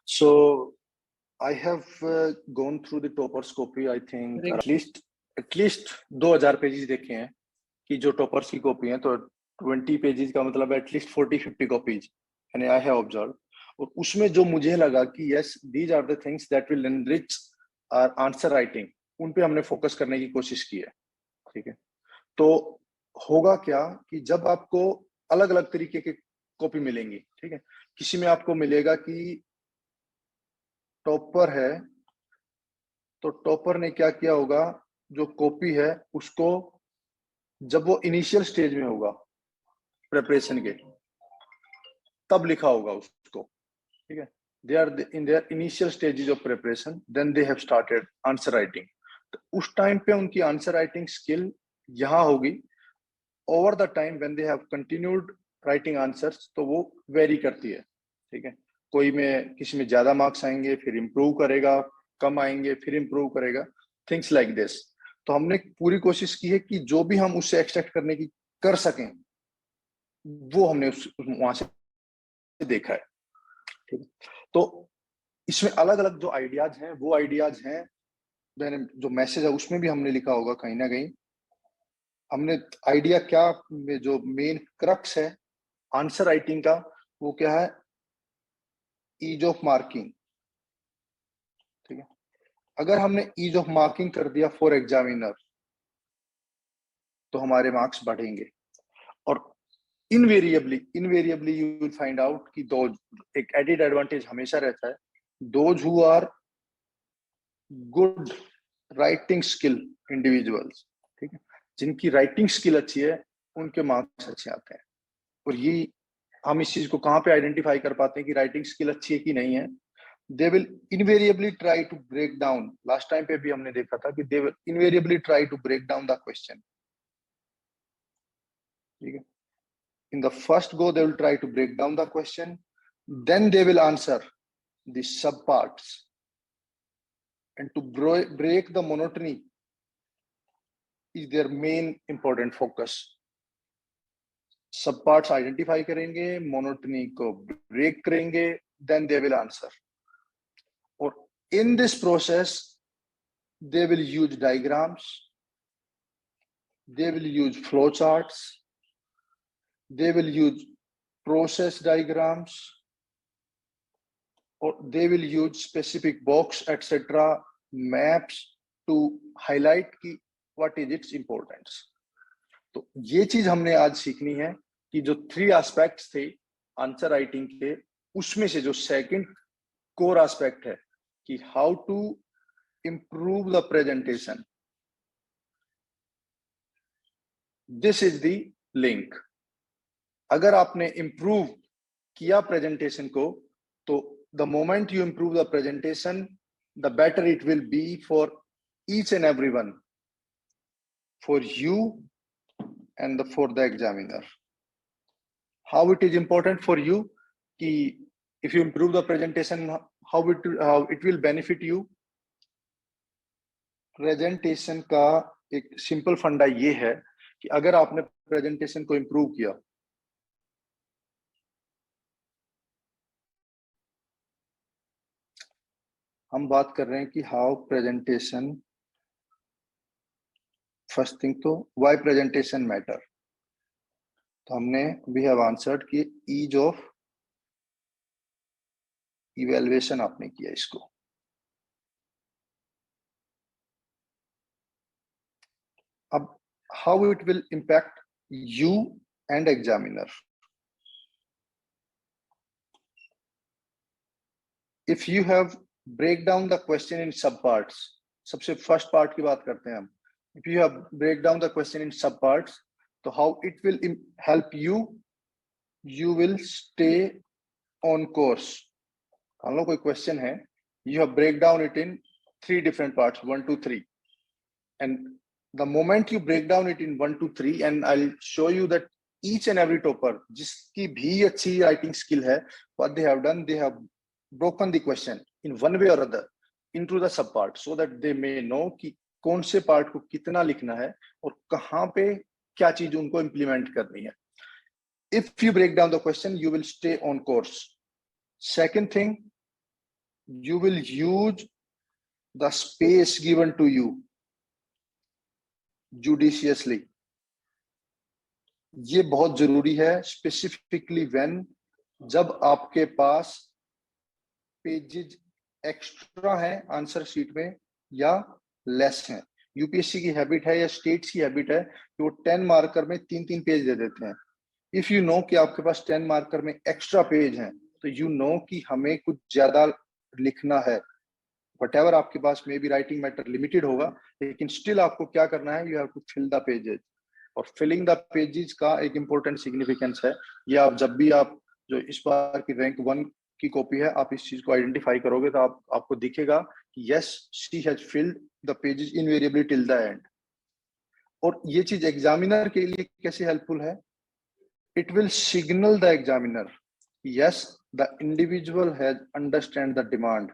So I have gone through the toppers copy. I think at least 2000 pages देखे हैं कि जो toppers की कॉपी है, तो 20 पेजेस का मतलब एटलीस्ट 40-50 कॉपीज यानी आई हैव ऑब्जर्व। और उसमें जो मुझे लगा कि yes these are the things that will enrich our answer writing, उन पे हमने फोकस करने की कोशिश की है। ठीक है, तो होगा क्या कि जब आपको अलग अलग तरीके के कॉपी मिलेंगी, ठीक है, किसी में आपको मिलेगा कि टॉपर है, तो टॉपर ने क्या किया होगा, जो कॉपी है उसको जब वो इनिशियल स्टेज में होगा प्रिपरेशन के, तब लिखा होगा उसको। ठीक है, they are in their initial stages of preparation, then they have started answer writing. तो उस टाइम पे उनकी आंसर राइटिंग स्किल यहाँ होगी। Over the time when they have continued writing answers, तो वो वेरी करती है। ठीक है, कोई में किसी में ज्यादा मार्क्स आएंगे, फिर इंप्रूव करेगा, कम आएंगे, फिर इंप्रूव करेगा, थिंग्स लाइक दिस। तो हमने पूरी कोशिश की है कि जो भी हम उससे एक्सपेक्ट करने की कर सकें, वो हमने वहां से देखा है। ठीक है, तो इसमें अलग अलग जो आइडियाज हैं, वो आइडियाज हैं, जो मैसेज है उसमें भी हमने लिखा होगा कहीं ना कहीं। हमने आइडिया क्या, जो मेन क्रक्स है आंसर राइटिंग का, वो क्या है, ईज ऑफ मार्किंग। ठीक है, अगर हमने ईज ऑफ मार्किंग कर दिया फॉर एग्जामिनर, तो हमारे मार्क्स बढ़ेंगे। और invariably you will find out कि दो एक एडेड एडवांटेज हमेशा रहता है, those who are good writing skill individuals, ठीक है, जिनकी राइटिंग स्किल अच्छी है, उनके मार्क्स अच्छे आते हैं। और ये हम इस चीज को कहाँ पे आइडेंटिफाई कर पाते हैं कि राइटिंग स्किल अच्छी है कि नहीं है? They will invariably try to break down, last time पे भी हमने देखा था कि they will invariably try to break down the question. ठीक है, in the first go they will try to break down the question, then they will answer the subparts, and to break the monotony is their main important focus. subparts identify करेंगे, monotony को break करेंगे, then they will answer. और in this process they will use diagrams, they will use flow charts, they will use process diagrams, or they will use specific box etc maps to highlight कि what is its importance. तो ये चीज हमने आज सीखनी है कि जो 3 एस्पेक्ट्स थे आंसर राइटिंग के, उसमें से जो सेकंड कोर एस्पेक्ट है कि how to improve the presentation, this is the link. अगर आपने improve किया प्रेजेंटेशन को, तो the moment you improve the presentation, the better it will be for each and everyone, for you and for the examiner. How it is important for you कि if you improve the presentation, how it will benefit you? Presentation का एक simple फंडा ये है कि अगर आपने presentation को इम्प्रूव किया, हम बात कर रहे हैं कि हाउ प्रेजेंटेशन, फर्स्ट थिंग तो व्हाई प्रेजेंटेशन मैटर। तो हमने वी हैव आंसर्ड कि ईज ऑफ इवैल्यूएशन आपने किया इसको। अब how it will impact you and examiner. If you have break down the question in sub parts, सबसे फर्स्ट पार्ट की बात करते हैं हम। If you have break down the question in sub parts, तो how it will help you, you will stay on course. मान लो कोई question है, you have break down it in 3 different parts, 1 2 3, and the moment you break down it in 1 2 3, and I'll show you that each and every topper जिसकी भी अच्छी writing skill है, what they have done, they have broken the question in one way or other into the sub part, so that they may know कि कौन से part को कितना लिखना है और कहाँ पे क्या चीज उनको इम्प्लीमेंट करनी है। If you break down the question, you will stay on course. Second thing, you will use the space given to you judiciously. ये बहुत जरूरी है, स्पेसिफिकली व्हेन, जब आपके पास पेजेस एक्स्ट्रा है आंसर शीट में या लेस है। यूपीएससी की हैबिट है या स्टेट्स की हैबिट है कि वो 10 मार्कर में 3-3 पेज दे देते हैं। इफ यू नो कि आपके पास 10 मार्कर में एक्स्ट्रा पेज हैं, तो यू नो कि हमें कुछ ज्यादा लिखना है। वटेवर आपके पास may be writing matter limited होगा, लेकिन स्टिल आपको क्या करना है, you have to fill the pages. और फिलिंग द पेजेस का एक इंपॉर्टेंट सिग्निफिकेंस है। ये आप जब भी आप जो इस बार की रैंक 1 की कॉपी है, आप इस चीज को आइडेंटिफाई करोगे तो आपको दिखेगा कि yes she has filled the pages invariably till the end. और ये चीज एग्जामिनर के लिए कैसे हेल्पफुल है, it will signal the examiner yes the individual has understand the demand.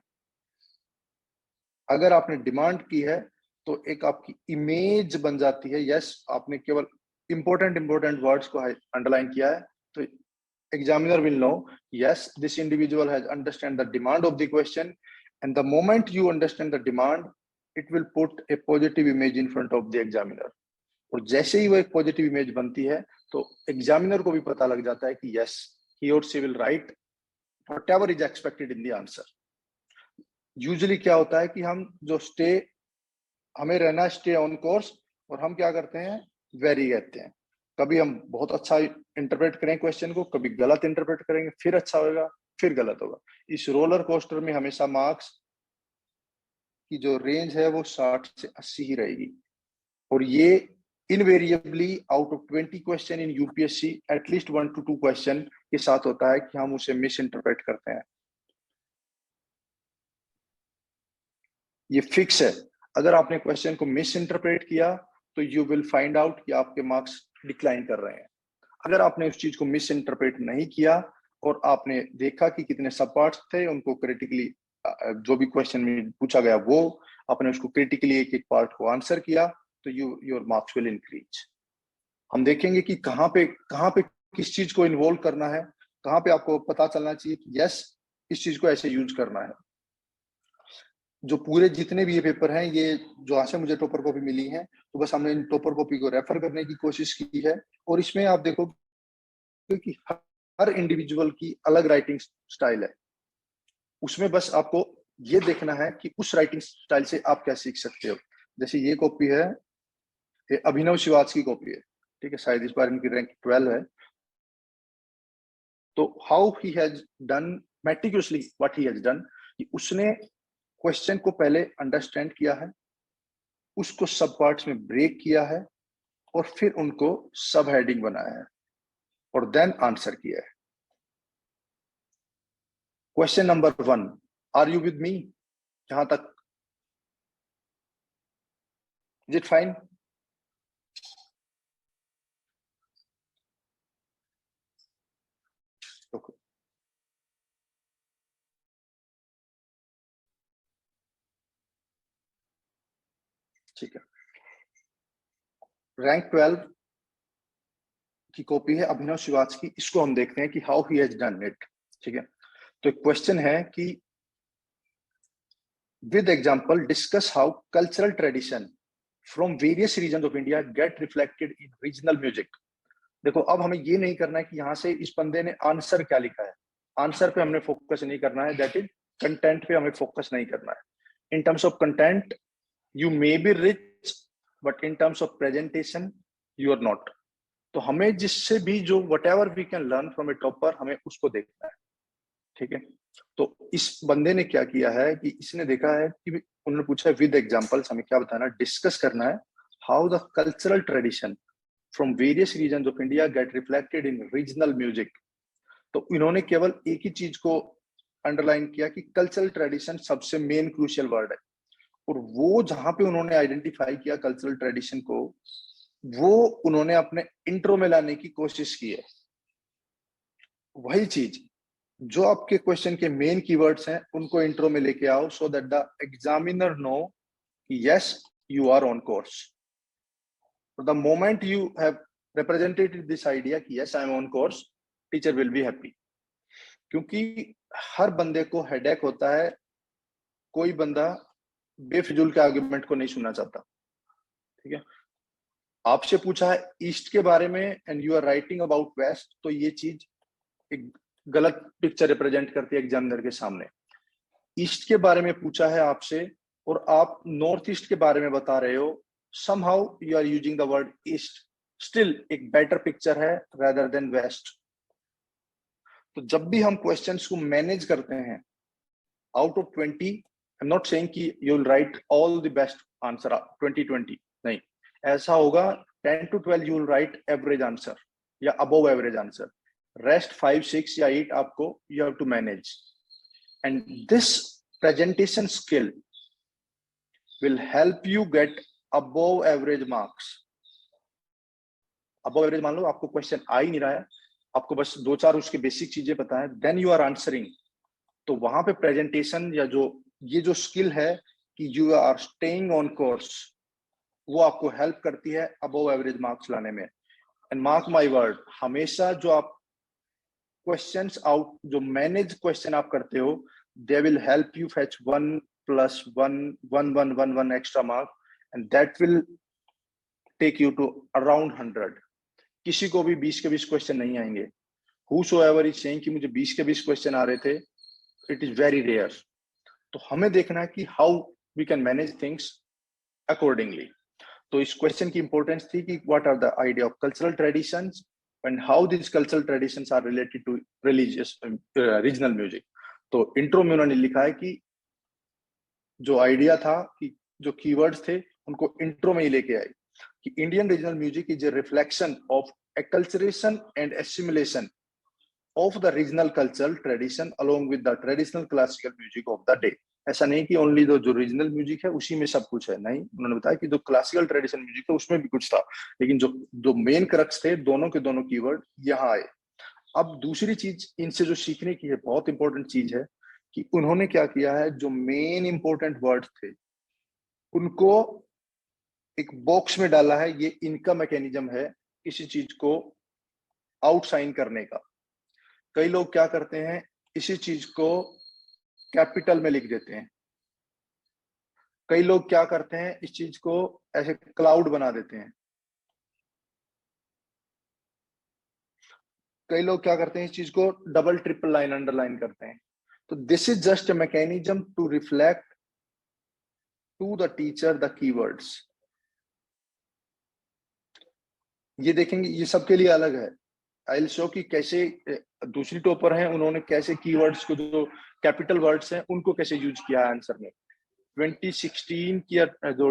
अगर आपने डिमांड की है तो एक आपकी इमेज बन जाती है, यस आपने केवल इंपॉर्टेंट वर्ड्स को अंडरलाइन किया है, तो examiner will know yes this individual has understand the demand of the question, and the moment you understand the demand it will put a positive image in front of the examiner। और जैसे ही वो एक positive image बनती है तो examiner को भी पता लग जाता है कि yes he or she will write whatever is expected in the answer। Usually क्या होता है कि हम जो हमें रहना स्टे ऑन कोर्स, और हम क्या करते हैं, वेरी कहते हैं। कभी हम बहुत अच्छा इंटरप्रेट करें क्वेश्चन को, कभी गलत इंटरप्रेट करेंगे, फिर अच्छा होगा, फिर गलत होगा। इस रोलर कोस्टर में हमेशा मार्क्स की जो रेंज है वो 60 से 80 ही रहेगी। और ये invariably out of 20 question in UPSC at least 1 to 2 question के साथ होता है कि हम उसे मिस इंटरप्रेट करते हैं। ये फिक्स है। अगर आपने क्वेश्चन को मिस इंटरप्रेट किया तो यू विल फाइंड आउट कि आपके मार्क्स डिक्लाइन कर रहे हैं। अगर आपने उस चीज को मिस इंटरप्रेट नहीं किया और आपने देखा कि कितने सब पार्ट्स थे, उनको क्रिटिकली जो भी क्वेश्चन में पूछा गया वो आपने उसको क्रिटिकली एक एक पार्ट को आंसर किया, तो योर मार्क्स विल इंक्रीज। हम देखेंगे कि कहाँ पे किस चीज को इन्वॉल्व करना है, कहाँ पे आपको पता चलना चाहिए कि यस इस चीज को ऐसे यूज करना है। जो पूरे जितने भी ये पेपर हैं, ये जो आज से मुझे टॉपर कॉपी मिली है, तो बस हमने इन टॉपर कॉपी को रेफर करने की कोशिश की है। और इसमें आप देखो कि हर इंडिविजुअल की अलग राइटिंग स्टाइल है। उसमें बस आपको ये देखना है कि उस राइटिंग स्टाइल से आप क्या सीख सकते हो। जैसे ये कॉपी है, ये अभिनव शिवाज की कॉपी है, ठीक है, शायद इस बार इनकी रैंक 12 है। तो how he has done meticulously what he has done, कि उसने क्वेश्चन को पहले अंडरस्टैंड किया है, उसको सब पार्ट्स में ब्रेक किया है और फिर उनको सब हेडिंग बनाया है और देन आंसर किया है। Question number 1, are you with me? यहां तक इज इट फाइन? ठीक है, रैंक 12 की कॉपी है अभिनव शिवाज की, इसको हम देखते हैं कि how he has done it. ठीक है, तो एक क्वेश्चन है कि with example discuss how cultural tradition from various region of India get reflected in regional music. देखो, अब हमें ये नहीं करना है कि यहाँ से इस बंदे ने आंसर क्या लिखा है, आंसर पे हमने फोकस नहीं करना है, दैट इज कंटेंट पे हमें फोकस नहीं करना है। In terms of content you may be rich, but in terms of presentation you are not. तो हमें जिससे भी जो whatever we can learn from a topper, हमें उसको देखना है। ठीक है, तो इस बंदे ने क्या किया है कि इसने देखा है कि उन्होंने पूछा है विद एग्जांपल्स, हमें क्या बताना, डिस्कस करना है how the cultural tradition from various region of India get reflected in regional music. तो इन्होंने केवल एक ही चीज को अंडरलाइन किया कि कल्चरल ट्रेडिशन सबसे मेन क्रूशियल वर्ड है, और वो जहां पे उन्होंने आइडेंटिफाई किया कल्चरल ट्रेडिशन को, वो उन्होंने अपने इंट्रो में लाने की कोशिश की है। वही चीज जो आपके क्वेश्चन के मेन कीवर्ड्स हैं उनको इंट्रो में लेके आओ, so that the examiner know yes you are on course. The moment you have represented this idea कि yes I am on course, teacher will be happy। क्योंकि हर बंदे को हेडेक होता है कोई बंदा बेफिजूल के आर्गुमेंट को नहीं सुनना चाहता, ठीक है। आपसे पूछा है ईस्ट के बारे में and you are writing about west, तो ये चीज एक गलत पिक्चर रिप्रेजेंट करती है एग्जामिनर के सामने। ईस्ट के बारे में पूछा है आपसे और आप नॉर्थ ईस्ट के बारे में बता रहे हो, somehow you are using the word east, still एक better picture है rather than west। तो जब भी हम क्वेश्चंस को मैनेज करते हैं, out of 20, I am not saying कि you will write all the best answer 20-20, नहीं, ऐसा होगा 10 to 12 you will write average answer या अबव एवरेज आंसर, रेस्ट 5, 6 या 8 आपको you have to manage. And this presentation skill will help you get above average marks। above average मान लो आपको question आ ही नहीं रहा है, आपको बस 2-4 उसके बेसिक चीजें पता है, देन यू आर आंसरिंग, तो वहां पे प्रेजेंटेशन या जो ये जो स्किल है कि you are staying on course, वो आपको हेल्प करती है अबव एवरेज मार्क्स लाने में। एंड मार्क माय वर्ड, हमेशा जो आप क्वेश्चंस आउट जो मैनेज क्वेश्चन आप करते हो, they will help you fetch 1+1 extra mark and that will take you to around 100। किसी को भी 20 के 20 क्वेश्चन नहीं आएंगे। whosoever is saying कि मुझे 20 के 20 क्वेश्चन आ रहे थे, it is very rare। तो हमें देखना है कि how we can manage things accordingly। तो इस क्वेश्चन की इंपॉर्टेंस थी कि what are the idea of cultural traditions and how these cultural traditions are related to religious regional music। तो इंट्रो में उन्होंने लिखा है कि जो आइडिया था कि जो कीवर्ड्स थे उनको इंट्रो में ही लेके आए कि Indian regional music is a reflection of acculturation and assimilation of the regional cultural tradition along with the traditional classical music of the day. ऐसा नहीं कि ओनली जो रीजनल म्यूजिक है उसी में सब कुछ है, नहीं, उन्होंने बताया कि जो क्लासिकल ट्रेडिशनल म्यूजिक है उसमें भी कुछ था, लेकिन जो मेन क्रक्स थे दोनों के दोनों कीवर्ड यहाँ आए। अब दूसरी चीज इनसे जो सीखने की है, बहुत इंपॉर्टेंट चीज है कि उन्होंने क्या किया है, जो मेन इंपॉर्टेंट वर्ड्स थे उनको एक बॉक्स में डाला है। ये इनका मैकेनिज्म है किसी चीज को आउटसाइन करने का। कई लोग क्या करते हैं, इसी चीज को कैपिटल में लिख देते हैं, कई लोग क्या करते हैं, इस चीज को ऐसे क्लाउड बना देते हैं, कई लोग क्या करते हैं, इस चीज को डबल ट्रिपल लाइन अंडरलाइन करते हैं। तो this is just a mechanism to reflect to the teacher the keywords. ये देखेंगे, ये सबके लिए अलग है। आई विल शो कि कैसे दूसरी टॉपर हैं, उन्होंने कैसे कीवर्ड्स को, जो कैपिटल वर्ड्स हैं, उनको कैसे यूज किया है आंसर में। 2016 की जो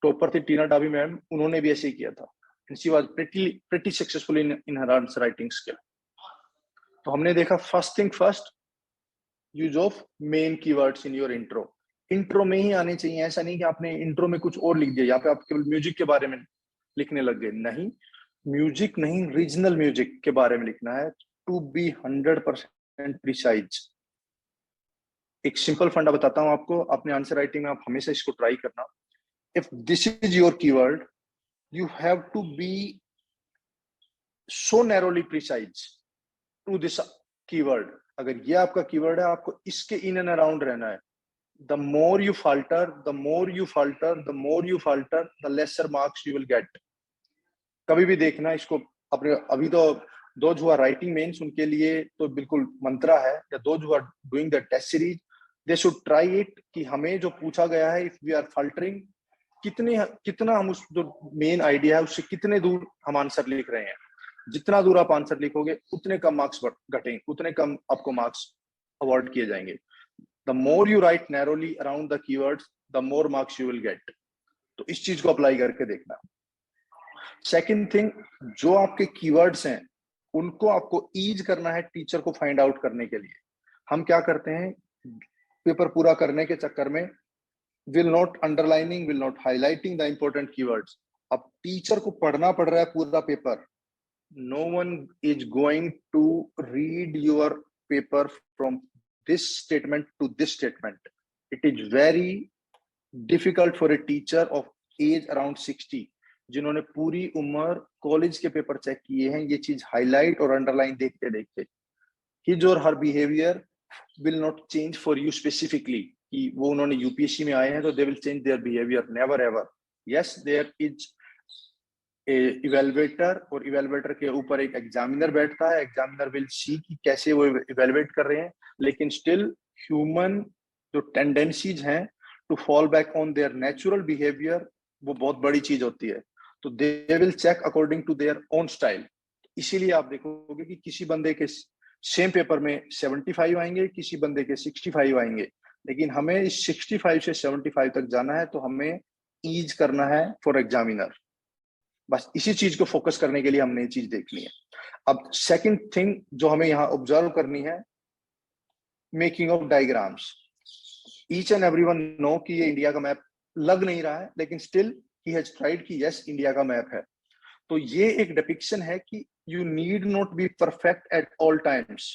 टॉपर थी टीना डाबी मैम, उन्होंने भी ऐसे ही किया था। She was pretty successful in her answer writing skill. तो हमने देखा first thing first, use of main keywords in your intro. Intro में ही आने चाहिए, ऐसा नहीं कि आपने इंट्रो में कुछ और लिख दिया, यहाँ पे आप केवल म्यूजिक के बारे में लिखने लग गए। नहीं, म्यूजिक नहीं, रीजनल म्यूजिक के बारे में लिखना है, टू बी 100% प्रिसाइज। एक सिंपल फंडा बताता हूं आपको, अपने आंसर राइटिंग में आप हमेशा इसको ट्राई करना। If this is your keyword, you have to be so narrowly precise to this keyword. अगर ये आपका कीवर्ड है, आपको इसके इन एंड अराउंड रहना है। The more you falter, the more you falter, the more you falter, the lesser marks you will get। कभी भी देखना इसको अपने, अभी तो those who are writing mains उनके लिए तो बिल्कुल मंत्रा है, या those who are doing the test series, they should try it कि हमें जो पूछा गया है, if we are faltering, कितना हम उस जो मेन आइडिया है उससे कितने दूर हम आंसर लिख रहे हैं। जितना दूर आप आंसर लिखोगे उतने कम मार्क्स घटेंगे, उतने कम आपको मार्क्स अवॉर्ड किए जाएंगे। The more you write narrowly around the keywords, the more marks you will get। तो इस चीज को अप्लाई करके देखना। सेकंड थिंग, जो आपके कीवर्ड्स हैं उनको आपको ईज करना है टीचर को फाइंड आउट करने के लिए। हम क्या करते हैं, पेपर पूरा करने के चक्कर में will not underlining, will not highlighting the important keywords. अब टीचर को पढ़ना पड़ रहा है पूरा paper, no one is going to read your paper from this statement to this statement। it is very difficult for a teacher of age around 60 जिन्होंने पूरी उम्र कॉलेज के पेपर चेक किए हैं, ये चीज हाईलाइट और अंडरलाइन देखते देखते, his or her behavior will not change for you specifically। कि वो उन्होंने यूपीएससी में आए हैं तो they will change their behaviour, never ever. Yes, there is evaluator, और इवेलुएटर के ऊपर एक एग्जामिनर बैठता है, एग्जामिनर विल सी कि कैसे वो इवेलुएट कर रहे हैं, लेकिन स्टिल ह्यूमन जो टेंडेंसीज हैं to fall back on their natural behaviour, वो बहुत बड़ी चीज होती है। तो they will check according to their own style. इसीलिए आप देखोगे कि किसी बंदे के सेम पेपर में 75 आएंगे, किसी बंदे के 65 आएंगे, लेकिन हमें इस 65 से 75 तक जाना है, तो हमें ईज करना है फॉर एग्जामिनर। बस इसी चीज को फोकस करने के लिए हमने ये चीज देखनी है। अब सेकंड थिंग जो हमें यहाँ ऑब्जर्व करनी है, making of diagrams. Each and everyone know कि ये इंडिया का मैप लग नहीं रहा है, लेकिन स्टिल ही हैज ट्राइड कि यस इंडिया का मैप है। तो ये एक डिपिक्शन है कि you need not be perfect at all times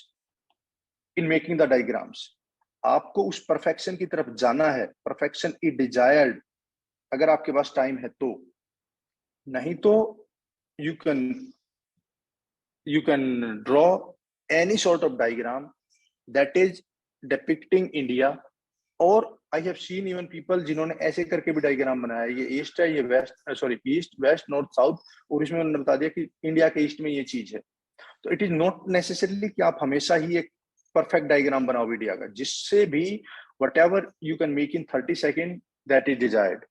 in making the diagrams. आपको उस परफेक्शन की तरफ जाना है, परफेक्शन इज डिजायर्ड, अगर आपके पास टाइम है तो। नहीं तो you can draw any sort of diagram that is depicting India, और I have seen even people जिन्होंने ऐसे करके भी डायग्राम बनाया, ये ईस्ट है, ये west, sorry east west north south, और इसमें उन्होंने बता दिया कि इंडिया के ईस्ट में ये चीज है। तो इट इज नॉट नेसेसरली कि आप हमेशा ही एक परफेक्ट डायग्राम बनाओ इंडिया का, जिससे भी what ever you can make in 30 second that is desired.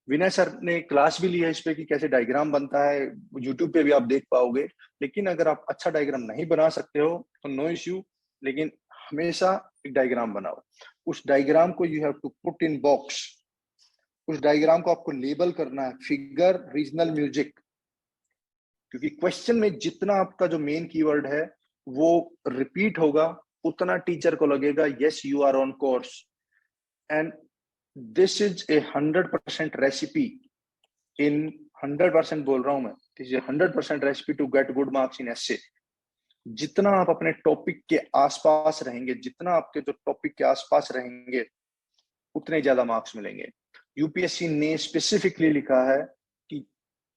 Vinay sir ने क्लास भी ली है इस पे कि कैसे डायग्राम बनता है, यूट्यूब पे भी आप देख पाओगे। लेकिन अगर आप अच्छा डायग्राम नहीं बना सकते हो तो नो इश्यू, लेकिन हमेशा एक डायग्राम बनाओ। उस डायग्राम को you have to put in box, उस डायग्राम को आपको लेबल करना है फिगर रीजनल म्यूजिक, क्योंकि क्वेश्चन में जितना आपका जो मेन कीवर्ड है वो रिपीट होगा, उतना टीचर को लगेगा yes you are on course. And this is a 100% recipe in 100% बोल रहा हूं मैं, this is 100% recipe to get good marks in essay. जितना आप अपने टॉपिक के आसपास रहेंगे, जितना आपके जो टॉपिक के आसपास रहेंगे, उतने ज्यादा मार्क्स मिलेंगे। यूपीएससी ने स्पेसिफिकली लिखा है कि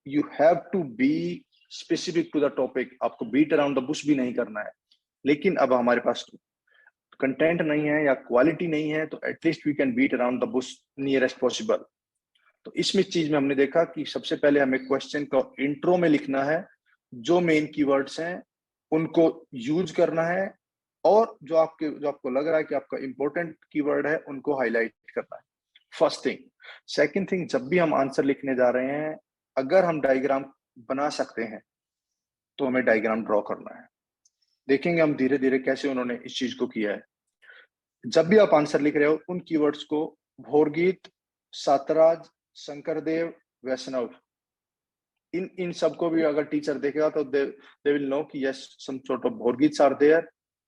you have to be specific to the topic, आपको बीट अराउंड द बुश भी नहीं करना है। लेकिन अब हमारे पास कंटेंट नहीं है या क्वालिटी नहीं है, तो at least we can beat around the bush nearest possible. तो इसमें चीज में हमने देखा कि सबसे पहले हमें क्वेश्चन को इंट्रो में लिखना है, जो मेन कीवर्ड्स हैं उनको यूज करना है, और जो आपको लग रहा है कि आपका इंपॉर्टेंट कीवर्ड है उनको हाईलाइट करना है। First thing. सेकंड थिंग, जब भी हम आंसर लिखने जा रहे हैं, अगर हम डायग्राम बना सकते हैं तो हमें डायग्राम ड्रॉ करना है। देखेंगे हम धीरे धीरे कैसे उन्होंने इस चीज को किया है। जब भी आप आंसर लिख रहे हो, उन कीवर्ड्स को भोरगीत, सातराज, शंकरदेव, वैष्णव, इन सबको भी अगर टीचर देखेगा तो दे विल नो कि yes some sort of Borgeet are there,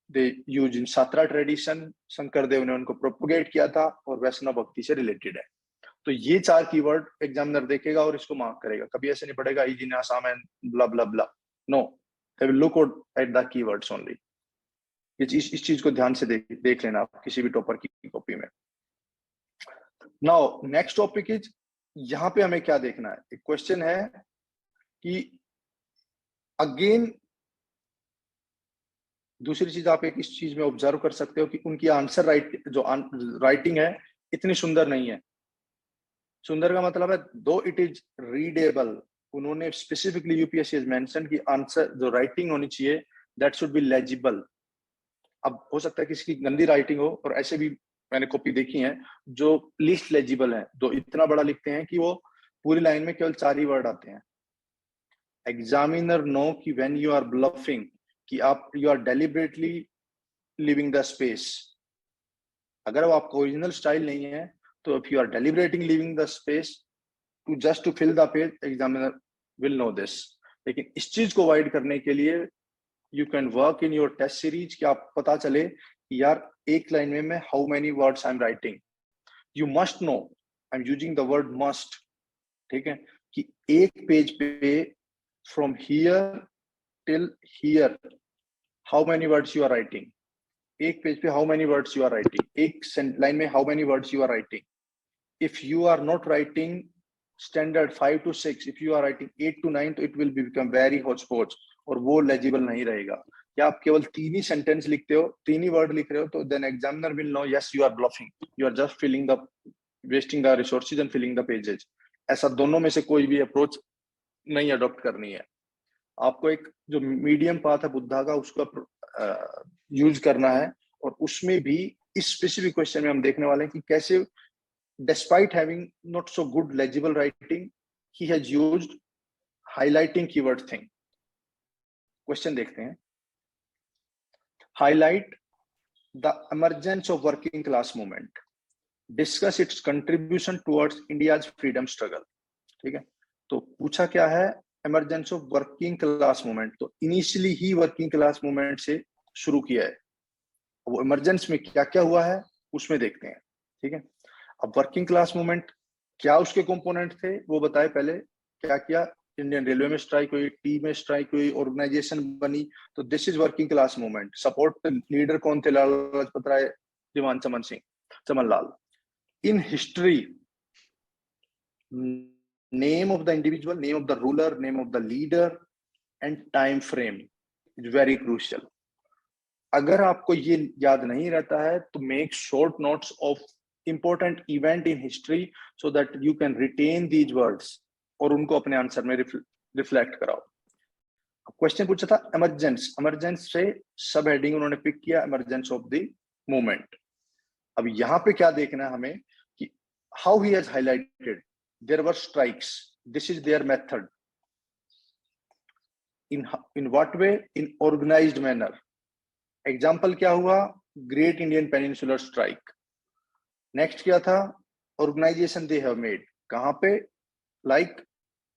they use in Sattra tradition, Sankardev ने उनको प्रोपोगेट किया था, और वैष्णव भक्ति से रिलेटेड है। तो ये 4 कीवर्ड एग्जामिनर देखेगा और इसको मार्क करेगा। कभी ऐसे नहीं पड़ेगा is in Assam and blah blah blah, no, they will look at the keywords only. इस चीज को ध्यान से देख लेना आप किसी भी टॉपर की कॉपी में। नाउ नेक्स्ट टॉपिक इज, यहाँ पे हमें क्या देखना है। एक क्वेश्चन है कि अगेन दूसरी चीज आप एक इस चीज में ऑब्जर्व कर सकते हो कि उनकी आंसर राइटिंग है इतनी सुंदर नहीं है। सुंदर का मतलब है दो इट इज रीडेबल। उन्होंने स्पेसिफिकली यूपीएससी हैज मेंशन कि आंसर जो राइटिंग होनी चाहिए दैट शुड बी लेजिबल। अब हो सकता है किसी की गंदी राइटिंग हो, और ऐसे भी मैंने कॉपी देखी है जो लीस्ट लेजिबल है, जो इतना बड़ा लिखते हैं कि वो पूरी लाइन में केवल 4 ही वर्ड आते हैं। एग्जामिनर नो कि व्हेन यू आर ब्लफिंग, कि आप you are deliberately leaving the space. अगर वो आपका ओरिजिनल स्टाइल नहीं है, तो if you are deliberating leaving the space to just to fill the page, examiner will know this. लेकिन इस चीज को अवॉइड करने के लिए you can work in your test series, कि आप पता चले कि यार एक लाइन में मैं how many words I am writing. You must know, I am using the word must, ठीक है, कि एक पेज पे from here till here how many words you are writing. एक पेज पे how many words you are writing, एक line में how many words you are writing. If you are not writing standard 5 to 6, if you are writing 8 to 9, तो it will become very Hooch पॉच, और वो legible नहीं रहेगा। या आप केवल 3 ही सेंटेंस लिखते हो, 3 ही वर्ड लिख रहे हो, तो then examiner will know yes you are bluffing, you are just filling the, wasting the resources and filling the pages. ऐसा दोनों में से कोई भी अप्रोच नहीं अडॉप्ट करनी है। आपको एक जो मीडियम पाथ है बुद्धा का, उसको यूज करना है। और उसमें भी इस स्पेसिफिक क्वेश्चन में हम देखने वाले हैं कि कैसे despite having not so good legible writing, he has used highlighting keyword thing. Question देखते हैं। Highlight the emergence of working class movement, discuss it's contribution towards India's freedom struggle. ठीक है, तो पूछा क्या है, emergence of working class movement. तो initially ही working class movement से शुरू किया है, वो इमरजेंस में क्या क्या हुआ है उसमें देखते हैं। ठीक है, अब वर्किंग क्लास मूवमेंट क्या उसके कंपोनेंट थे वो बताए पहले। क्या क्या, इंडियन रेलवे में स्ट्राइक हुई, टी में स्ट्राइक हुई, ऑर्गेनाइजेशन बनी, तो this is working class movement. Support leader कौन थे, Lala Lajpat Rai, Diwan Chaman Singh, Chaman Lal. In history, name of the individual, name of the ruler, name of the leader and time frame is very crucial. अगर आपको ये याद नहीं रहता है तो make short notes of important event in history so that you can retain these words और उनको अपने आंसर में रिफ्लेक्ट कराओ। क्वेश्चन पूछा था इमरजेंस, इमरजेंस से सब हेडिंग उन्होंने पिक किया, इमरजेंस ऑफ द मूवमेंट। अब यहाँ पे क्या देखना है हमें कि how he has highlighted there were strikes, this is their method, in what way, in organized manner। Example क्या हुआ, great Indian peninsular strike. Next क्या था, ऑर्गेनाइजेशन दे हैव मेड, कहां पे, like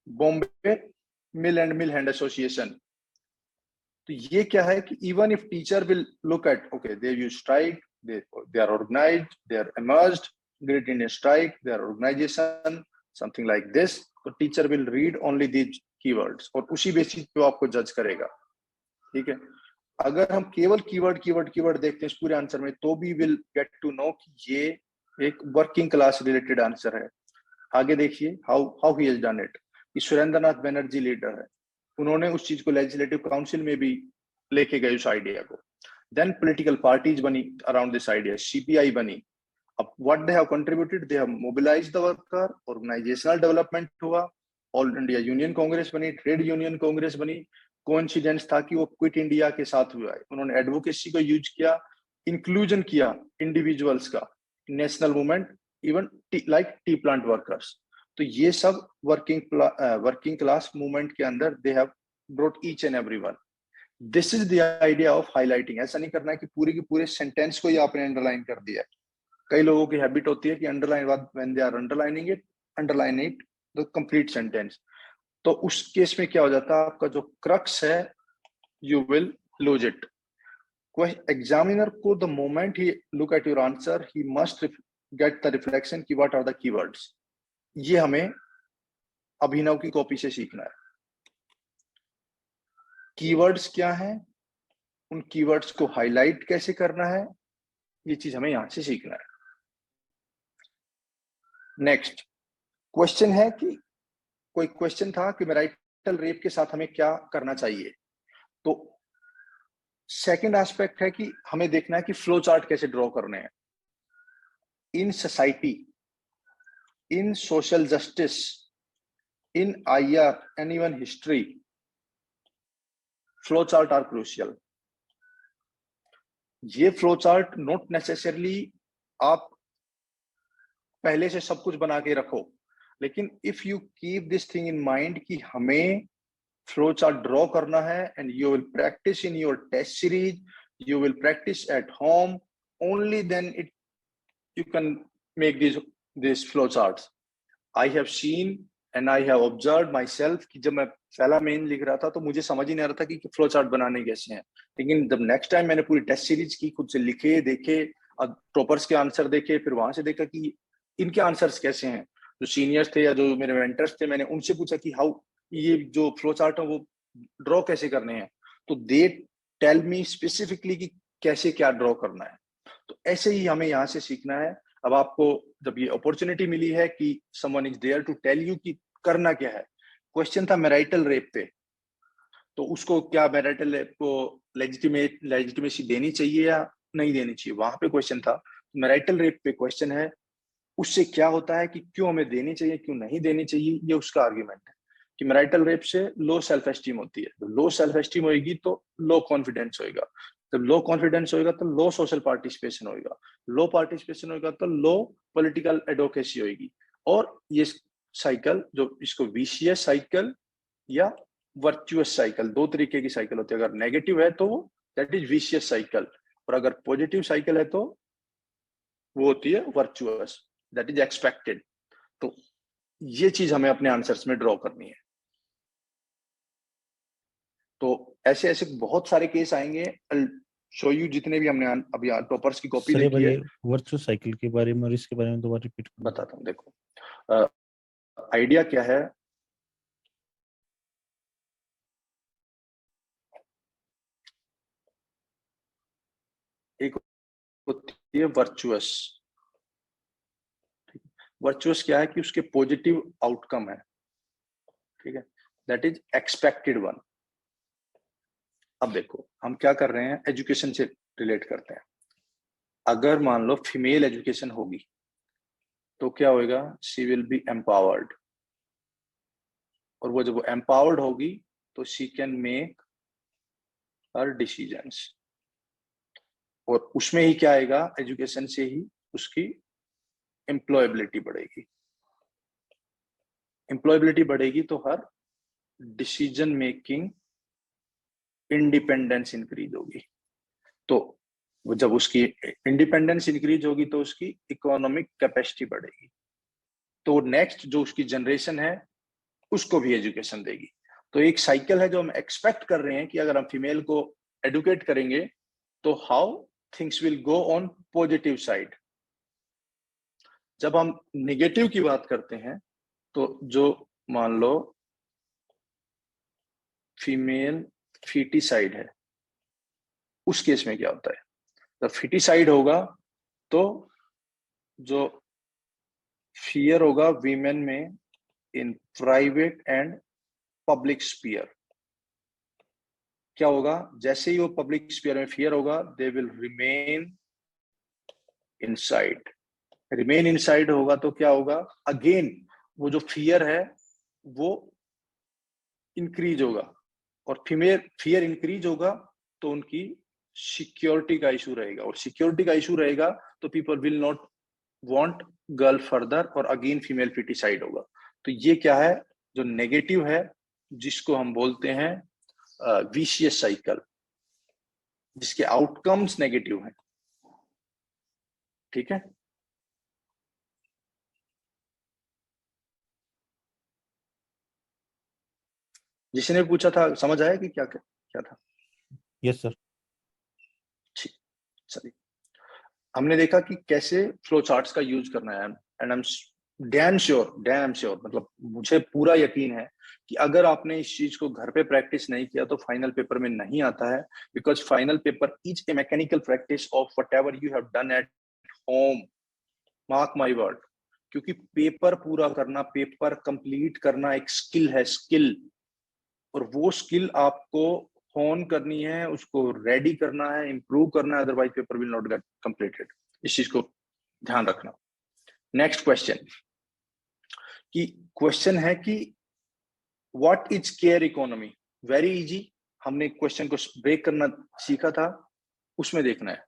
Bombay mill and mill hand association. तो ये क्या है कि even if teacher will look eight, okay they you strike, they are organized, they are emerged, great Indian strike, they are organization, something like this, तो teacher will read only these keywords और उसी basis पे आपको जज करेगा। ठीक है, अगर हम केवल कीवर्ड कीवर्ड कीवर्ड देखते हैं इस पूरे आंसर में तो भी विल गेट टू नो कि ये एक वर्किंग क्लास रिलेटेड आंसर है। आगे देखिए how how he has done it. Surendra Nath Banerjee leader है, उन्होंने उस चीज को लेजिस्लेटिव काउंसिल में भी लेके गए उस आइडिया को। देन पॉलिटिकल पार्टीज बनी अराउंड दिस आइडिया, सीपीआई बनी। अब what they have contributed, they have mobilised the worker, organisational development हुआ, ऑल इंडिया यूनियन कांग्रेस बनी, ट्रेड यूनियन कांग्रेस बनी। कोइंसिडेंस था कि वो क्विट इंडिया के साथ हुआ है, उन्होंने एडवोकेसी को यूज किया, इंक्लूजन किया इंडिविजुअल्स का, national movement, even like T plant workers. तो ये सब वर्किंग क्लास मूवमेंट के अंदर they have brought each and everyone. This is the idea of highlighting. ऐसा नहीं करना है कि पूरे के पूरे सेंटेंस को ही आपने अंडरलाइन कर दिया है। कई लोगों की हैबिट होती है कि underline, when they are underlining it, underline it the complete sentence. तो उस केस में क्या हो जाता है, आपका जो क्रक्स है you will lose it. Examiner को द मोमेंट ही look at your answer he must get the reflection की व्हाट आर द कीवर्ड्स। ये हमें अभिनव की कॉपी से सीखना है। कीवर्ड्स क्या है, उन कीवर्ड्स को हाईलाइट कैसे करना है, ये चीज हमें यहां से सीखना है। नेक्स्ट क्वेश्चन है कि कोई क्वेश्चन था कि मैरिटल रेप के साथ हमें क्या करना चाहिए। तो सेकंड एस्पेक्ट है कि हमें देखना है कि फ्लो चार्ट कैसे ड्रॉ करने हैं। In society, in social justice, in IR and even history, flow chart are crucial. ये फ्लो चार्ट नॉट नेसेसरली आप पहले से सब कुछ बना के रखो, लेकिन if you keep this thing in mind कि हमें फ्लो चार्ट ड्रॉ करना है and you will practice in your test series, you will practice at home, only then you can make these flow charts. I have seen and I have observed myself कि जब मैं पहला main लिख रहा था तो मुझे समझ ही नहीं आ रहा था कि फ्लो चार्ट बनाने कैसे हैं, लेकिन जब नेक्स्ट टाइम मैंने पूरी टेस्ट सीरीज की, खुद से लिखे, देखे, टॉपर्स के आंसर देखे, फिर वहां से देखा कि इनके आंसर्स कैसे हैं, जो सीनियर्स थे या जो मेरे मेंटर्स थे, मैंने उनसे पूछा कि हाउ ये जो फ्लो चार्ट है वो ड्रॉ कैसे करने हैं, तो दे टेल मी स्पेसिफिकली कि कैसे क्या ड्रॉ करना है। तो ऐसे ही हमें यहाँ से सीखना है। अब आपको जब ये अपॉर्चुनिटी मिली है कि someone is there to tell you कि करना क्या है, क्वेश्चन था मैरिटल रेप पे, तो उसको क्या मैरिटल रेप को लेजिटिमेसी देनी चाहिए या नहीं देनी चाहिए, वहां पे क्वेश्चन था। मैरिटल रेप पे क्वेश्चन है, उससे क्या होता है कि क्यों हमें देनी चाहिए क्यों नहीं देनी चाहिए, ये उसका आर्ग्यूमेंट है कि मैरिटल रेप से लो सेल्फ एस्टीम होती है, तो लो सेल्फ एस्टीम होगी तो लो कॉन्फिडेंस होएगा, जब लो कॉन्फिडेंस होएगा तो लो सोशल पार्टिसिपेशन होएगा, लो पार्टिसिपेशन होएगा तो लो पॉलिटिकल एडवोकेसी होएगी, और ये साइकिल जो इसको विशियस साइकिल या वर्चुअस साइकिल, दो तरीके की साइकिल होती है। अगर नेगेटिव है तो दैट इज विशियस साइकिल, और अगर पॉजिटिव साइकिल है तो वो होती है वर्चुअस, दैट इज एक्सपेक्टेड। तो ये चीज हमें अपने आंसर्स में ड्रॉ करनी है। तो ऐसे ऐसे बहुत सारे केस आएंगे, शो यू जितने भी हमने अभी टॉपर्स की कॉपी सर देखी है। ये वर्चुअल साइकिल के बारे में और इसके बारे में दोबारा रिपीट करो। बताता हूँ, देखो आइडिया क्या है, एक होती है वर्चुअस। वर्चुअस क्या है कि उसके पॉजिटिव आउटकम है, ठीक है, दैट इज एक्सपेक्टेड वन। अब देखो हम क्या कर रहे हैं, एजुकेशन से रिलेट करते हैं। अगर मान लो फीमेल एजुकेशन होगी तो क्या होएगा, शी विल बी एम्पावर्ड, और वो जब वो एम्पावर्ड होगी तो she can make her decisions, और उसमें ही क्या आएगा, एजुकेशन से ही उसकी एम्प्लॉयबिलिटी बढ़ेगी। एम्प्लॉयबिलिटी बढ़ेगी तो हर डिसीजन मेकिंग इंडिपेंडेंस इंक्रीज होगी। तो जब उसकी इंडिपेंडेंस इंक्रीज होगी तो उसकी इकोनॉमिक कैपेसिटी बढ़ेगी, तो नेक्स्ट जो उसकी जनरेशन है उसको भी एजुकेशन देगी। तो एक साइकिल है जो हम एक्सपेक्ट कर रहे हैं कि अगर हम फीमेल को एडुकेट करेंगे तो how things will go on positive side. जब हम निगेटिव की बात करते हैं तो जो मान लो फीमेल फीटिसाइड है, उस केस में क्या होता है, जब फीटिसाइड होगा तो जो फियर होगा वीमेन में in private and public sphere, क्या होगा, जैसे ही वो पब्लिक स्पीयर में फियर होगा they will remain inside. Remain inside होगा तो क्या होगा, अगेन वो जो फियर है वो इंक्रीज होगा, और फीमेल फियर इंक्रीज होगा तो उनकी सिक्योरिटी का इशू रहेगा, और सिक्योरिटी का इशू रहेगा तो people will not want girl further, और अगेन फीमेल फिटिसाइड होगा। तो ये क्या है, जो नेगेटिव है जिसको हम बोलते हैं विशियस साइकिल, जिसके आउटकम्स नेगेटिव हैं, ठीक है। जिसने पूछा था समझ आया कि क्या क्या था। Yes sir. ठीक, चलिए हमने देखा कि कैसे फ्लो चार्ट्स का यूज करना है, and I am damn sure, मतलब मुझे पूरा यकीन है कि अगर आपने इस चीज को घर पे प्रैक्टिस नहीं किया तो फाइनल पेपर में नहीं आता है, because final paper is a mechanical practice of whatever you have done at home, mark my word. क्योंकि पेपर पूरा करना, पेपर कंप्लीट करना एक स्किल है, स्किल, और वो स्किल आपको होन करनी है, उसको रेडी करना है, इंप्रूव करना है, otherwise paper will not gate completed. इस चीज को ध्यान रखना। नेक्स्ट क्वेश्चन, कि क्वेश्चन है कि what is care economy, very easy, हमने क्वेश्चन को ब्रेक करना सीखा था, उसमें देखना है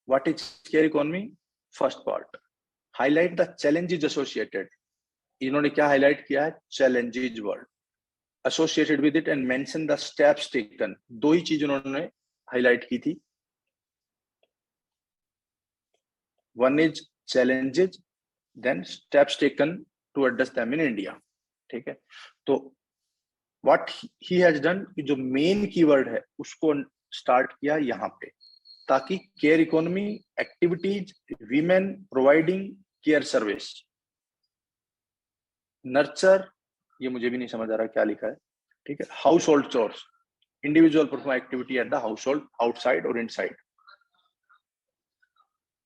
what is care economy. First part, highlight the challenges associated, इन्होंने क्या हाईलाइट किया है, challenges word associated with it and mention the steps taken, दो ही चीज उन्होंने हाईलाइट की थी, one is challenges then steps taken to address them in India, ठीक है। तो what he has done, जो मेन कीवर्ड है उसको स्टार्ट किया यहाँ पे, ताकि care economy activities women providing care service, nurture, ये मुझे भी नहीं समझ आ रहा क्या लिखा है, ठीक है, house hold chores, individual perform activity at the house hold outside और इनसाइड।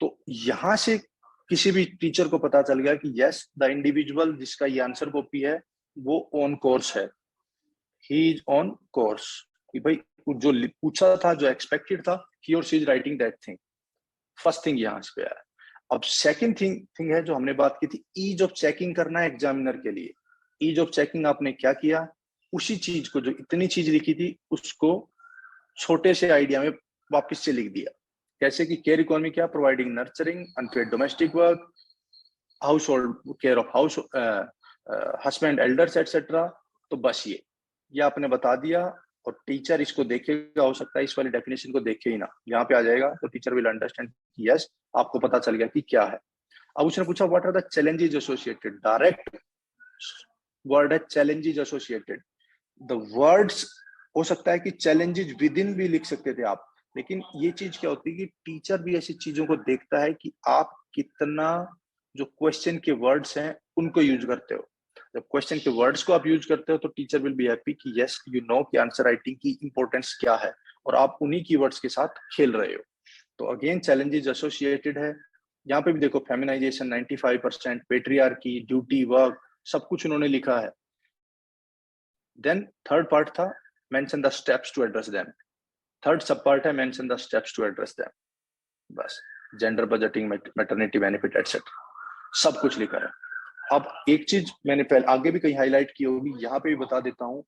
तो यहां से किसी भी टीचर को पता चल गया कि यस द इंडिविजुअल जिसका ये आंसर कॉपी है वो ऑन कोर्स है, ही इज ऑन कोर्स, कि भाई जो पूछा था, जो एक्सपेक्टेड था, ही और she is writing that thing. First thing यहाँ पे आया। अब सेकंड थिंग है जो हमने बात की थी, ईज ऑफ चेकिंग करना है एग्जामिनर के लिए। ईज ऑफ चेकिंग आपने क्या किया, उसी चीज को, जो इतनी चीज लिखी थी, उसको छोटे से आइडिया में वापस से लिख दिया। कैसे कि केयर इकोनॉमी क्या, providing nurturing unpaid domestic work, house hold care of house husband elders etcetera. तो बस ये आपने बता दिया, और टीचर इसको देखेगा, हो सकता है इस वाली डेफिनेशन को देखे ही ना, यहाँ पे आ जाएगा तो टीचर विल अंडरस्टैंड, यस आपको पता चल गया कि क्या है। अब उसने पूछा what are the challenges associated, direct word है चैलेंजेस एसोसिएटेड। द वर्ड्स हो सकता है कि चैलेंजेस विद इन भी लिख सकते थे आप, लेकिन ये चीज क्या होती है कि टीचर भी ऐसी चीजों को देखता है कि आप कितना जो क्वेश्चन के वर्ड्स हैं उनको यूज करते हो। जब क्वेश्चन के वर्ड्स को आप यूज करते हो तो टीचर विल बी हैप्पी कि यस यू नो कि आंसर राइटिंग की इंपॉर्टेंस क्या है, और आप उन्हीं कीवर्ड्स के साथ खेल रहे हो। तो अगेन चैलेंजेस एसोसिएटेड है। यहाँ पे भी देखो फेमिनाइजेशन 95%, पेट्रियार्की, ड्यूटी, वर्क, सब कुछ उन्होंने लिखा है। देन थर्ड पार्ट था mention the steps to address them. Third sub part है mention the steps to address them. बस gender budgeting, maternity benefit etcetera, सब कुछ लिखा है। अब एक चीज मैंने पहले आगे भी कहीं हाईलाइट की होगी, यहाँ पे भी बता देता हूं,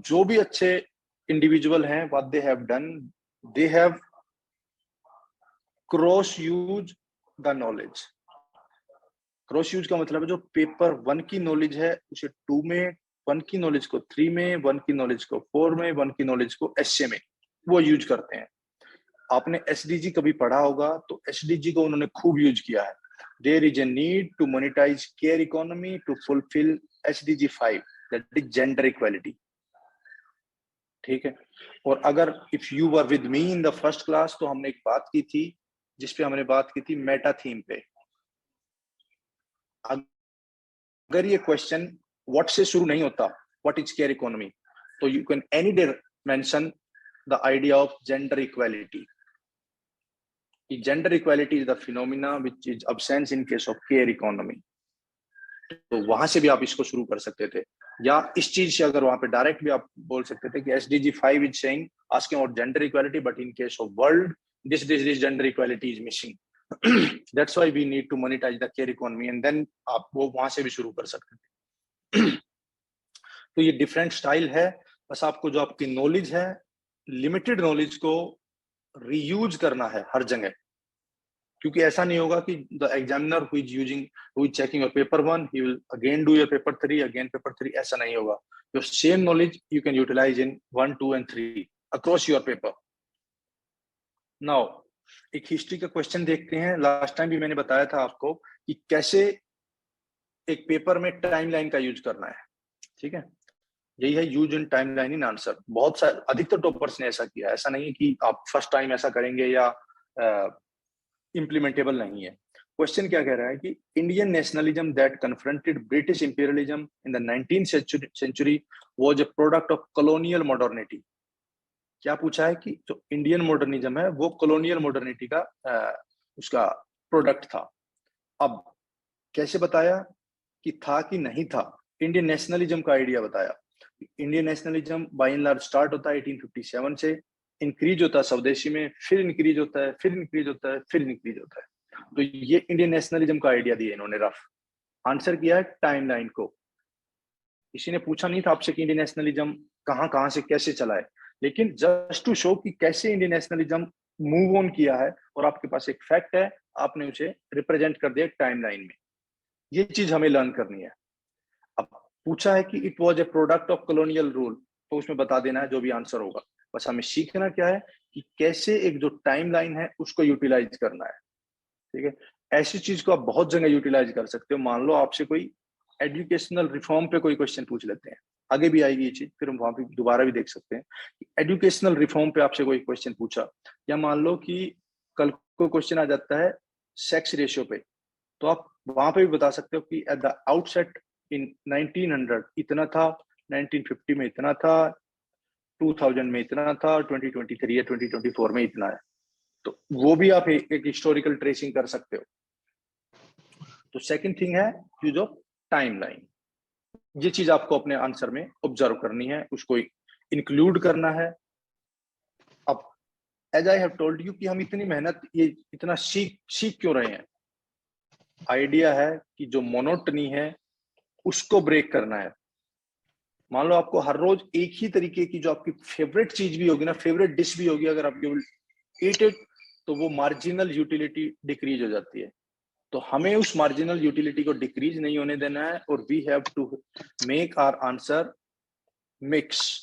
जो भी अच्छे इंडिविजुअल हैं, what they have done, they have cross use the knowledge. Cross use का मतलब है जो पेपर 1 की नॉलेज है उसे 2 में, 1 की नॉलेज को 3 में, 1 की नॉलेज को 4 में, 1 की नॉलेज को एसए में, वो यूज करते हैं। आपने एसडीजी कभी पढ़ा होगा तो एसडीजी को उन्होंने खूब यूज किया है। There is a need to monetise care economy to fulfil SDG 5, that is gender equality. ठीक है। और अगर if you were with me in the first class, तो हमने एक बात की थी जिसपे हमने बात की थी मेटा थीम पे। अगर ये क्वेश्चन व्हाट से शुरू नहीं होता, व्हाट इज केयर इकोनॉमी, तो you can any day mention the idea of gender equality. Gender equality is the phenomena which is absence in case of care economy. तो वहां से भी आप इसको शुरू कर सकते थे, या इस चीज से अगर वहां पे डायरेक्ट भी आप बोल सकते थे कि SDG 5 is saying asking about gender equality, but in case of world this gender equality is missing, that's why we need to monetise the care economy, and then आप वो वहां से भी शुरू कर सकते थे। तो ये डिफरेंट स्टाइल है। बस आपको जो आपकी नॉलेज है, लिमिटेड नॉलेज को रीयूज करना है हर जगह, क्योंकि ऐसा नहीं होगा कि the examiner who is using, who is checking your paper 1, he will again do your paper 3, again paper 3, ऐसा नहीं होगा। Your same knowledge you can utilise in 1, 2 and 3 across your paper. Now एक हिस्ट्री का question देखते हैं। Last time भी मैंने बताया था आपको कि कैसे एक पेपर में टाइमलाइन का यूज करना है। ठीक है, यही है use in timeline in answer. बहुत सारे अधिकतर टॉपर्स ने ऐसा किया, ऐसा नहीं है कि आप फर्स्ट टाइम ऐसा करेंगे या इम्प्लीमेंटेबल नहीं है। क्वेश्चन क्या कह रहा है कि Indian nationalism that confronted British imperialism in the 19th century was a product of colonial modernity. क्या पूछा है कि जो इंडियन मॉडर्निज्म है वो कॉलोनियल मॉडर्निटी का उसका प्रोडक्ट था। अब कैसे बताया कि था कि नहीं था, इंडियन नेशनलिज्म का आइडिया बताया। Indian nationalism by and large start होता है 1857 से, इंक्रीज होता है स्वदेशी में, फिर इंक्रीज होता है, फिर इंक्रीज होता है, फिर इंक्रीज होता है। तो ये इंडियन नेशनलिज्म का आइडिया दिया इन्होंने रफ। आंसर किया है टाइमलाइन को। किसी ने पूछा नहीं था आपसे कि इंडियन नेशनलिज्म कहां कहां से कैसे चला है, लेकिन जस्ट टू शो कि कैसे इंडियन नेशनलिज्म मूव ऑन किया है, और आपके पास एक फैक्ट है, आपने उसे रिप्रेजेंट कर दिया टाइमलाइन में। ये चीज हमें लर्न करनी है। अब पूछा है कि it was a product of colonial rule, तो उसमें बता देना है जो भी आंसर होगा। बस हमें सीखना क्या है कि कैसे एक जो टाइमलाइन है उसको यूटिलाइज करना है। ठीक है, ऐसी चीज को आप बहुत जगह यूटिलाइज कर सकते हो। मान लो आपसे कोई एजुकेशनल रिफॉर्म पे कोई क्वेश्चन पूछ लेते हैं, आगे भी आएगी ये चीज, फिर हम वहां पे दोबारा भी देख सकते हैं। एजुकेशनल रिफॉर्म पे आपसे कोई क्वेश्चन पूछा, या मान लो कि कल को क्वेश्चन आ जाता है सेक्स रेशियो पे, तो आप वहां पे भी बता सकते हो कि एट द आउटसेट इन 1900 इतना था, 1950 में इतना था, 2000 में इतना था, 2023 या 2024 में इतना है। तो वो भी आप एक हिस्टोरिकल ट्रेसिंग कर सकते हो। तो सेकंड थिंग है यूज ऑफ टाइमलाइन। ये चीज आपको अपने आंसर में ऑब्जर्व करनी है, उसको इंक्लूड करना है। अब as I have told you कि हम इतनी मेहनत, ये इतना सीख क्यों रहे हैं? आइडिया है कि जो मोनोटनी है उसको ब्रेक करना है। मान लो आपको हर रोज एक ही तरीके की जो आपकी फेवरेट चीज भी होगी ना, फेवरेट डिश भी होगी, अगर आप केवल ईट इट, तो वो मार्जिनल यूटिलिटी डिक्रीज हो जाती है। तो हमें उस मार्जिनल यूटिलिटी को डिक्रीज नहीं होने देना है, और we have to make our answer mix.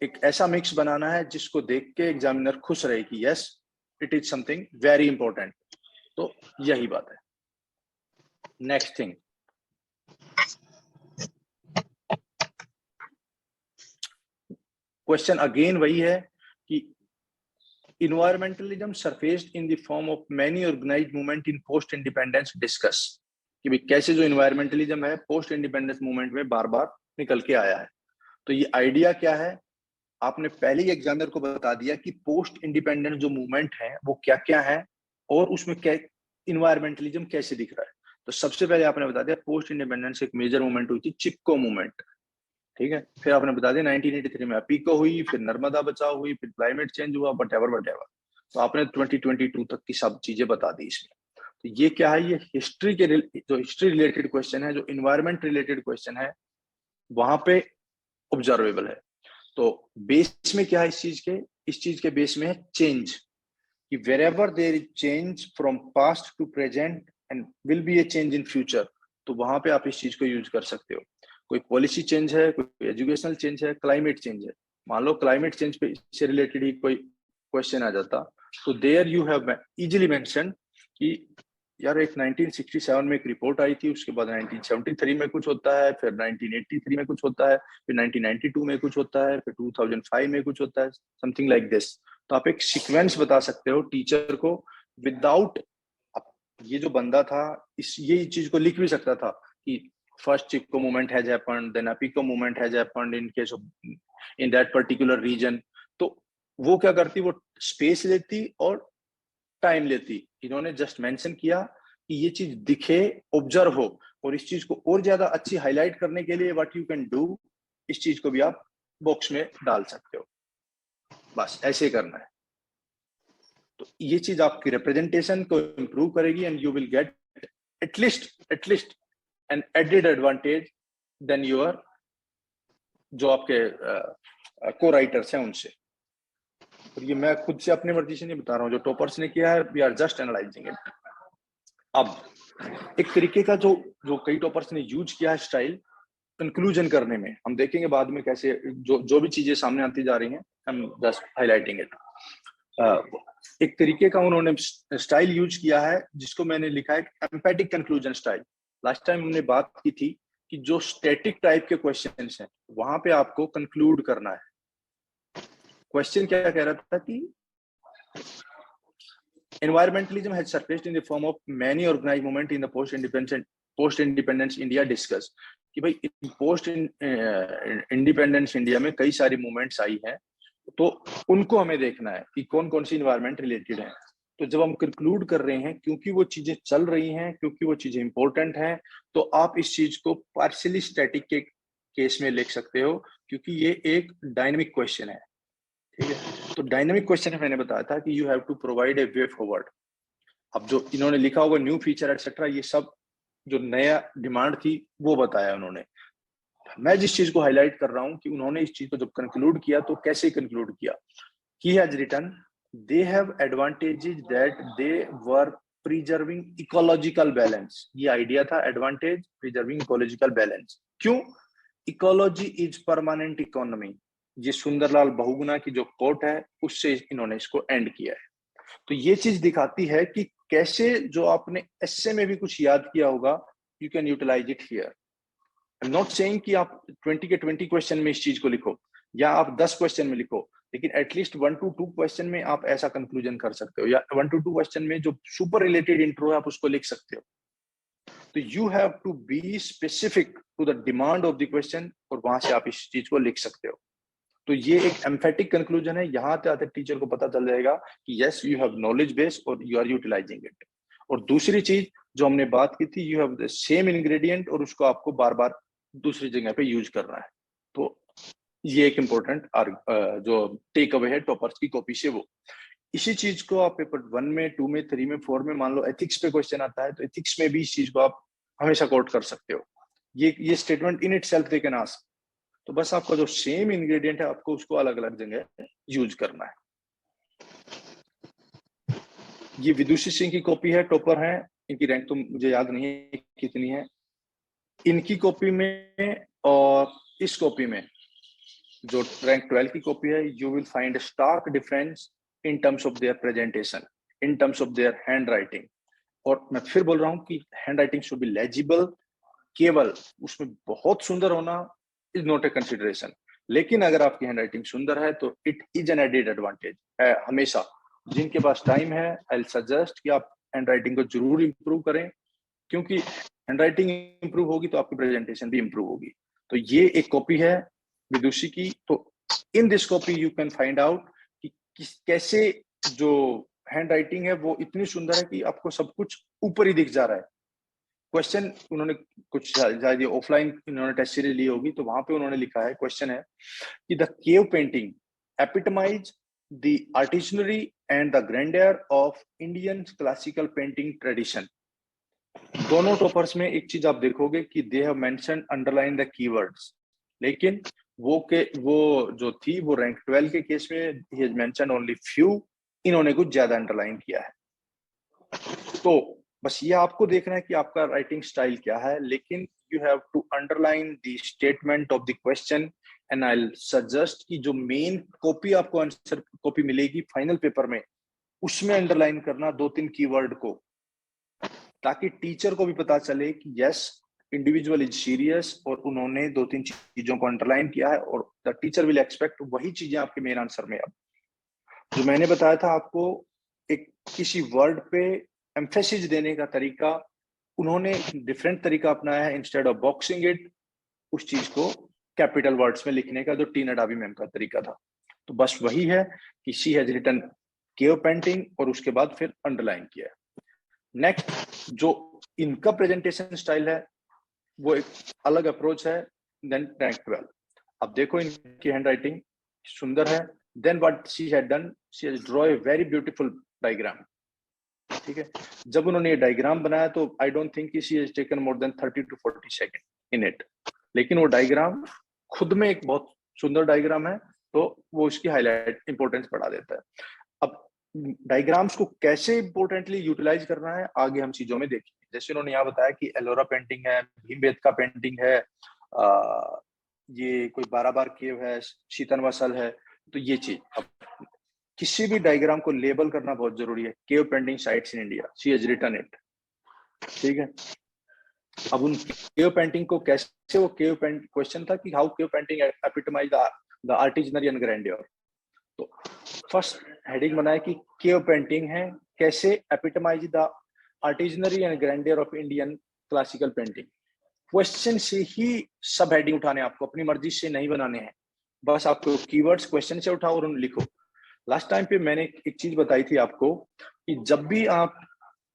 एक ऐसा मिक्स बनाना है जिसको देख के एग्जामिनर खुश रहे कि yes it is something very important. तो यही बात है। नेक्स्ट थिंग, क्वेश्चन अगेन वही है कि environmentalism surfaced in the form of many organised movement in post independence discuss, कि भाई कैसे जो इन्वायरमेंटलिज्म है पोस्ट इंडिपेंडेंस मूवमेंट में बार बार निकल के आया है। तो ये आइडिया क्या है, आपने पहले ही एग्जामिनर को बता दिया कि पोस्ट इंडिपेंडेंस जो मूवमेंट है वो क्या क्या है, और उसमें क्या इन्वायरमेंटलिज्म कैसे दिख रहा है। तो सबसे पहले आपने बता दिया पोस्ट इंडिपेंडेंस एक मेजर मूवमेंट हुई थी, चिपको मूवमेंट, ठीक है। फिर आपने बता दिया 1983 में अपीको हुई, फिर नर्मदा बचाओ हुई, फिर क्लाइमेट चेंज हुआ, वट एवर। तो आपने 2022 तक की सब चीजें बता दी इसमें। तो ये क्या है, ये हिस्ट्री के जो हिस्ट्री रिलेटेड क्वेश्चन है, जो इन्वायरमेंट रिलेटेड क्वेश्चन है, वहां पे ऑब्जर्वेबल है। तो बेस में क्या है इस चीज के बेस में है चेंज, कि wherever there is change from past to present and will be a change in future, तो वहां पे आप इस चीज को यूज कर सकते हो। कोई पॉलिसी चेंज है, कोई एजुकेशनल चेंज है, क्लाइमेट चेंज है। मान लो क्लाइमेट चेंज पे इससे रिलेटेड ही कोई क्वेश्चन आ जाता, तो there you have easily mention कि यार एक 1967 में एक रिपोर्ट आई थी, उसके बाद 1973 में कुछ होता है, फिर 1983 में कुछ होता है, फिर 1992 में कुछ होता है, फिर 2005 में कुछ होता है, समथिंग लाइक दिस। तो आप एक सीक्वेंस बता सकते हो टीचर को विदाउट, ये जो बंदा था ये चीज को लिख भी सकता था कि first Chipko movement has happened, then Appiko movement has happened in case of in that particular region. तो वो क्या करती, वो स्पेस लेती और टाइम लेती। इन्होंने जस्ट मेंशन किया कि ये चीज दिखे, ऑब्जर्व हो, और इस चीज को और ज्यादा अच्छी हाईलाइट करने के लिए व्हाट यू कैन डू, इस चीज को भी आप बॉक्स में डाल सकते हो। बस ऐसे करना है। तो ये चीज आपकी रिप्रेजेंटेशन को इंप्रूव करेगी, and you will get at least an added advantage then your जो आपके को राइटर्स हैं उनसे। और ये मैं खुद से अपनी मर्जी से नहीं बता रहा हूँ, जो टॉपर्स ने किया है, we are just analysing it. अब एक तरीके का जो कई टॉपर्स ने यूज किया है स्टाइल कंक्लूजन करने में, हम देखेंगे बाद में कैसे जो भी चीजें सामने आती जा रही हैं, हम जस्ट हाईलाइटिंग इट। एक तरीके का उन्होंने स्टाइल यूज किया है जिसको मैंने लिखा है empathic conclusion style. Last time हमने बात की थी कि जो स्टैटिक टाइप के क्वेश्चंस हैं वहां पे आपको कंक्लूड करना है। क्वेश्चन क्या कह रहा था कि environmentalism has surfaced in the form of many organized movement in the post independence India discuss, कि भाई पोस्ट इंडिपेंडेंस इंडिया में कई सारी मूवमेंट्स आई हैं, तो उनको हमें देखना है कि कौन कौन सी इन्वायरमेंट रिलेटेड है। तो जब हम कंक्लूड कर रहे हैं, क्योंकि वो चीजें चल रही हैं, क्योंकि वो चीजें इंपॉर्टेंट हैं, तो आप इस चीज को पार्शियली स्टैटिक के केस में लिख सकते हो, क्योंकि ये एक डायनेमिक क्वेश्चन है, ठीक है। तो डायनेमिक क्वेश्चन मैंने बताया था कि you have to provide a way forward. अब जो इन्होंने लिखा होगा न्यू फीचर एटसेट्रा, ये सब जो नया डिमांड थी वो बताया उन्होंने। मैं जिस चीज को हाईलाइट कर रहा हूं कि उन्होंने इस चीज को जब कंक्लूड किया तो कैसे कंक्लूड किया। He has written they have advantages that they were preserving ecological balance. ये आइडिया था, एडवांटेज प्रिजर्विंग इकोलॉजिकल बैलेंस। क्यों? इकोलॉजी इज परमानेंट इकोनॉमी, ये सुंदरलाल बहुगुणा की जो कोट है उससे इन्होंने इसको एंड किया है। तो ये चीज दिखाती है कि कैसे जो आपने एस्से में भी कुछ याद किया होगा, you can utilise it here. I am not saying कि आप 20 के 20 क्वेश्चन में इस चीज को लिखो, या आप 10 क्वेश्चन में लिखो, लेकिन एटलीस्ट 1 to 2 क्वेश्चन में आप ऐसा कंक्लूजन कर सकते हो, या 1 to 2 क्वेश्चन में जो सुपर रिलेटेड इंट्रो है आप उसको लिख सकते हो। तो you have to be specific to the demand of the question, और वहां से आप इस चीज को लिख सकते हो। तो ये एक एम्फेटिक कंक्लूजन है, यहाँ आते टीचर को पता चल जाएगा कि yes you have knowledge base और यू आर यूटिलाइजिंग इट। और दूसरी चीज, जो हमने बात की थी, you have the same ingredient और उसको आपको बार बार दूसरी जगह पे यूज करना है। तो ये एक इम्पोर्टेंट जो टेक अवे है टॉपर्स की कॉपी से वो। इसी चीज को आप पेपर 1 में, 2 में, 3 में, 4 में, मान लो एथिक्स पे क्वेश्चन आता है तो एथिक्स में भी इस चीज को आप हमेशा कोट कर सकते हो। ये statement in itself they can ask. तो बस आपका जो सेम इंग्रेडिएंट है आपको उसको अलग अलग जगह यूज करना है। ये विदुषी सिंह की कॉपी है, टॉपर है, इनकी रैंक तो मुझे याद नहीं है कितनी है। इनकी कॉपी में और इस कॉपी में जो रैंक 12 की कॉपी है, you will find stark difference in terms of their presentation, in terms of their hand writing. और मैं फिर बोल रहा हूँ कि hand writing should be legible. केवल उसमें बहुत सुंदर होना इज नॉट ए कंसिडरेशन, लेकिन अगर आपकी हैंड राइटिंग सुंदर है तो it is an added advantage है। हमेशा जिनके पास टाइम है, आई विल सजेस्ट कि आप हैंड राइटिंग को जरूर इंप्रूव करें, क्योंकि हैंड राइटिंग इंप्रूव होगी तो आपकी प्रेजेंटेशन भी इंप्रूव होगी। तो ये एक कॉपी है विदुषी की। तो in this copy you can find out कि कैसे जो हैंड राइटिंग है वो इतनी सुंदर है कि आपको सब कुछ ऊपर ही दिख जा रहा है। क्वेश्चन उन्होंने कुछ शायद ऑफलाइन इन्होंने टेस्ट सीरीज ली होगी, तो वहां पे उन्होंने लिखा है, क्वेश्चन है कि the cave painting epitomise the artisanry and the grandeur of Indian classical painting tradition. दोनों टॉपर्स में एक चीज आप देखोगे कि they have mention underline the keywords, लेकिन वो जो थी वो रैंक 12 के केस में he has mention only few, इन्होंने कुछ ज्यादा अंडरलाइन किया है। तो बस ये आपको देखना है कि आपका राइटिंग स्टाइल क्या है, लेकिन you have to underline the statement of the question. And I suggest कि जो मेन कॉपी आपको आंसर कॉपी मिलेगी फाइनल पेपर में, उसमें अंडरलाइन करना 2-3 कीवर्ड को, ताकि टीचर को भी पता चले कि यस इंडिविजुअल इज सीरियस और उन्होंने 2-3 चीजों को अंडरलाइन किया है, और द टीचर विल एक्सपेक्ट वही चीजें आपके मेन आंसर में। अब जो मैंने बताया था आपको, एक किसी वर्ड पे एम्फेसिस देने का तरीका उन्होंने डिफरेंट तरीका अपनाया है। इंस्टेड ऑफ बॉक्सिंग इट, उस चीज को कैपिटल वर्ड्स में लिखने का जो टीना डाबी मैम का तरीका था, तो बस वही है कि she has written cave painting और उसके बाद फिर अंडरलाइन किया है। नेक्स्ट जो इनका प्रेजेंटेशन स्टाइल है वो एक अलग अप्रोच है देन रैंक 12। अब देखो इनकी हैंड राइटिंग सुंदर है। Then what she had done, she has draw a very beautiful diagram. ठीक है, जब उन्होंने ये डायग्राम बनाया तो I don't think she has taken more than 30 to 40 second in it, लेकिन वो डायग्राम खुद में एक बहुत सुंदर डायग्राम है, तो वो उसकी हाईलाइट इंपॉर्टेंस बढ़ा देता है। अब डायग्राम्स को कैसे इंपोर्टेंटली यूटिलाइज करना है आगे हम चीजों में देखेंगे। जैसे उन्होंने यहाँ बताया कि एलोरा पेंटिंग है, भीमबेटका पेंटिंग है, ये कोई 12 बार केव है, शीतनवासल है। तो ये चीज, अब किसी भी डायग्राम को लेबल करना बहुत जरूरी है। Cave painting sites in India, she has written it. ठीक है, अब उन केव पेंटिंग को कैसे, वो केव पेंट क्वेश्चन था कि how cave painting epitomise the artisanry and grandeur. तो फर्स्ट हेडिंग बनाया कि केव पेंटिंग है कैसे epitomise the artisanry and grandeur of Indian classical painting. Question से ही सब हेडिंग उठाने, आपको अपनी मर्जी से नहीं बनाने हैं, बस आपको कीवर्ड्स क्वेश्चन से उठाओ और उन लिखो। लास्ट टाइम पे मैंने एक चीज बताई थी आपको कि जब भी आप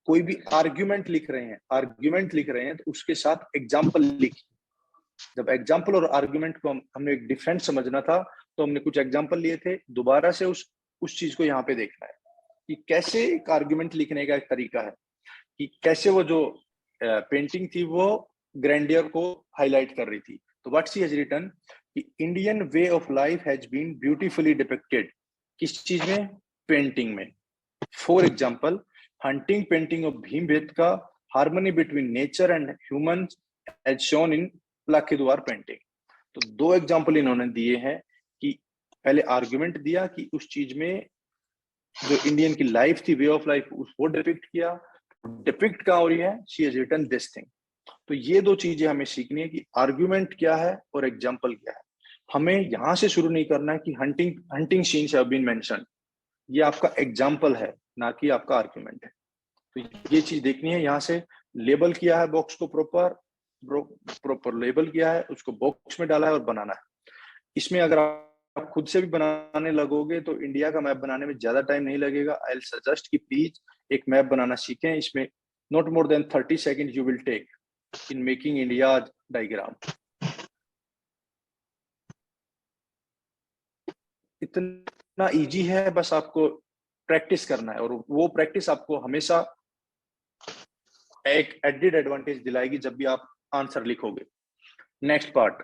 कोई भी आर्ग्यूमेंट लिख रहे हैं तो उसके साथ एग्जाम्पल लिखिए। जब एग्जाम्पल और आर्ग्यूमेंट को हमने एक डिफरेंट समझना था, तो हमने कुछ एग्जाम्पल लिए थे, दोबारा से उस चीज को यहाँ पे देखना है कि कैसे एक आर्ग्यूमेंट लिखने का एक तरीका है, कि कैसे वो जो पेंटिंग थी वो ग्रैंडियर को हाईलाइट कर रही थी। तो व्हाट शी हैज रिटन कि Indian way of life has been beautifully depicted, किस चीज में, पेंटिंग में। For example hunting painting of Bhimbetka, harmony between nature and humans as shown in Lakhudiyar painting. तो 2 एग्जाम्पल इन्होंने दिए हैं कि पहले आर्गुमेंट दिया कि उस चीज में जो इंडियन की लाइफ थी, वे ऑफ लाइफ, उसको डिपिक्ट किया। डिपिक्ट कहाँ हो रही है, she has written this thing. तो ये 2 चीजें हमें सीखनी है कि आर्गुमेंट क्या है और एग्जाम्पल क्या है। हमें यहां से शुरू नहीं करना है कि hunting scenes have been mentioned, ये आपका एग्जाम्पल है ना कि आपका आर्गुमेंट है। तो ये चीज देखनी है। यहाँ से लेबल किया है बॉक्स को, प्रॉपर लेबल किया है, उसको बॉक्स में डाला है और बनाना है। इसमें अगर आप खुद से भी बनाने लगोगे तो इंडिया का मैप बनाने में ज्यादा टाइम नहीं लगेगा। आई विल सजेस्ट कि प्लीज एक मैप बनाना सीखें। इसमें not more than 30 seconds you will take in making India's diagram. इतना इजी है, बस आपको प्रैक्टिस करना है, और वो प्रैक्टिस आपको हमेशा एक एडेड एडवांटेज दिलाएगी जब भी आप आंसर लिखोगे। नेक्स्ट पार्ट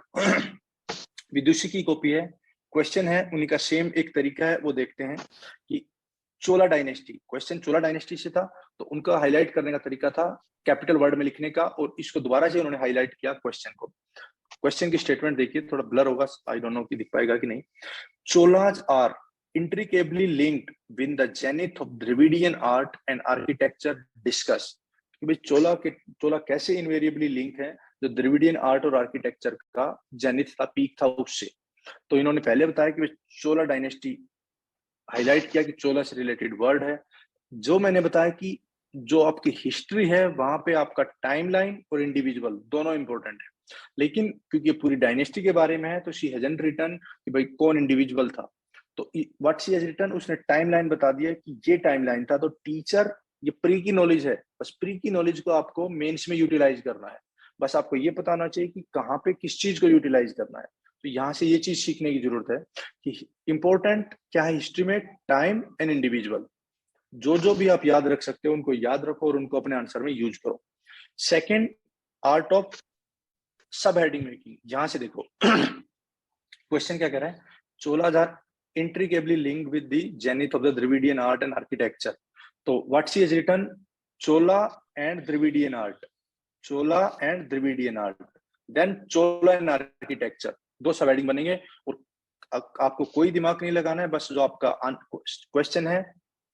विदुषी की कॉपी है, क्वेश्चन है उन्हीं का सेम एक तरीका है, वो देखते हैं कि चोला डायनेस्टी, क्वेश्चन चोला डायनेस्टी से था, तो उनका हाईलाइट करने का तरीका था कैपिटल वर्ड में लिखने का, और इसको दोबारा से उन्होंने हाईलाइट किया क्वेश्चन को। क्वेश्चन की स्टेटमेंट देखिए, थोड़ा ब्लर होगा, आई डोंट नो कि दिख पाएगा कि नहीं। Cholas are intricately linked with the zenith of Dravidian art and architecture discuss, कि भाई चोला कैसे इनवेरिएबली लिंक है जो द्रविडियन आर्ट और आर्किटेक्चर का जेनिथ था, पीक था उससे। तो इन्होंने पहले बताया कि चोला डायनेस्टी हाईलाइट किया कि चोला से रिलेटेड वर्ड है। जो मैंने बताया कि जो आपकी हिस्ट्री है वहां पे आपका टाइमलाइन और इंडिविजुअल दोनों इंपॉर्टेंट है, लेकिन क्योंकि ये पूरी डायनेस्टी के बारे में है तो शी हैजंट रिटन कि भाई कौन इंडिविजुअल था, तो व्हाट शी हैज रिटन, उसने टाइमलाइन बता दिया कि ये टाइमलाइन था। तो टीचर, ये प्री की नॉलेज है, बस प्री की नॉलेज को आपको मेंस में यूटिलाइज करना है, बस आपको ये पता होना चाहिए कि कहाँ पे किस चीज को यूटिलाइज करना है। तो यहाँ से ये चीज सीखने की जरूरत है कि इंपॉर्टेंट क्या है हिस्ट्री में, टाइम एंड इंडिविजुअल। जो भी आप याद रख सकते हो उनको याद रखो और उनको अपने आंसर में यूज करो। Second, art of sub heading making, यहां से देखो क्वेश्चन क्या कह रहा है, Cholas are intricately linked with the zenith of the Dravidian art and architecture. So what she has written, Chola and Dravidian art, Chola and Dravidian art, then Chola and architecture, दो सब heading बनेंगे, और आपको कोई दिमाग नहीं लगाना है, बस जो आपका क्वेश्चन है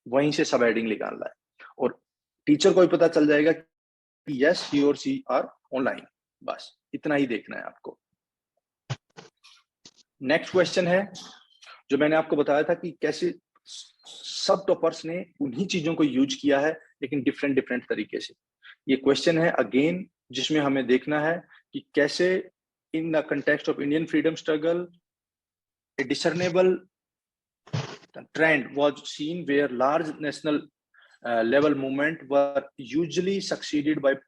वहीं से सब हेडिंग निकालना है, और टीचर को भी पता चल जाएगा कि यस ही और सी आर ऑनलाइन, बस इतना ही देखना है आपको। नेक्स्ट क्वेश्चन है जो मैंने आपको बताया था कि कैसे सब टॉपर्स ने उन्हीं चीजों को यूज किया है लेकिन डिफरेंट तरीके से। ये क्वेश्चन है अगेन जिसमें हमें देखना है कि कैसे in the context of Indian freedom struggle a discernible trend was seen where large national level movement were usually succeeded by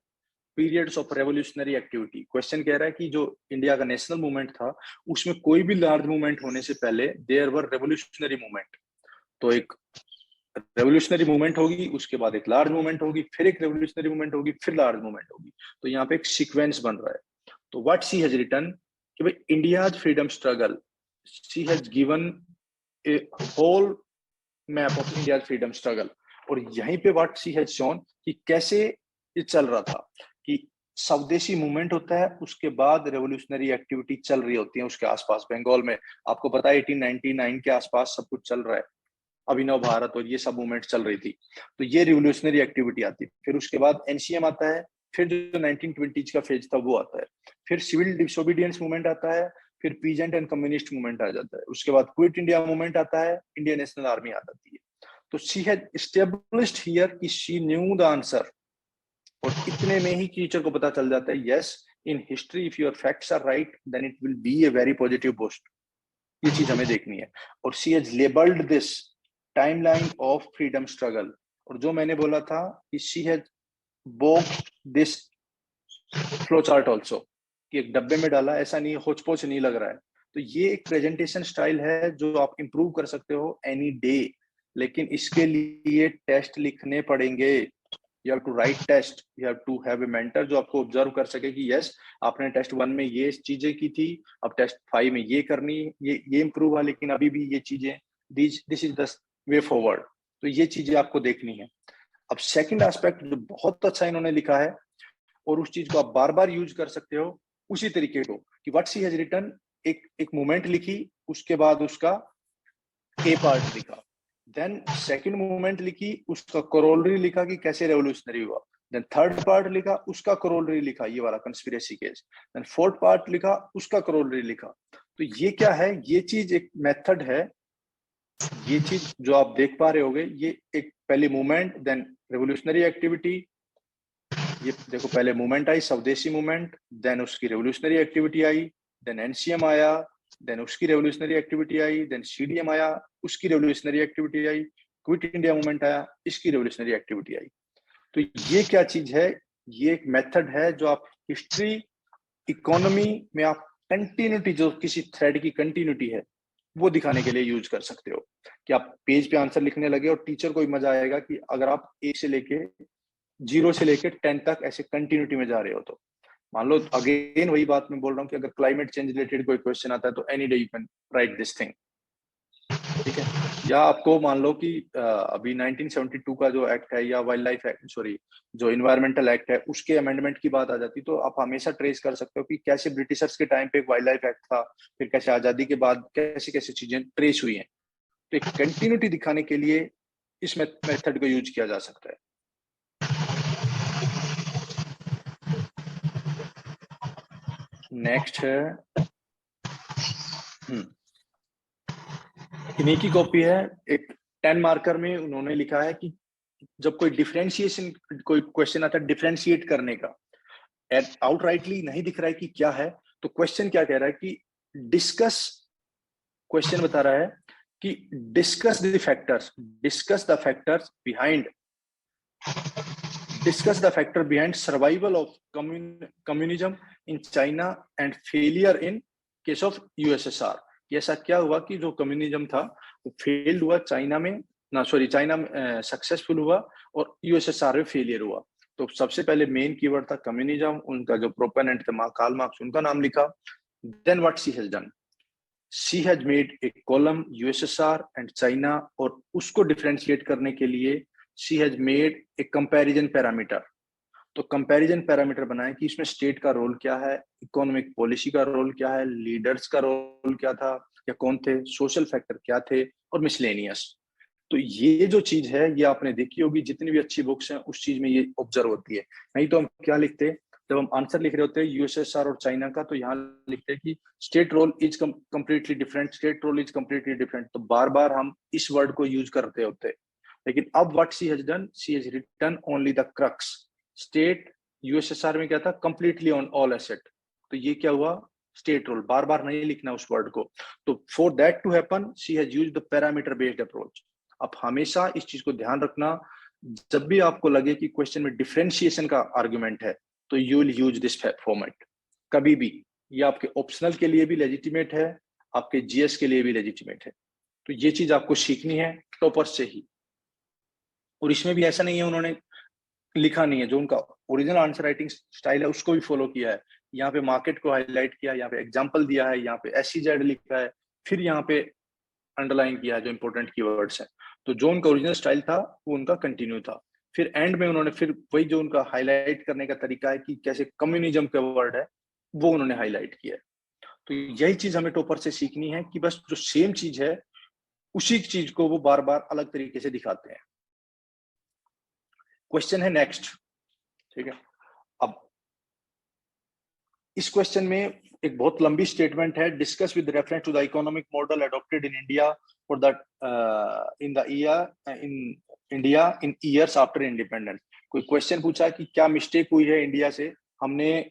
periods of revolutionary activity. Question कह रहा है कि जो इंडिया का नेशनल मूवमेंट था उसमें कोई भी लार्ज मूवमेंट होने से पहले देयर वर रेवोल्यूशनरी मूवमेंट, तो एक रेवोल्यूशनरी मूवमेंट होगी, उसके बाद एक लार्ज मूवमेंट होगी, फिर एक रेवोल्यूशनरी मूवमेंट होगी, फिर लार्ज मूवमेंट होगी। तो यहाँ पे एक सीक्वेंस बन रहा है। तो व्हाट शी हैज रिटन कि भाई India's freedom struggle, she has given a whole map of India's freedom struggle, और यहीं पे व्हाट शी हैज शोन कि कैसे ये चल रहा था कि स्वदेशी मूवमेंट होता है, उसके बाद रेवोल्यूशनरी एक्टिविटी चल रही होती है उसके आसपास। बंगाल में आपको पता है 1899 के आसपास सब कुछ चल रहा है, अभिनव भारत और ये सब मूवमेंट चल रही थी, तो ये रिवोल्यूशनरी एक्टिविटी आती है। फिर उसके बाद एनसीएम आता है, फिर जो 1920 का फेज था वो आता है, फिर सिविल डिसोबीडियंस मूवमेंट आता है, फिर पीजेंट एंड कम्युनिस्ट मूवमेंट आ जाता है, उसके बाद क्विट इंडिया मूवमेंट आता है, इंडियन नेशनल आर्मी आ जाती है। तो शी हैज एस्टेब्लिश्ड हियर कि शी न्यू द आंसर, और इतने में ही टीचर को पता चल जाता है yes in history if your facts are right then it will be a very positive boost. ये चीज हमें देखनी है। और she has labelled this timeline of freedom struggle, और जो मैंने बोला था कि she has boxed this flow chart also, कि एक डब्बे में डाला, ऐसा नहीं होच पोच नहीं लग रहा है। तो ये एक प्रेजेंटेशन स्टाइल है जो आप इंप्रूव कर सकते हो एनी डे, लेकिन इसके लिए टेस्ट लिखने पड़ेंगे। You have to write test, you have to have a mentor जो आपको ऑब्जर्व कर सके कि यस आपने टेस्ट 1 में ये चीजें की थी, अब टेस्ट 5 में ये करनी, ये इंप्रूव हुआ, लेकिन अभी भी ये चीजें, this is the way forward. तो ये चीजें आपको देखनी है। अब सेकंड एस्पेक्ट जो बहुत अच्छा इन्होंने लिखा है और उस चीज को आप बार बार यूज कर सकते हो उसी तरीके को, कि व्हाट शी हैज रिटन, एक मूवमेंट लिखी, उसके बाद उसका ए पार्ट लिखा, देन सेकंड मूवमेंट लिखी, उसका कोरोलरी लिखा कि कैसे रेवोल्यूशनरी हुआ, देन थर्ड पार्ट लिखा, उसका कोरोलरी लिखा, ये वाला conspiracy case, then fourth part लिखा, उसका कोरोलरी लिखा। तो ये क्या है, ये चीज एक मेथड है, ये चीज जो आप देख पा रहे होगे, ये एक पहले मूवमेंट, देन रेवोल्यूशनरी एक्टिविटी, ये देखो पहले मूवमेंट आई स्वदेशी मूवमेंट, देन उसकी रेवोल्यूशनरी एक्टिविटी आई, देन एनसीएम आया, देन उसकी रेवोल्यूशनरी एक्टिविटी आई, देन सीडीएम आया, उसकी रेवोल्यूशनरी एक्टिविटी आई, क्विट इंडिया मूवमेंट आया, इसकी रेवोल्यूशनरी एक्टिविटी आई। तो ये क्या चीज है? ये एक मेथड है जो आप हिस्ट्री, इकोनॉमी में आप कंटिन्यूटी, जो किसी थ्रेड की कंटिन्यूटी है, वो दिखाने के लिए यूज कर सकते हो। कि आप पेज पे आंसर लिखने लगे और टीचर को भी मजा आएगा कि अगर आप 1 से लेके 0 से लेके 10 तक ऐसे कंटिन्यूटी में जा रहे हो। तो मान लो अगेन वही बात मैं बोल रहा हूँ कि अगर क्लाइमेट चेंज रिलेटेड कोई क्वेश्चन आता है तो any day you can write this thing, ठीक है। या आपको मान लो कि अभी 1972 का जो एक्ट है या वाइल्ड लाइफ एक्ट, सॉरी, जो इन्वायरमेंटल एक्ट है, उसके अमेंडमेंट की बात आ जाती, तो आप हमेशा ट्रेस कर सकते हो कि कैसे ब्रिटिशर्स के टाइम पे एक वाइल्ड लाइफ एक्ट था, फिर कैसे आजादी के बाद कैसे कैसे चीजें ट्रेस हुई हैं। तो एक कंटिन्यूटी दिखाने के लिए इस मेथड को यूज किया जा सकता है। नेक्स्ट है, इन्हीं की कॉपी है। एक 10 मार्कर में उन्होंने लिखा है कि जब कोई डिफरेंशिएशन, कोई क्वेश्चन आता है डिफरेंशिएट करने का, आउटराइटली नहीं दिख रहा है कि क्या है, तो क्वेश्चन क्या कह रहा है कि डिस्कस, क्वेश्चन बता रहा है कि discuss the factors behind survival of communism in China and failure in case of USSR. ऐसा क्या हुआ कि जो कम्युनिज्म था वो फेल्ड हुआ चाइना में, चाइना में सक्सेसफुल हुआ और यूएसएसआर में फेलियर हुआ। तो सबसे पहले मेन कीवर्ड था कम्युनिज्म, उनका जो प्रोपोनेंट थे कार्ल मार्क्स, उनका नाम लिखा। Then what she has done, she has made a column USSR and China, और उसको डिफरेंशिएट करने के लिए she has made a comparison parameter. तो कंपैरिजन पैरामीटर बनाए कि इसमें स्टेट का रोल क्या है, इकोनॉमिक पॉलिसी का रोल क्या है, लीडर्स का रोल क्या था या कौन थे, सोशल फैक्टर क्या थे, और मिसलेनियस। तो ये जो चीज है ये आपने देखी होगी, जितनी भी अच्छी बुक्स हैं उस चीज में ये ऑब्जर्व होती है। नहीं तो हम क्या लिखते हैं जब हम आंसर लिख रहे होते हैं यूएसएसआर और चाइना का, तो यहाँ लिखते हैं कि state role is completely different, state role is completely different. तो बार बार हम इस वर्ड को यूज करते होते हैं। लेकिन अब what she has done, she has written only the crux. State USSR में क्या था, कंप्लीटली ऑन ऑल एसेट। तो ये क्या हुआ, स्टेट रोल, बार बार नहीं लिखना उस वर्ड को। तो for that to happen she has used the parameter based approach. आप हमेशा इस चीज को ध्यान रखना, जब भी आपको लगे कि क्वेश्चन में डिफरेंशिएशन का आर्गुमेंट है तो you will use this format कभी भी। ये आपके ऑप्शनल के लिए भी लेजिटिमेट है, आपके जीएस के लिए भी लेजिटिमेट है। तो ये चीज आपको सीखनी है टॉपर्स से ही। और इसमें भी ऐसा नहीं है उन्होंने लिखा नहीं है, जो उनका ओरिजिनल आंसर राइटिंग स्टाइल है उसको भी फॉलो किया है। यहाँ पे मार्केट को हाईलाइट किया, यहाँ पे एग्जांपल दिया है, यहाँ पे SEZ लिखा है, फिर यहाँ पे अंडरलाइन किया है जो इंपॉर्टेंट कीवर्ड्स हैं। तो जो उनका ओरिजिनल स्टाइल था वो उनका कंटिन्यू था। फिर एंड में उन्होंने फिर वही जो उनका हाईलाइट करने का तरीका है कि कैसे कम्युनिज्म का वर्ड है वो उन्होंने हाईलाइट किया है। तो यही चीज हमें टॉपर से सीखनी है कि बस जो सेम चीज है उसी चीज को वो बार बार अलग तरीके से दिखाते हैं। क्वेश्चन है नेक्स्ट, ठीक है। अब इस क्वेश्चन में एक बहुत लंबी स्टेटमेंट है, discuss with reference to the economic model adopted in India for the India in years after independence. कोई क्वेश्चन पूछा कि क्या मिस्टेक हुई है इंडिया से, हमने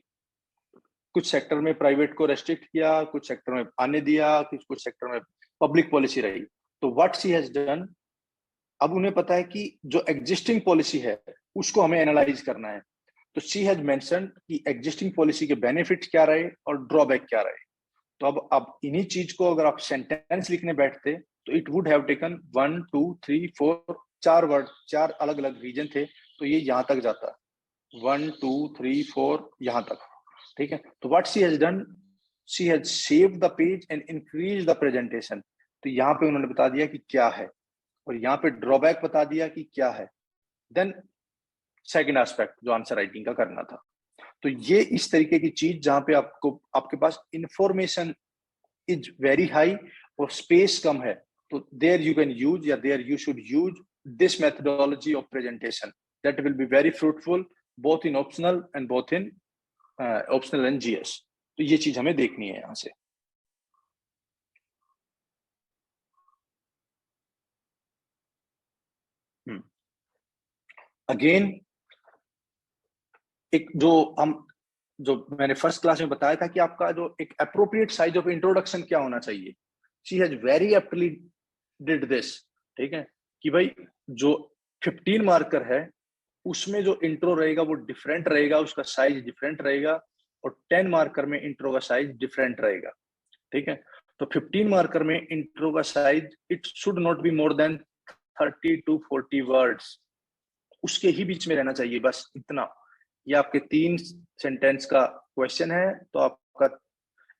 कुछ सेक्टर में प्राइवेट को रेस्ट्रिक्ट किया, कुछ सेक्टर में आने दिया, कुछ सेक्टर में पब्लिक पॉलिसी रही। तो व्हाट शी हैज डन, अब उन्हें पता है कि जो एग्जिस्टिंग पॉलिसी है उसको हमें एनालाइज करना है। तो शी हैज मेंशन्ड कि एग्जिस्टिंग पॉलिसी के बेनिफिट क्या रहे और ड्रॉबैक क्या रहे। तो अब इन्हीं चीज को अगर आप सेंटेंस लिखने बैठते तो it would have taken 1 2 3 4 4 word, 4 अलग अलग रीजन थे, तो ये यहाँ तक जाता 1 2 3 4 यहाँ तक, ठीक है। तो what she has done, she has saved the page and increase the presentation. तो यहाँ पे उन्होंने बता दिया कि क्या है और यहाँ पे ड्रॉबैक बता दिया कि क्या है। देन सेकंड एस्पेक्ट जो आंसर राइटिंग का करना था। तो ये इस तरीके की चीज जहां पे आपको आपके पास इंफॉर्मेशन इज वेरी हाई और स्पेस कम है, तो देयर यू कैन यूज या there you should use this methodology of presentation that will be very fruitful both in optional and both in optional and GS. तो ये चीज हमें देखनी है यहां से। अगेन एक जो मैंने फर्स्ट क्लास में बताया था कि आपका जो एक अप्रोप्रिएट साइज ऑफ इंट्रोडक्शन क्या होना चाहिए, she has very aptly did this, ठीक है। कि भाई जो 15 मार्कर है उसमें जो इंट्रो रहेगा वो डिफरेंट रहेगा, उसका साइज डिफरेंट रहेगा, और 10 मार्कर में इंट्रो का साइज डिफरेंट रहेगा। ठीक है, तो 15 मार्कर में इंट्रो का size it should not be more than 30 to 40 words, उसके ही बीच में रहना चाहिए, बस इतना। ये आपके 3 सेंटेंस का क्वेश्चन है, तो आपका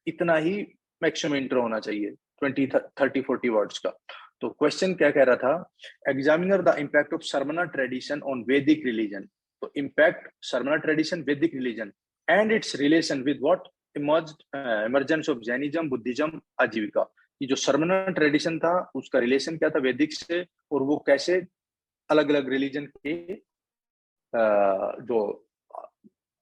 इतना ही मैक्सिमम इंट्रो होना चाहिए, 20 30 40 वर्ड्स का। तो क्वेश्चन क्या कह रहा था, examiner the impact of Sramana tradition on Vedic religion. तो impact Sramana tradition Vedic religion and its relation with what emergence of Jainism Buddhism Ajivika. ये जो सरमना ट्रेडिशन था उसका रिलेशन क्या था वैदिक से, और वो कैसे अलग अलग रिलीजन के जो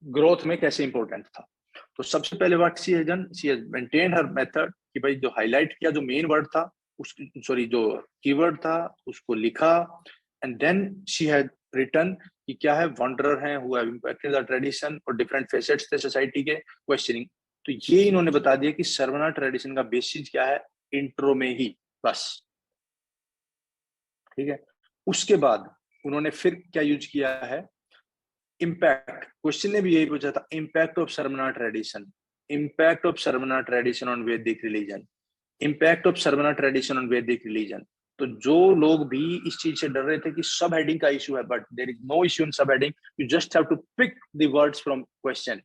ग्रोथ में कैसे इंपॉर्टेंट था। तो सबसे पहले what she has done, she has maintained her method, कि भाई जो हाईलाइट किया, जो मेन वर्ड था उस सॉरी जो कीवर्ड था उसको लिखा, and then she has written कि क्या है, वंडरर हैं who have impacted the tradition, और डिफरेंट फेसेट्स थे सोसाइटी के, क्वेश्चनिंग। तो ये इन्होंने बता दिया कि सरवना ट्रेडिशन का बेसिस क्या है, इंट्रो में ही, बस। ठीक है, उसके बाद उन्होंने फिर क्या यूज किया है, इम्पैक्ट। क्वेश्चन ने भी यही पूछा था, impact of Sramana tradition, impact of Sramana tradition on Vedic religion, impact of Sramana tradition on Vedic religion. तो जो लोग भी इस चीज से डर रहे थे कि सब हेडिंग का इशू है, but there is no issue in sub heading, you just have to pick the words from question,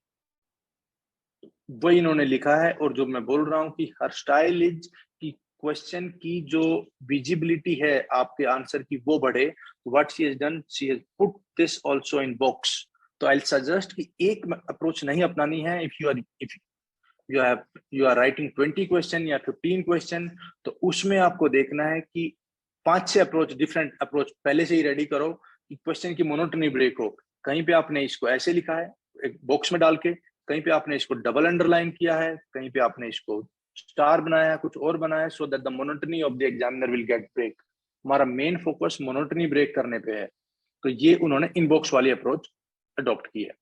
वही इन्होंने लिखा है। और जो मैं बोल रहा हूँ कि हर स्टाइल इज कि क्वेश्चन की जो विजिबिलिटी है आपके आंसर की वो बढ़े, what she has done, she has put this also in box. तो आई सजेस्ट कि एक अप्रोच नहीं अपनानी है। If you are writing 20 question या 15 क्वेश्चन, तो उसमें आपको देखना है कि 5-6 अप्रोच, डिफरेंट अप्रोच पहले से ही रेडी करो कि क्वेश्चन की मोनोटनी ब्रेक हो। कहीं पे आपने इसको ऐसे लिखा है एक बॉक्स में डाल के, कहीं पे आपने इसको डबल अंडरलाइन किया है, कहीं पे आपने इसको स्टार बनाया है, कुछ और बनाया है, so that the monotony of the examiner will get break. हमारा मेन फोकस मोनोटनी ब्रेक करने पे है। तो ये उन्होंने इनबॉक्स वाली अप्रोच अडॉप्ट की है।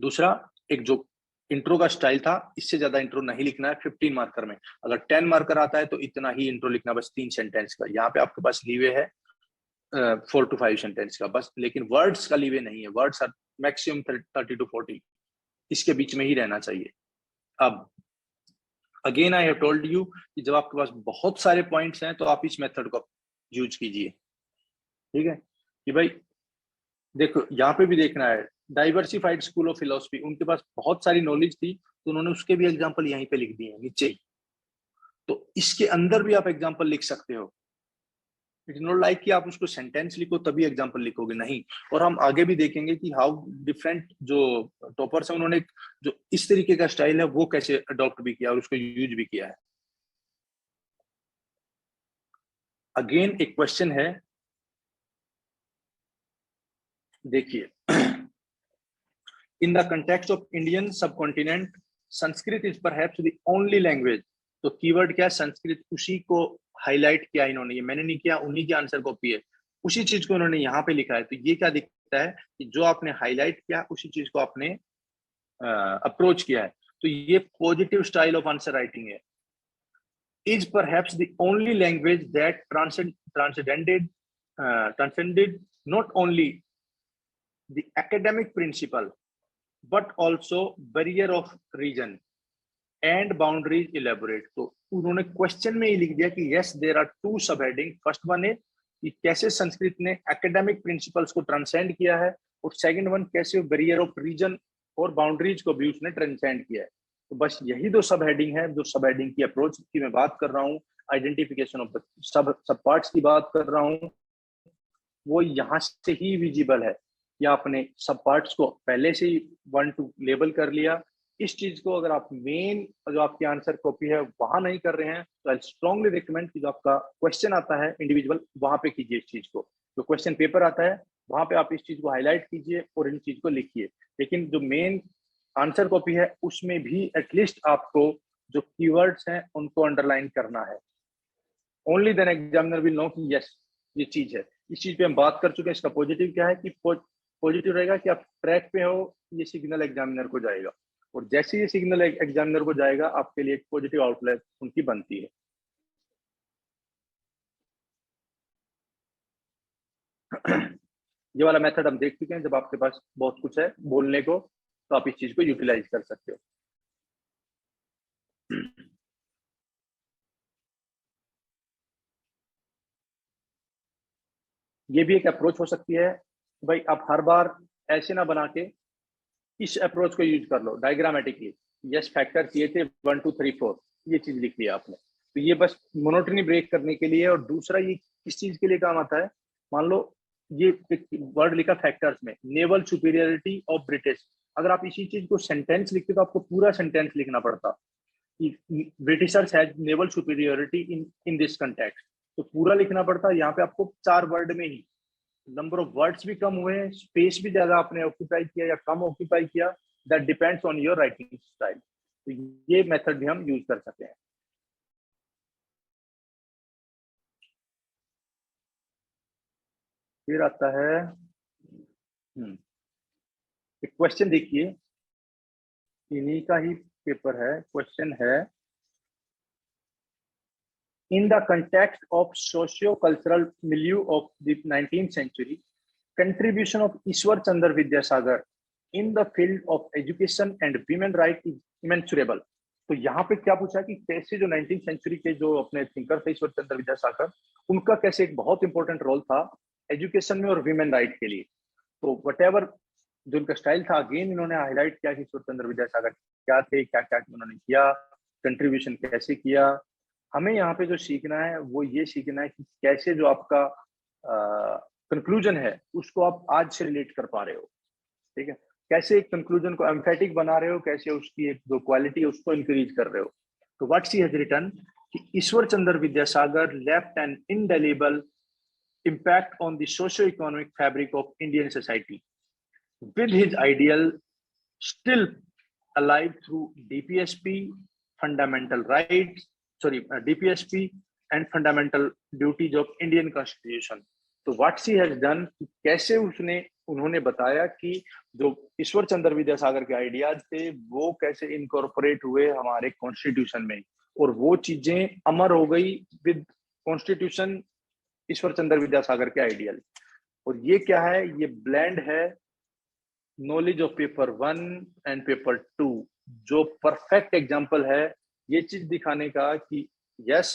दूसरा, एक जो इंट्रो का स्टाइल था, इससे ज्यादा इंट्रो नहीं लिखना है 15 मार्कर में। अगर 10 मार्कर आता है तो इतना ही इंट्रो लिखना, बस 3 सेंटेंस का। यहाँ पे आपके पास लीवे है 4 to 5 सेंटेंस का बस, लेकिन वर्ड्स का लीवे नहीं है। वर्ड्स आर मैक्सिमम 30 to 40, इसके बीच में ही रहना चाहिए। अब again I have told you कि जब आपके पास बहुत सारे पॉइंट्स हैं तो आप इस मेथड को यूज कीजिए। ठीक है, कि भाई देखो यहाँ पे भी देखना है, डाइवर्सिफाइड स्कूल ऑफ फिलोसफी, उनके पास बहुत सारी नॉलेज थी, तो उन्होंने उसके भी एग्जाम्पल यहीं पे लिख दिए हैं नीचे ही। तो इसके अंदर भी आप एग्जाम्पल लिख सकते हो। इट इज नॉट लाइक कि आप उसको सेंटेंस लिखो तभी एग्जाम्पल लिखोगे, नहीं। और हम आगे भी देखेंगे कि हाउ डिफरेंट जो टॉपर्स हैं उन्होंने जो इस तरीके का स्टाइल है वो कैसे अडॉप्ट भी किया और उसको यूज भी किया है। अगेन एक क्वेश्चन है, देखिए, इन the context of Indian subcontinent Sanskrit is perhaps the only language. तो कीवर्ड क्या है, संस्कृत, उसी को हाईलाइट किया इन्होंने, ये मैंने नहीं किया, उन्हीं की आंसर कॉपी है, उसी चीज को उन्होंने यहाँ पे लिखा है। तो ये क्या दिखता है कि जो आपने हाईलाइट किया उसी चीज को आपने अप्रोच किया है। तो ये positive style of answer writing है। Is perhaps the only language that transcended not only the academic principle but also barrier of region and boundaries elaborate। तो उन्होंने क्वेश्चन में ही लिख दिया कि यस देयर आर 2 सब हेडिंग। फर्स्ट वन है कि कैसे संस्कृत ने एकेडमिक प्रिंसिपल्स को ट्रांसेंड किया है, और सेकंड वन कैसे बैरियर ऑफ रीजन और बाउंड्रीज को भी उसने ट्रांसेंड किया है। तो बस यही 2 सब हेडिंग है, जो सब हेडिंग की अप्रोच की मैं बात कर रहा हूँ, आइडेंटिफिकेशन ऑफ सब पार्ट्स की बात कर रहा हूँ, वो यहाँ से ही विजिबल है। या आपने सब पार्ट्स को पहले से ही 1-2 लेबल कर लिया। इस चीज को अगर आप मेन जो आपकी आंसर कॉपी है वहां नहीं कर रहे हैं, तो आई स्ट्रांगली रिकमेंड कि जो आपका क्वेश्चन आता है इंडिविजुअल, वहां पे कीजिए इस चीज को। जो क्वेश्चन पेपर आता है वहां पे आप इस चीज को हाईलाइट कीजिए और इन चीज को लिखिए। लेकिन जो मेन आंसर कॉपी है उसमें भी एटलीस्ट आपको जो कीवर्ड्स हैं उनको अंडरलाइन करना है। Only then examiner will know कि यस ये चीज है। इस चीज पे हम बात कर चुके हैं। इसका पॉजिटिव क्या है कि पॉजिटिव रहेगा कि आप ट्रैक पे हो, ये सिग्नल एग्जामिनर को जाएगा, और जैसे ये सिग्नल एग्जामिनर को जाएगा आपके लिए एक पॉजिटिव आउटलेट उनकी बनती है। ये वाला मेथड हम देख चुके हैं, जब आपके पास बहुत कुछ है बोलने को तो आप इस चीज को यूटिलाइज कर सकते हो। ये भी एक अप्रोच हो सकती है भाई, आप हर बार ऐसे ना बना के इस अप्रोच को यूज कर लो डायग्रामेटिकली। यस फैक्टर किए थे 1 2 3 4, ये चीज लिख लिया आपने, तो ये बस मोनोटनी ब्रेक करने के लिए। और दूसरा ये किस चीज के लिए काम आता है, मान लो ये वर्ड लिखा फैक्टर्स में, नेवल सुपीरियरिटी ऑफ ब्रिटिश, अगर आप इसी चीज को सेंटेंस लिखते तो आपको पूरा सेंटेंस लिखना पड़ता, Britishers has naval superiority in in this context, तो पूरा लिखना पड़ता। यहाँ पे आपको 4 वर्ड में ही, नंबर ऑफ वर्ड्स भी कम हुए, स्पेस भी ज्यादा आपने ऑक्यूपाई किया या कम ऑक्यूपाई किया, that depends on your writing style. तो ये मेथड भी हम यूज कर सकते हैं। फिर आता है एक क्वेश्चन, देखिए इन्हीं का ही पेपर है, क्वेश्चन है in the context of socio-cultural milieu of the 19th century, contribution of Ishwar Chandra Vidyasagar in the field of education and women right is immeasurable। तो यहाँ पे क्या पूछा है कि कैसे जो 19th सेंचुरी के जो अपने थिंकर थे ईश्वर चंद्र विद्यासागर, उनका कैसे एक बहुत इंपॉर्टेंट रोल था एजुकेशन में और वीमेन राइट के लिए। तो वट एवर जो उनका स्टाइल था, अगेन इन्होंने हाईलाइट किया कि ईश्वर चंद्र विद्यासागर क्या थे, क्या क्या उन्होंने किया, कंट्रीब्यूशन कैसे किया। हमें यहाँ पे जो सीखना है वो ये सीखना है कि कैसे जो आपका कंक्लूजन है उसको आप आज से रिलेट कर पा रहे हो, ठीक है, कैसे एक कंक्लूजन को एम्फेटिक बना रहे हो, कैसे उसकी एक जो क्वालिटी है उसको इंक्रीज कर रहे हो। तो व्हाट शी हैज रिटन कि Ishwar Chandra Vidyasagar left an indelible impact on the socio-economic fabric of Indian society, with his ideal still alive through DPSP, fundamental rights, DPSP and fundamental duties of Indian Constitution। तो what she has done, कैसे उन्होंने बताया कि जो ईश्वर चंद्र विद्यासागर के ideas थे वो कैसे इनकॉर्पोरेट हुए हमारे कॉन्स्टिट्यूशन में, और वो चीजें अमर हो गई विद कॉन्स्टिट्यूशन ईश्वर चंद्र विद्यासागर के आइडियल। और ये क्या है, ये ब्लेंड है knowledge of paper 1 and paper 2, जो परफेक्ट एग्जांपल है ये चीज दिखाने का कि yes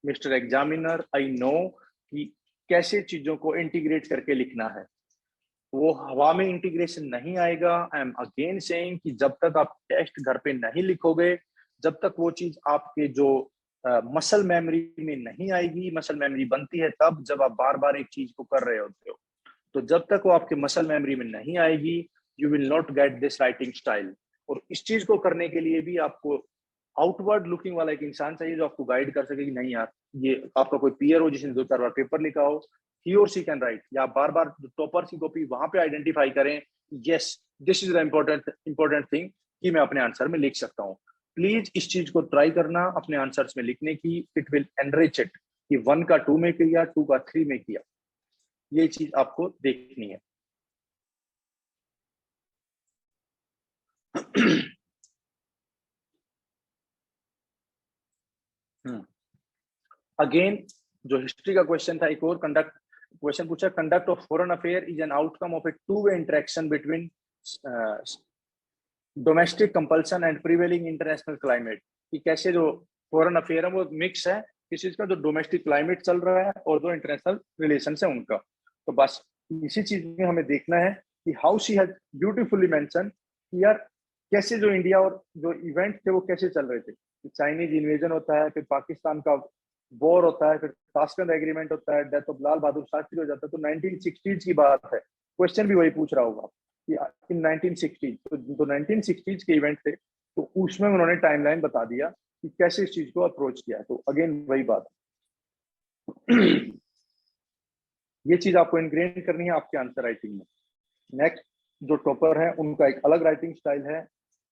mister examiner, I know कि कैसे चीजों को इंटीग्रेट करके लिखना है। वो हवा में इंटीग्रेशन नहीं आएगा। आई एम अगेन सेइंग कि जब तक आप टेक्स्ट घर पे नहीं लिखोगे, जब तक वो चीज आपके जो मसल मेमोरी में नहीं आएगी। मसल मेमोरी बनती है तब जब आप बार बार एक चीज को कर रहे होते हो, तो जब तक वो आपके मसल मेमोरी में नहीं आएगी, you will not get this writing style. और इस चीज को करने के लिए भी आपको आउटवर्ड लुकिंग वाला एक इंसान चाहिए जो आपको गाइड कर सके कि नहीं यार, ये आपका कोई पीयर हो जिसने 2-4 बार पेपर लिखा हो, he or she can write, या बार बार टॉपर की कॉपी वहां पे आइडेंटिफाई करें, yes this is the important thing कि मैं अपने आंसर में लिख सकता हूँ। प्लीज इस चीज को ट्राई करना अपने आंसर्स में लिखने की, इट विल एनरिच इट, कि 1 का 2 में किया, 2 का 3 में किया, ये चीज आपको देखनी है। अगेन जो हिस्ट्री का क्वेश्चन था, एक और क्वेश्चन पूछा, conduct of foreign affair is an outcome of A two way interaction between domestic compulsion and prevailing international climate, कि कैसे जो फॉरेन अफेयर है वो मिक्स है किस चीज का, जो डोमेस्टिक क्लाइमेट चल रहा है और जो इंटरनेशनल रिलेशन है उनका। तो बस इसी चीज में हमें देखना है कि how she has beautifully mention कि यार कैसे जो इंडिया और जो इवेंट थे वो कैसे चल रहे थे। चाइनीज इन्वेजन होता है, फिर पाकिस्तान का वॉर होता है, फिर ताशकंद एग्रीमेंट होता है, डेथ ऑफ लाल बहादुर शास्त्री हो जाता है, तो 1960s की बात है। क्वेश्चन भी वही पूछ रहा होगा कि इन 1960s, तो 1960s के इवेंट थे, तो उसमें उन्होंने टाइमलाइन बता दिया कि कैसे इस चीज को अप्रोच किया। तो अगेन वही बात ये चीज आपको इनग्रेन करनी है आपके आंसर राइटिंग में। नेक्स्ट जो टॉपर है उनका एक अलग राइटिंग स्टाइल है,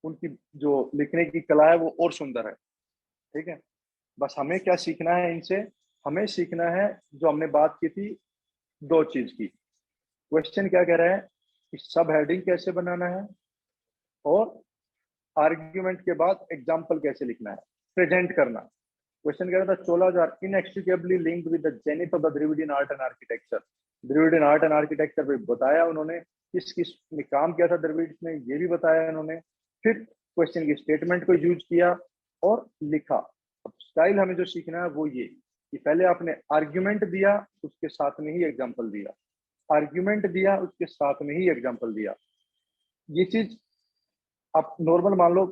उनकी जो लिखने की कला है वो और सुंदर है, ठीक है। बस हमें क्या सीखना है इनसे, हमें सीखना है जो हमने बात की थी 2 चीज की। क्वेश्चन क्या कह रहा है कि सब हेडिंग कैसे बनाना है और आर्ग्यूमेंट के बाद एग्जाम्पल कैसे लिखना है, प्रेजेंट करना। क्वेश्चन कह रहा था Cholas are inextricably linked with the zenith of the Dravidian art and architecture. Dravid in art and architecture पे बताया उन्होंने, किस किस में काम किया था द्रविड़ ने ये भी बताया उन्होंने। फिर क्वेश्चन की स्टेटमेंट को यूज किया और लिखा। अब स्टाइल हमें जो सीखना है वो ये कि पहले आपने आर्ग्यूमेंट दिया, उसके साथ में ही एग्जाम्पल दिया, आर्ग्यूमेंट दिया, उसके साथ में ही एग्जाम्पल दिया। ये चीज आप नॉर्मल मान लो,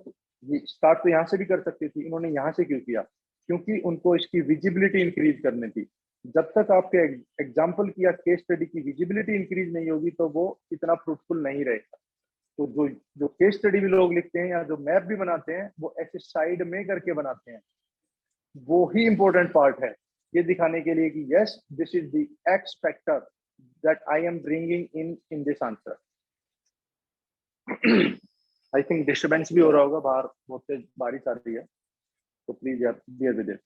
ये स्टार्ट तो यहाँ से भी कर सकती थी, इन्होंने यहाँ से क्यों किया? क्योंकि उनको इसकी विजिबिलिटी इंक्रीज करनी थी। जब तक आपके एग्जाम्पल की या केस स्टडी की विजिबिलिटी इंक्रीज नहीं होगी तो वो इतना फ्रूटफुल नहीं रहेगा। तो जो जो केस स्टडी भी लोग लिखते हैं या जो मैप भी बनाते हैं वो ऐसे साइड में करके बनाते हैं, वो ही इंपॉर्टेंट पार्ट है, ये दिखाने के लिए कि yes this is the x factor that I am bringing in this answer. I think disturbance भी हो रहा होगा, बाहर बहुत तेज बारिश आ रही है, तो प्लीज यार बियर विद इट।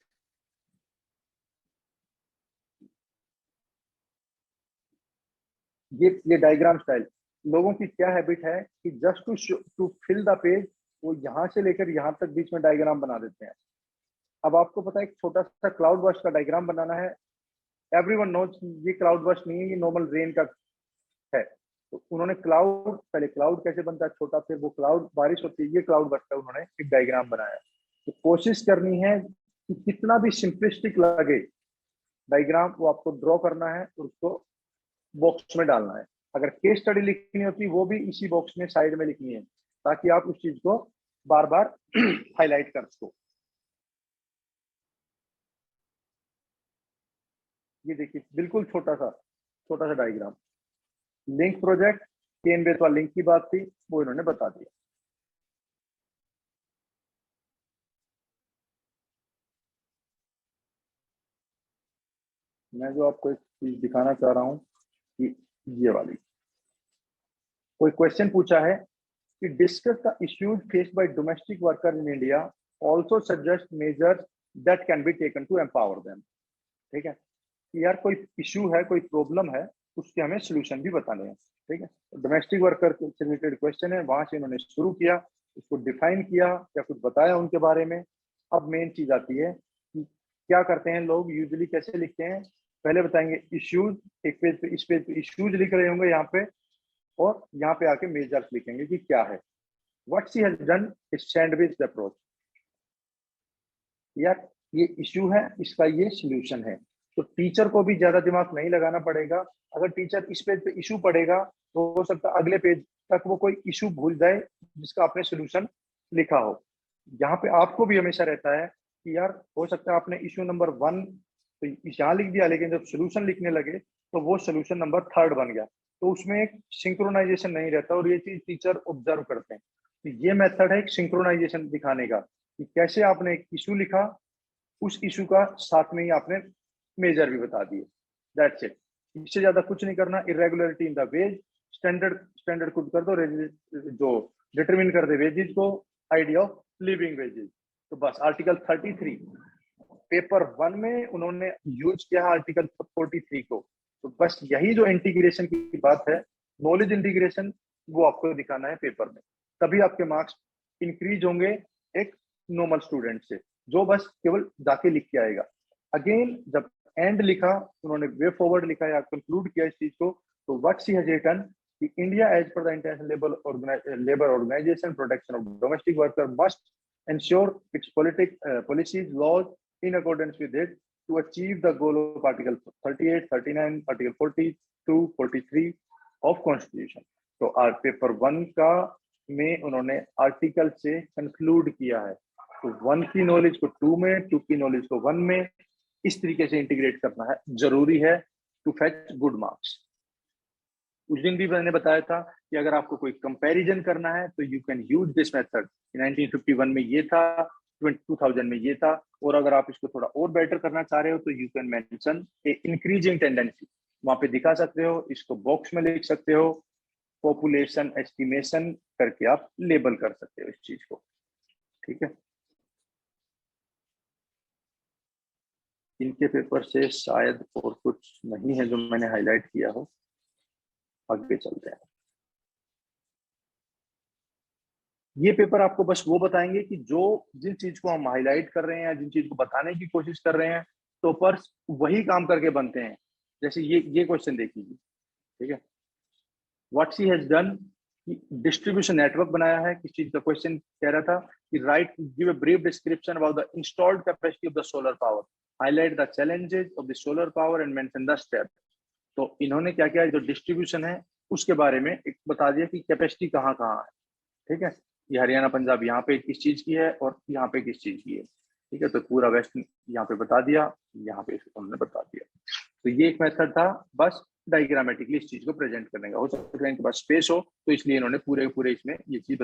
ये डायग्राम स्टाइल, लोगों की क्या हैबिट है कि just to fill the page वो यहाँ से लेकर यहाँ तक बीच में डायग्राम बना देते हैं। अब आपको पता है एक छोटा सा क्लाउड बर्स्ट का डायग्राम बनाना है, एवरीवन नोज ये क्लाउड बर्स्ट नहीं है, ये नॉर्मल रेन का है। तो उन्होंने क्लाउड, पहले क्लाउड कैसे बनता है छोटा, फिर वो क्लाउड बारिश होती है, ये क्लाउड बर्स्ट का उन्होंने एक डायग्राम बनाया। तो कोशिश करनी है कि कितना भी सिंपलिस्टिक लगे डायग्राम, वो आपको ड्रॉ करना है और उसको बॉक्स में डालना है। अगर केस स्टडी लिखनी होती वो भी इसी बॉक्स में साइड में लिखनी है, ताकि आप उस चीज को बार बार हाईलाइट कर सको। ये देखिए बिल्कुल छोटा सा डायग्राम, लिंक प्रोजेक्ट केन बेस वाला लिंक की बात थी, वो इन्होंने बता दिया। मैं जो आपको एक चीज दिखाना चाह रहा हूँ कि ये वाली, कोई क्वेश्चन पूछा है कि discuss the issues faced by domestic worker in India, also suggest measures that can be taken to empower them. ठीक है, कि यार कोई इश्यू है, कोई प्रॉब्लम है, उसके हमें सोल्यूशन भी बताने हैं। ठीक है, डोमेस्टिक वर्कर से रिलेटेड क्वेश्चन है, वहां से इन्होंने शुरू किया, उसको डिफाइन किया या कुछ बताया उनके बारे में। अब मेन चीज आती है कि क्या करते हैं लोग यूजुअली, कैसे लिखते हैं। पहले बताएंगे इश्यूज, एक पेज पे, इस पेज पे इश्यूज लिख रहे होंगे यहाँ पे, और यहाँ पे आके मेजर्स लिखेंगे कि क्या है। What she has done is sandwich approach, यार ये इश्यू है, इसका ये सोल्यूशन है। तो टीचर को भी ज्यादा दिमाग नहीं लगाना पड़ेगा। अगर टीचर इस पेज पे इशू पढ़ेगा तो हो सकता है अगले पेज तक वो कोई इशू भूल जाए जिसका आपने सोल्यूशन लिखा हो। यहाँ पे आपको भी हमेशा रहता है कि यार हो सकता है आपने इशू नंबर 1 तो यहाँ लिख दिया, लेकिन जब सोल्यूशन लिखने लगे तो वो सोल्यूशन नंबर 3 बन गया, तो उसमें एक सिंक्रोनाइजेशन नहीं रहता, और ये चीज टीचर ऑब्जर्व करते हैं। तो ये मेथड है एक सिंक्रोनाइजेशन दिखाने का, कि कैसे आपने एक इशू लिखा, उस इशू का साथ में ही आपने मेजर भी बता दिए। दैट्स इट, इससे ज्यादा कुछ नहीं करना। Irregularity in the ways, standard खुद कर दो, जो डिटरमिन कर दे वेजेज को, आइडिया ऑफ लिविंग वेजेज। तो बस आर्टिकल 33 पेपर 1 में उन्होंने यूज किया आर्टिकल 43 को। तो बस यही जो इंटीग्रेशन की बात है, नॉलेज इंटीग्रेशन, वो आपको दिखाना है पेपर में, तभी आपके मार्क्स इंक्रीज होंगे एक नॉर्मल स्टूडेंट से जो बस केवल जाके लिख के आएगा। अगेन जब एंड लिखा, उन्होंने वे फॉरवर्ड लिखा या कंक्लूड किया इस चीज को, तो व्हाट शी हैज रिटन कि India as per the International Labour Organization protection of domestic worker must ensure its policies, laws in accordance with it to achieve the goal of Article 38, 39, Article 42, 43 of Constitution. तो paper 1 का में उन्होंने article से conclude किया है, तो 1 की knowledge को 2 में, 2 की नॉलेज को 1 में, इस तरीके से इंटीग्रेट करना है, जरूरी है टू फेच गुड मार्क्स। उस दिन भी मैंने बताया था कि अगर आपको कोई कंपैरिजन करना है तो you can use this method. 1951 में ये था, 2000 में ये था, और अगर आप इसको थोड़ा और बेटर करना चाह रहे हो तो you can mention A increasing tendency, वहां पे दिखा सकते हो, इसको बॉक्स में लिख सकते हो, पॉपुलेशन एस्टिमेशन करके आप लेबल कर सकते हो इस चीज को। ठीक है, इनके पेपर से शायद और कुछ नहीं है जो मैंने हाईलाइट किया हो, आगे चलते हैं। ये पेपर आपको बस वो बताएंगे कि जो जिन चीज को हम हाईलाइट कर रहे हैं, जिन चीज को बताने की कोशिश कर रहे हैं, टॉपर्स वही काम करके बनते हैं। जैसे ये क्वेश्चन देखिए, ठीक है, what she has done, distribution network बनाया है। किस चीज का क्वेश्चन कह रहा था कि right give a brief description about the installed capacity of the solar power, highlight the challenges of the solar power and mention the step. तो इन्होंने क्या किया, जो डिस्ट्रीब्यूशन है उसके बारे में एक बता दिया कि कैपेसिटी कहाँ कहाँ है, ठीक है, ये हरियाणा पंजाब यहाँ पे किस चीज की है और यहाँ पे किस चीज की है, ठीक है, तो पूरा वेस्ट यहाँ पे बता दिया, यहाँ पे हमने बता दिया। तो ये एक मेथड था बस डायग्रामेटिकली इस चीज को प्रेजेंट करने का। हो सकता है इनके पास स्पेस हो तो इसलिए इन्होंने पूरे पूरे इसमें ये चीज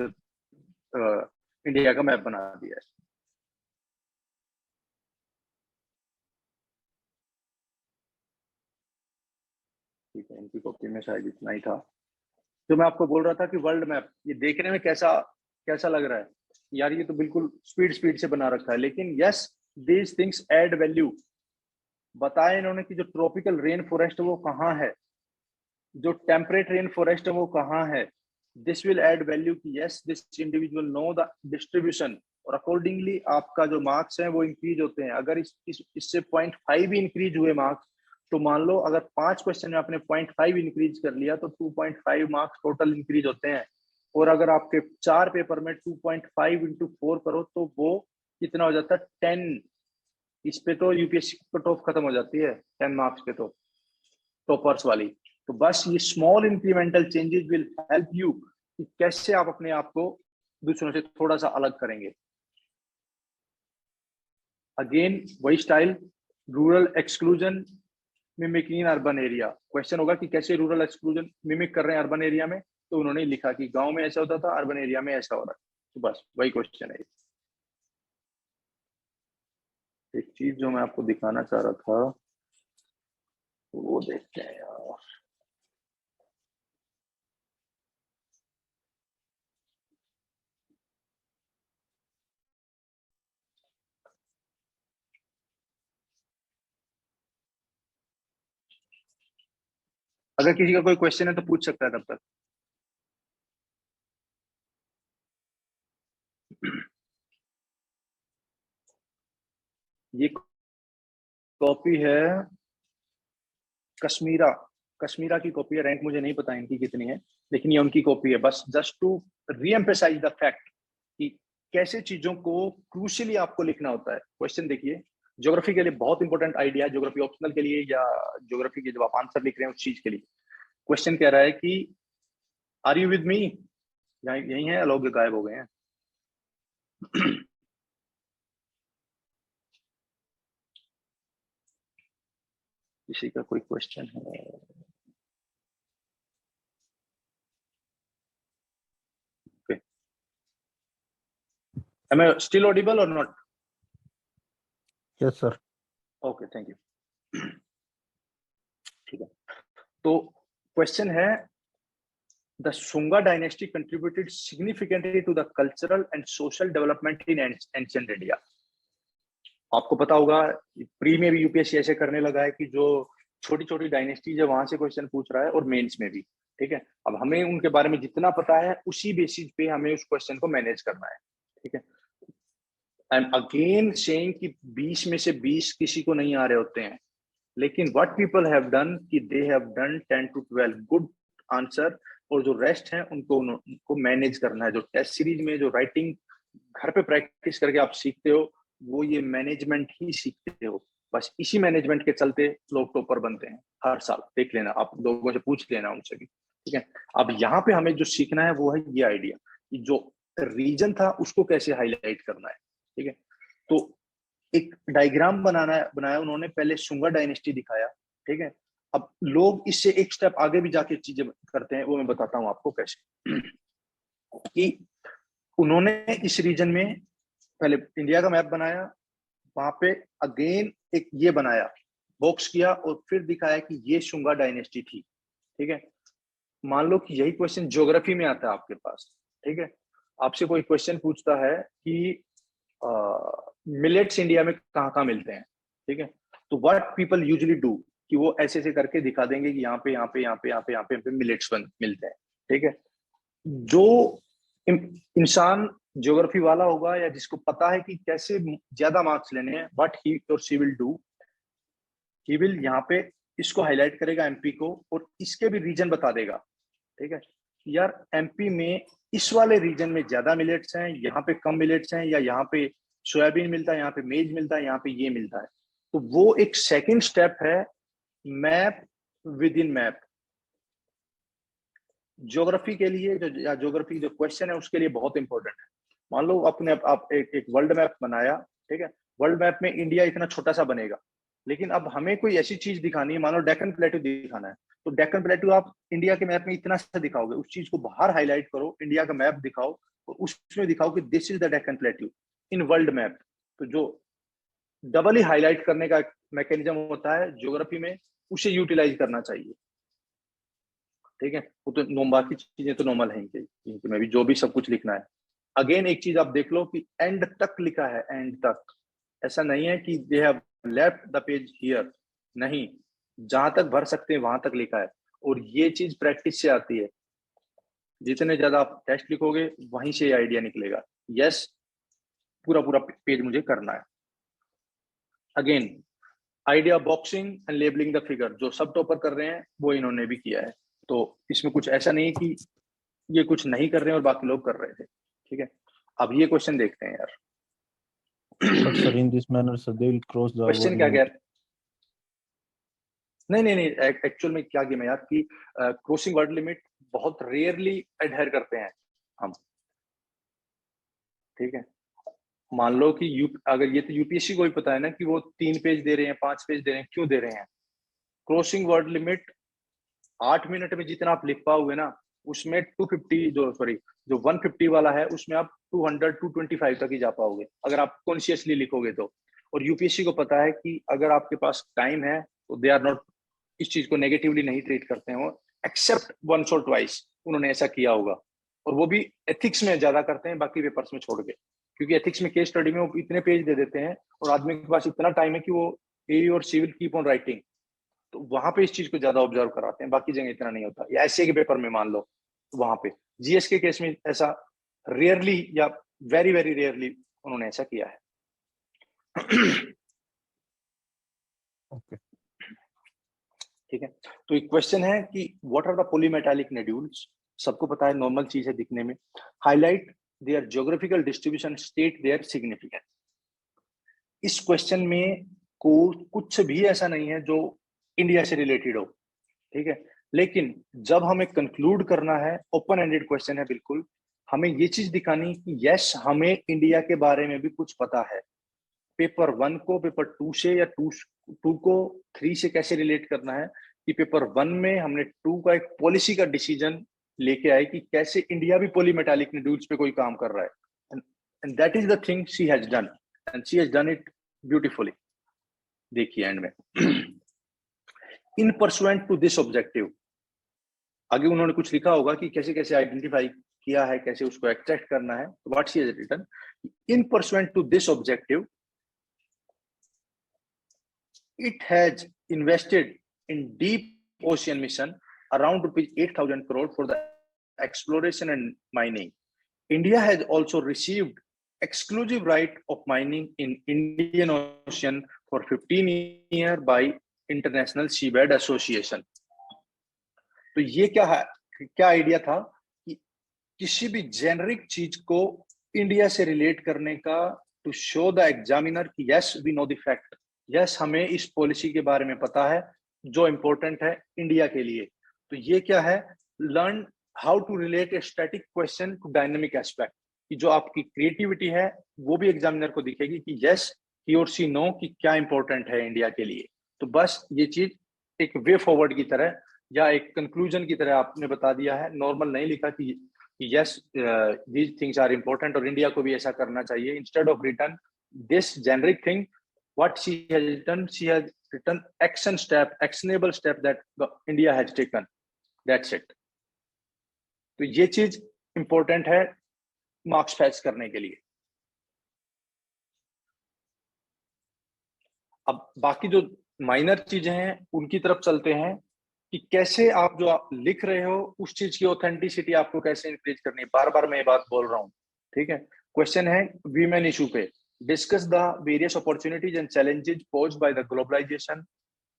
इंडिया का मैप बना दिया है। ठीक है, इनकी कॉपी में शायद इतना ही था जो मैं आपको बोल रहा था कि वर्ल्ड मैप ये देखने में कैसा कैसा लग रहा है यार, ये तो बिल्कुल स्पीड स्पीड से बना रखा है, लेकिन yes these things add value. बताया इन्होंने कि जो ट्रॉपिकल रेन फॉरेस्ट है वो कहाँ है, जो टेम्परेट रेन फॉरेस्ट है वो कहाँ है। दिस विल एड वैल्यू कि yes this individual know the distribution, और अकॉर्डिंगली आपका जो मार्क्स है वो इंक्रीज होते हैं। अगर इससे 0.5 भी इंक्रीज हुए मार्क्स, तो मान लो अगर 5 क्वेश्चन में आपने 0.5 इंक्रीज कर लिया तो 2.5 मार्क्स टोटल इंक्रीज होते हैं। और अगर आपके 4 पेपर में 2.5 इंटू 4 करो तो वो कितना हो जाता है 10। इस पे तो यूपीएससी कट ऑफ खत्म हो जाती है 10 मार्क्स पे तो, टॉपर्स वाली। तो बस ये small incremental changes will help you कि कैसे आप अपने आप को दूसरों से थोड़ा सा अलग करेंगे। अगेन वही style, rural exclusion mimicking in urban area. Question होगा कि कैसे रूरल एक्सक्लूजन मिमिक कर रहे हैं अर्बन एरिया में, तो उन्होंने लिखा कि गांव में ऐसा होता था, अर्बन एरिया में ऐसा हो रहा है। तो बस वही क्वेश्चन है। एक चीज जो मैं आपको दिखाना चाह रहा था वो देखते हैं यार। अगर किसी का कोई क्वेश्चन है तो पूछ सकता है तब तक। ये कॉपी है कश्मीरा, कश्मीरा की कॉपी है। रैंक मुझे नहीं पता इनकी कितनी है, लेकिन ये उनकी कॉपी है। बस जस्ट टू रीएम्फेसाइज द फैक्ट कि कैसे चीजों को क्रूशियली आपको लिखना होता है। क्वेश्चन देखिए, ज्योग्राफी के लिए बहुत इंपॉर्टेंट आइडिया, ज्योग्राफी ऑप्शनल के लिए या ज्योग्राफी के जब आप आंसर लिख रहे हैं उस चीज के लिए। क्वेश्चन कह रहा है कि आर यू विद मी, यही है, लोग गायब हो गए हैं। किसी का कोई क्वेश्चन है? Okay. Am I still audible or not? Yes, sir. Okay, thank you. ठीक है, तो क्वेश्चन है the Shunga dynasty contributed significantly to the cultural and social development in ancient India. आपको पता होगा प्री में भी यूपीएससी ऐसे करने लगा है कि जो छोटी छोटी डायनेस्टीज है वहां से क्वेश्चन पूछ रहा है और मेंस में भी, ठीक है। अब हमें उनके बारे में जितना पता है उसी बेसिस पे हमें उस क्वेश्चन को मैनेज करना है, ठीक है। आई एम अगेन सेइंग कि 20 में से 20 किसी को नहीं आ रहे होते हैं, लेकिन व्हाट पीपल हैव डन कि they have done 10 to 12 good answer, और जो रेस्ट है उनको मैनेज करना है। जो टेस्ट सीरीज में जो राइटिंग घर पे प्रैक्टिस करके आप सीखते हो वो ये मैनेजमेंट ही सीखते हो। बस इसी मैनेजमेंट के चलते लोग टॉपर बनते हैं हर साल। देख लेना, आप लोगों से पूछ लेना उनसे भी, ठीक है। अब यहाँ पे हमें जो सीखना है वो है ये आइडिया कि जो रीजन था उसको कैसे हाईलाइट करना है, ठीक है। तो एक डायग्राम बनाया उन्होंने, पहले शुंगा डायनेस्टी दिखाया, ठीक है। अब लोग इससे एक स्टेप आगे भी जाके चीजें करते हैं, वो मैं बताता हूं आपको कैसे। कि उन्होंने इस रीजन में पहले इंडिया का मैप बनाया, वहां पे अगेन एक ये बनाया, बॉक्स किया, और फिर दिखाया कि ये शुंगा डायनेस्टी थी, ठीक है। मान लो कि यही क्वेश्चन ज्योग्राफी में आता है आपके पास, ठीक है। आपसे कोई क्वेश्चन पूछता है कि मिलेट्स इंडिया में कहाँ कहाँ मिलते हैं, ठीक है। तो व्हाट पीपल यूजुअली डू कि वो ऐसे ऐसे करके दिखा देंगे कि यहाँ पे यहाँ पे यहाँ पे यहाँ पे यहाँ पे मिलेट्स मिलते हैं, ठीक है। जो इंसान ज्योग्राफी वाला होगा या जिसको पता है कि कैसे ज्यादा मार्क्स लेने हैं, व्हाट ही और she will do, he will यहाँ पे इसको हाईलाइट करेगा एमपी को, और इसके भी रीजन बता देगा। ठीक है, यार एमपी में इस वाले रीजन में ज्यादा मिलेट्स हैं, यहाँ पे कम मिलेट्स हैं, या यहाँ पे सोयाबीन मिलता है, यहाँ पे मेज मिलता है, यहाँ पे ये मिलता है। तो वो एक सेकंड स्टेप है map with in map. Geography के लिए जो, या ज्योग्राफी जो क्वेश्चन है उसके लिए बहुत इंपॉर्टेंट है। मान लो अपने आप एक वर्ल्ड मैप बनाया, ठीक है, वर्ल्ड मैप में इंडिया इतना छोटा सा बनेगा, लेकिन अब हमें कोई ऐसी चीज दिखानी है, मान लो डेक्कन प्लेटू दिखाना है, तो डेक्कन प्लेटू आप इंडिया के मैप में इतना सा दिखाओगे, उस चीज को बाहर हाईलाइट करो, इंडिया का मैप दिखाओ और उसमें दिखाओ कि this is the Deccan प्लेटू in world map. तो जो डबल ही हाईलाइट करने का मैकेनिज्म होता है ज्योग्राफी में, उसे यूटिलाइज करना चाहिए। ठीक है, वो तो बाकी चीजें तो नॉर्मल है इनके में भी जो भी सब कुछ लिखना है। अगेन एक चीज आप देख लो कि एंड तक लिखा है, एंड तक, ऐसा नहीं है कि they have left the page here, नहीं, जहां तक भर सकते हैं वहां तक लिखा है। और ये चीज प्रैक्टिस से आती है, जितने ज्यादा आप टेस्ट लिखोगे वहीं से आइडिया निकलेगा, यस पूरा पूरा पेज मुझे करना है। Again idea boxing and labelling the figure, जो सब टॉपर कर रहे हैं वो इन्होंने भी किया है, तो इसमें कुछ ऐसा नहीं कि ये कुछ नहीं कर रहे हैं और बाकी लोग कर रहे थे। ठीक है, अब ये क्वेश्चन देखते हैं यार। But sir, in this manner, sir, they will cross the word question क्या limit. गया? नहीं, एक्चुअल में क्या गेम है यार कि क्रॉसिंग वर्ड लिमिट बहुत रेयरली एडहेयर करते हैं हम। ठीक है, मान लो कि अगर ये तो यूपीएससी को ही पता है ना कि वो 3 पेज दे रहे हैं, 5 पेज दे रहे हैं, क्यों दे रहे हैं? क्रॉसिंग वर्ड लिमिट 8 मिनट में जितना आप लिख पाओगे ना, उसमें 250 जो 150 वाला है उसमें आप 200 225 तक ही जा पाओगे अगर आप कॉन्शियसली लिखोगे तो। और यूपीएससी को पता है कि अगर आपके पास टाइम है तो दे आर नॉट, इस चीज को नेगेटिवली नहीं ट्रीट करते हैं वो, एक्सेप्ट वंस और ट्वाइस उन्होंने ऐसा किया होगा, और वो भी एथिक्स में ज्यादा करते हैं बाकी पेपर्स में छोड़ के, क्योंकि एथिक्स में केस स्टडी में वो इतने पेज दे देते हैं और आदमी के पास इतना टाइम है कि वो ए और सी विल कीप ऑन राइटिंग, तो वहां पे इस चीज को ज्यादा ऑब्जर्व कराते हैं, बाकी जगह इतना नहीं होता। या ऐसे के पेपर में मान लो तो वहां पे, जीएस के केस में ऐसा रेयरली या वेरी वेरी रेयरली उन्होंने ऐसा किया है। Okay. ठीक है, तो एक क्वेश्चन है कि what are the polymetallic nodules, सबको पता है नॉर्मल चीज है दिखने में, highlight their geographical distribution, state their significance. इस क्वेश्चन में को कुछ भी ऐसा नहीं है जो इंडिया से रिलेटेड हो, ठीक है, लेकिन जब हमें कंक्लूड करना है, ओपन एंडेड क्वेश्चन है बिल्कुल, हमें ये चीज दिखानी कि यस हमें इंडिया के बारे में भी कुछ पता है। पेपर 1 को पेपर 2 से या 2 को 3 से कैसे रिलेट करना है कि पेपर 1 में हमने 2 का एक पॉलिसी का डिसीजन लेके आए कि कैसे इंडिया भी पॉलीमेटालिक नोड्यूल्स पे कोई काम कर रहा है, and that is the thing she has done, and she has done it beautifully. देखिए एंड में इन परसुएंट टू दिस ऑब्जेक्टिव, आगे उन्होंने कुछ लिखा होगा कि कैसे कैसे आइडेंटिफाई किया है, कैसे उसको एक्सट्रैक्ट करना है। तो what she has written, in pursuant to this objective it has invested in deep ocean mission around rupees 8,000 crore for the exploration and mining. India has also received exclusive right of mining in Indian Ocean for 15 years by International Seabed Association. तो ये क्या है, क्या idea था कि किसी भी generic चीज को इंडिया से रिलेट करने का, टू शो द एग्जामिनर कि yes we know the fact, yes हमें इस पॉलिसी के बारे में पता है जो इंपॉर्टेंट है इंडिया के लिए। तो ये क्या है, learn how to relate a static question to dynamic aspect, कि जो आपकी क्रिएटिविटी है वो भी एग्जामिनर को दिखेगी कि यस ही और सी नो कि क्या इंपॉर्टेंट है इंडिया के लिए। तो बस ये चीज एक वे फॉरवर्ड की तरह या एक कंक्लूजन की तरह आपने बता दिया है, नॉर्मल नहीं लिखा कि yes these things are important और इंडिया को भी ऐसा करना चाहिए। Instead of written this generic thing, what she has written actionable step that India has taken, that's it। तो ये चीज इंपॉर्टेंट है मार्क्स फैच करने के लिए। अब बाकी जो माइनर चीजें हैं उनकी तरफ चलते हैं कि कैसे आप जो आप लिख रहे हो उस चीज की ऑथेंटिसिटी आपको कैसे इंक्रीज करनी है। बार बार मैं ये बात बोल रहा हूँ, ठीक है। क्वेश्चन है वीमेन इशू पे, discuss the various opportunities and challenges posed by the globalization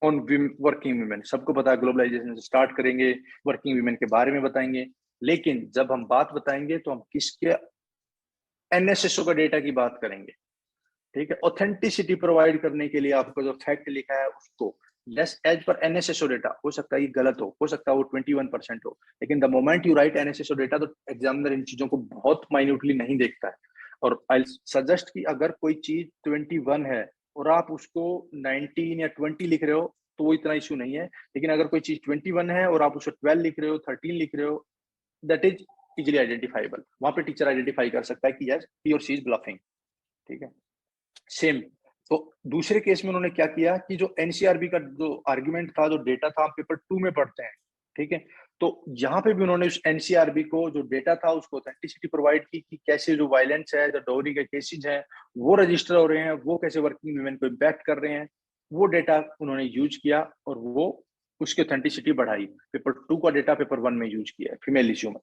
on working women. सबको पता है ग्लोबलाइजेशन से स्टार्ट करेंगे, वर्किंग वुमेन के बारे में बताएंगे, लेकिन जब हम बात बताएंगे तो हम किसके एनएसएसओ का डेटा की बात करेंगे। ठीक है, ऑथेंटिसिटी प्रोवाइड करने के लिए आपको जो फैक्ट लिखा है उसको, yes as per NSSO data, हो सकता है ये गलत हो सकता है वो 21% हो, लेकिन the moment you right NSSO data तो एग्जामिनर इन चीजों को बहुत माइन्यूटली नहीं देखता है। और आई सजेस्ट कि अगर कोई चीज 21 है और आप उसको 19 या 20 लिख रहे हो तो वो इतना इश्यू नहीं है, लेकिन अगर कोई चीज 21 है और आप उसको 12 लिख रहे हो, 13 लिख रहे हो, दैट इज इजिली आइडेंटिफाइबल। वहां पे टीचर आइडेंटिफाई कर सकता है कि यस ही और शी इज ब्लफिंग। ठीक है, सेम। तो दूसरे केस में उन्होंने क्या किया कि जो एनसीआरबी का जो आर्गुमेंट था, जो डेटा था, हम पेपर 2 में पढ़ते हैं। ठीक है, तो यहाँ पे भी उन्होंने उस एनसीआरबी को जो डेटा था उसको ऑथेंटिसिटी प्रोवाइड की कि कैसे जो वायलेंस है, जो डोरी के केसेज हैं वो रजिस्टर हो रहे हैं, वो कैसे वर्किंग वुमेन को इम्पैक्ट कर रहे हैं, वो डेटा उन्होंने यूज किया और वो उसकी ऑथेंटिसिटी बढ़ाई। पेपर 2 का डेटा पेपर 1 में यूज किया है फीमेल इश्यू में।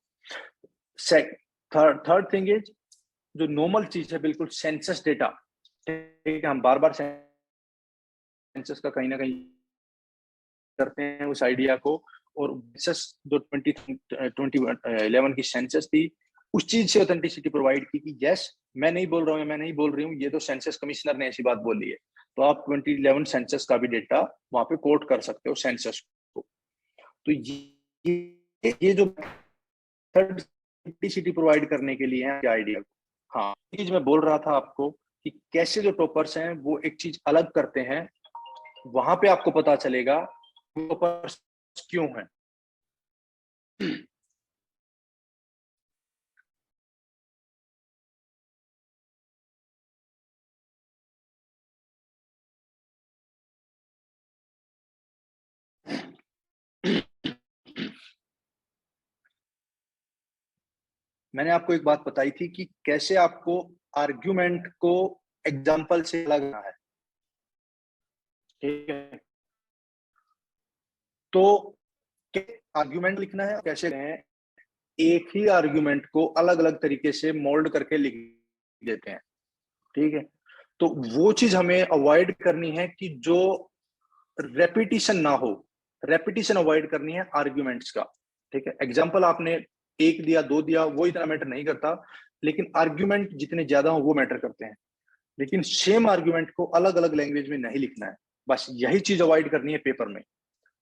थर्ड थिंग इज जो नॉर्मल चीज है बिल्कुल, सेंसस डेटा। ठीक है, हम बार बार सेंसस का कहीं ना कहीं करते हैं उस आइडिया को, और सेंसस जो 2011 की सेंसस थी उस चीज से ऑथेंटिसिटी प्रोवाइड की कि यस मैं नहीं बोल रहा हूँ, मैं नहीं बोल रही हूँ, ये तो सेंसस कमिश्नर ने ऐसी बात बोली है। तो आप 2011 सेंसस का भी डेटा वहां पे कोट कर सकते हो सेंसस को। तो ये जो थर्ड ऑथेंटिसिटी प्रोवाइड करने के लिए है आइडिया। हाँ, चीज मैं बोल रहा था आपको कि कैसे जो टॉपर्स हैं वो एक चीज अलग करते हैं, वहां पे आपको पता चलेगा टॉपर्स क्यों हैं। मैंने आपको एक बात बताई थी कि कैसे आपको आर्ग्यूमेंट को एग्जाम्पल से अलग करना है। ठीक है, तो आर्ग्यूमेंट लिखना है, कैसे हैं एक ही आर्ग्यूमेंट को अलग अलग तरीके से मोल्ड करके लिख देते हैं। ठीक है, तो वो चीज हमें अवॉइड करनी है कि जो रेपिटिशन ना हो, रेपिटिशन अवॉइड करनी है आर्ग्यूमेंट्स का। ठीक है, एग्जाम्पल आपने एक दिया, 2 दिया, वो इतना मैटर नहीं करता, लेकिन आर्ग्यूमेंट जितने ज्यादा हो वो मैटर करते हैं। लेकिन सेम आर्ग्यूमेंट को अलग अलग लैंग्वेज में नहीं लिखना है, बस यही चीज अवॉइड करनी है पेपर में।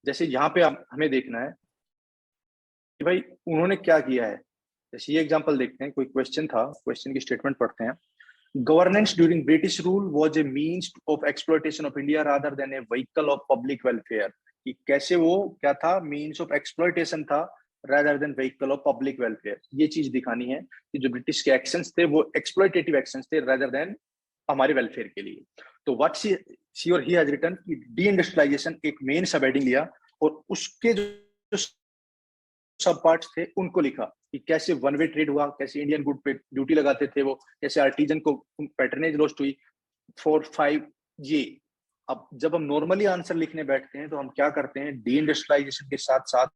जैसे यहाँ पे हमें देखना है कि भाई उन्होंने क्या किया है। जैसे ये एग्जांपल देखते हैं, कोई क्वेश्चन था, क्वेश्चन की स्टेटमेंट पढ़ते हैं। Governance during British rule was a means of exploitation of India rather than A vehicle of public welfare. कि कैसे वो क्या था, मींस ऑफ एक्सप्लॉयटेशन था rather than vehicle of public welfare. ये चीज दिखानी है कि जो ब्रिटिश के एक्शंस थे वो एक्सप्लॉयटेटिव एक्शंस थे रादर देन हमारे वेलफेयर के लिए। तो व्हाट शी और ही हैज रिटन कि डी इंडस्ट्रियलाइजेशन एक मेन सब हेडिंग लिया और उसके जो सब पार्ट्स थे उनको लिखा कि कैसे वन वे ट्रेड हुआ, कैसे इंडियन गुड पे ड्यूटी लगाते थे वो, कैसे आर्टिजन को पैटर्नेज लॉस्ट हुई, 4-5 ये। अब जब हम नॉर्मली आंसर लिखने बैठते हैं तो हम क्या करते हैं, डी इंडस्ट्रियलाइजेशन के साथ साथ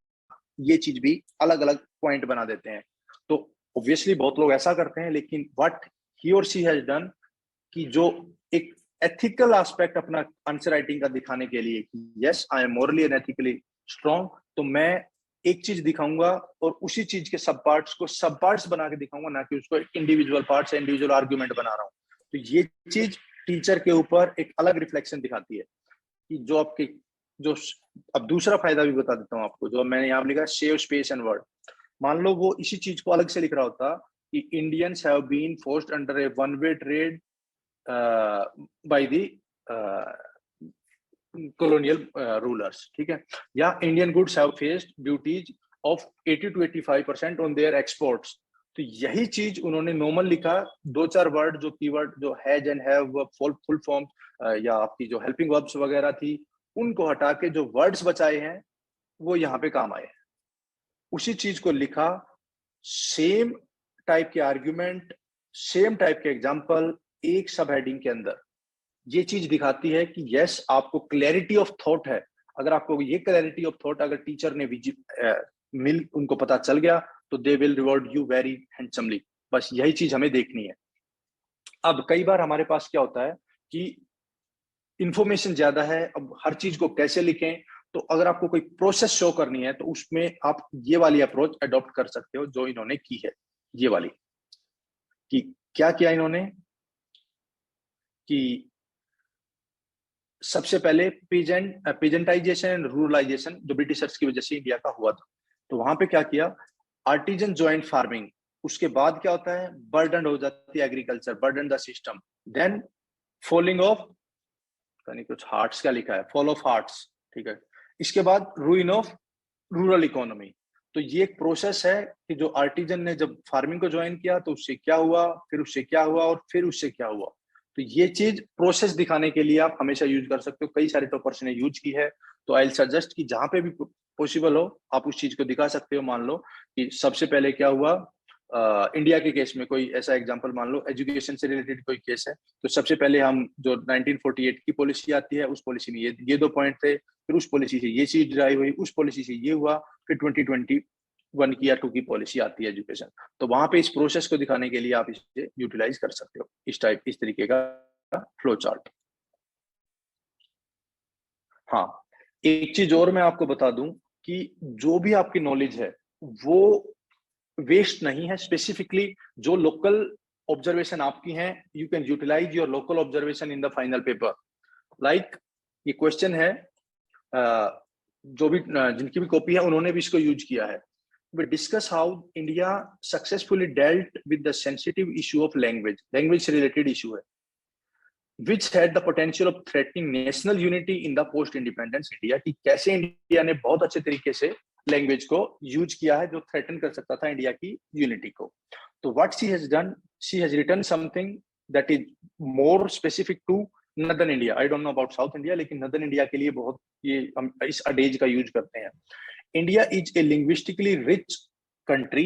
ये चीज भी अलग अलग पॉइंट बना देते हैं। तो ऑब्वियसली बहुत लोग ऐसा करते हैं, लेकिन व्हाट ही और शी हैज डन कि जो एक एथिकल एस्पेक्ट अपना आंसर राइटिंग का दिखाने के लिए कि yes I am morally and ethically strong, तो मैं एक चीज दिखाऊंगा और उसी चीज के सब पार्ट्स को सब पार्ट्स बना के दिखाऊंगा, ना कि उसको इंडिविजुअल पार्ट्स इंडिविजुअल आर्ग्यूमेंट बना रहा हूँ। तो ये चीज टीचर के ऊपर एक अलग रिफ्लेक्शन दिखाती है कि जो आपके जो। अब दूसरा फायदा भी बता देता हूँ आपको, जो मैंने यहाँ लिखा सेव स्पेस एंड वर्ड। मान लो वो इसी चीज को अलग से लिख रहा होता कि Indians have been forced under a one way trade by the colonial rulers। ठीक है, या Indian goods have faced duties of 80 to 85% on their exports. तो यही चीज उन्होंने नॉर्मल लिखा, 2-4 वर्ड जो कीवर्ड जो has and have full form या आपकी जो हेल्पिंग वर्ब्स वगैरह थी उनको हटा के जो वर्ड्स बचाए हैं वो यहाँ पे काम आए। उसी चीज को लिखा, सेम टाइप के आर्ग्यूमेंट, सेम टाइप के एग्जाम्पल एक सब हेडिंग के अंदर। ये चीज दिखाती है कि यस आपको क्लैरिटी ऑफ थॉट है। अगर आपको ये क्लैरिटी ऑफ थॉट अगर टीचर ने मिल उनको पता चल गया तो they will reward you very handsomely. बस यही चीज हमें देखनी है। अब कई बार हमारे पास क्या होता है कि इंफॉर्मेशन ज्यादा है, अब हर चीज को कैसे लिखें, तो अगर आपको कोई प्रोसेस शो करनी है तो उसमें आप ये वाली अप्रोच अडॉप्ट कर सकते हो जो इन्होंने की है, ये वाली। कि क्या किया इन्होंने कि सबसे पहले पीजेंटाइजेशन एंड रूरलाइजेशन जो ब्रिटिशर्स की वजह से इंडिया का हुआ था, तो वहां पे क्या किया, आर्टिजन ज्वाइंट फार्मिंग, उसके बाद क्या होता है, बर्डन हो जाती है agriculture, burden the system, then falling off, यानी कुछ हार्ट्स क्या लिखा है, फॉल ऑफ हार्ट्स, ठीक है, इसके बाद रूइन ऑफ रूरल इकोनॉमी। तो ये एक प्रोसेस है कि जो आर्टिजन ने जब फार्मिंग को ज्वाइन किया तो उससे क्या हुआ, फिर उससे क्या हुआ और फिर उससे क्या हुआ। तो ये चीज प्रोसेस दिखाने के लिए आप हमेशा यूज कर सकते हो, कई सारे टॉपर्स ने यूज की है। तो आई सजेस्ट कि जहां पे भी पॉसिबल हो आप उस चीज को दिखा सकते हो। मान लो कि सबसे पहले क्या हुआ, इंडिया के केस में कोई ऐसा एग्जांपल मान लो, एजुकेशन से रिलेटेड कोई केस है, तो सबसे पहले हम जो 1948 की पॉलिसी आती है, उस पॉलिसी में ये 2 पॉइंट थे, फिर उस पॉलिसी से ये चीज ड्राइव हुई, उस पॉलिसी से ये हुआ, फिर 2021 की या 2 की पॉलिसी आती है एजुकेशन। तो वहां पे इस प्रोसेस को दिखाने के लिए आप इसे यूटिलाइज कर सकते हो, इस तरीके का फ्लो चार्ट। हाँ, एक चीज और मैं आपको बता दूं कि जो भी आपकी नॉलेज है वो वेस्ट नहीं है। स्पेसिफिकली जो लोकल ऑब्जर्वेशन आपकी हैं, you can utilise your local observation in the final paper. Like ये क्वेश्चन है, जो भी जिनकी भी कॉपी है उन्होंने भी इसको यूज किया है। We discuss how India successfully dealt with the sensitive issue of language से related issue है, which had the potential of threatening national unity in the post independence India, कि कैसे इंडिया ने बहुत अच्छे तरीके से लैंग्वेज को यूज किया है जो थ्रेटन कर सकता था इंडिया की यूनिटी को। तो what she has done, she has written something that is more specific to northern India. I don't know about south India, लेकिन नदर्न इंडिया के लिए बहुत ये हम इस अडेज का यूज करते हैं। India is a linguistically rich country,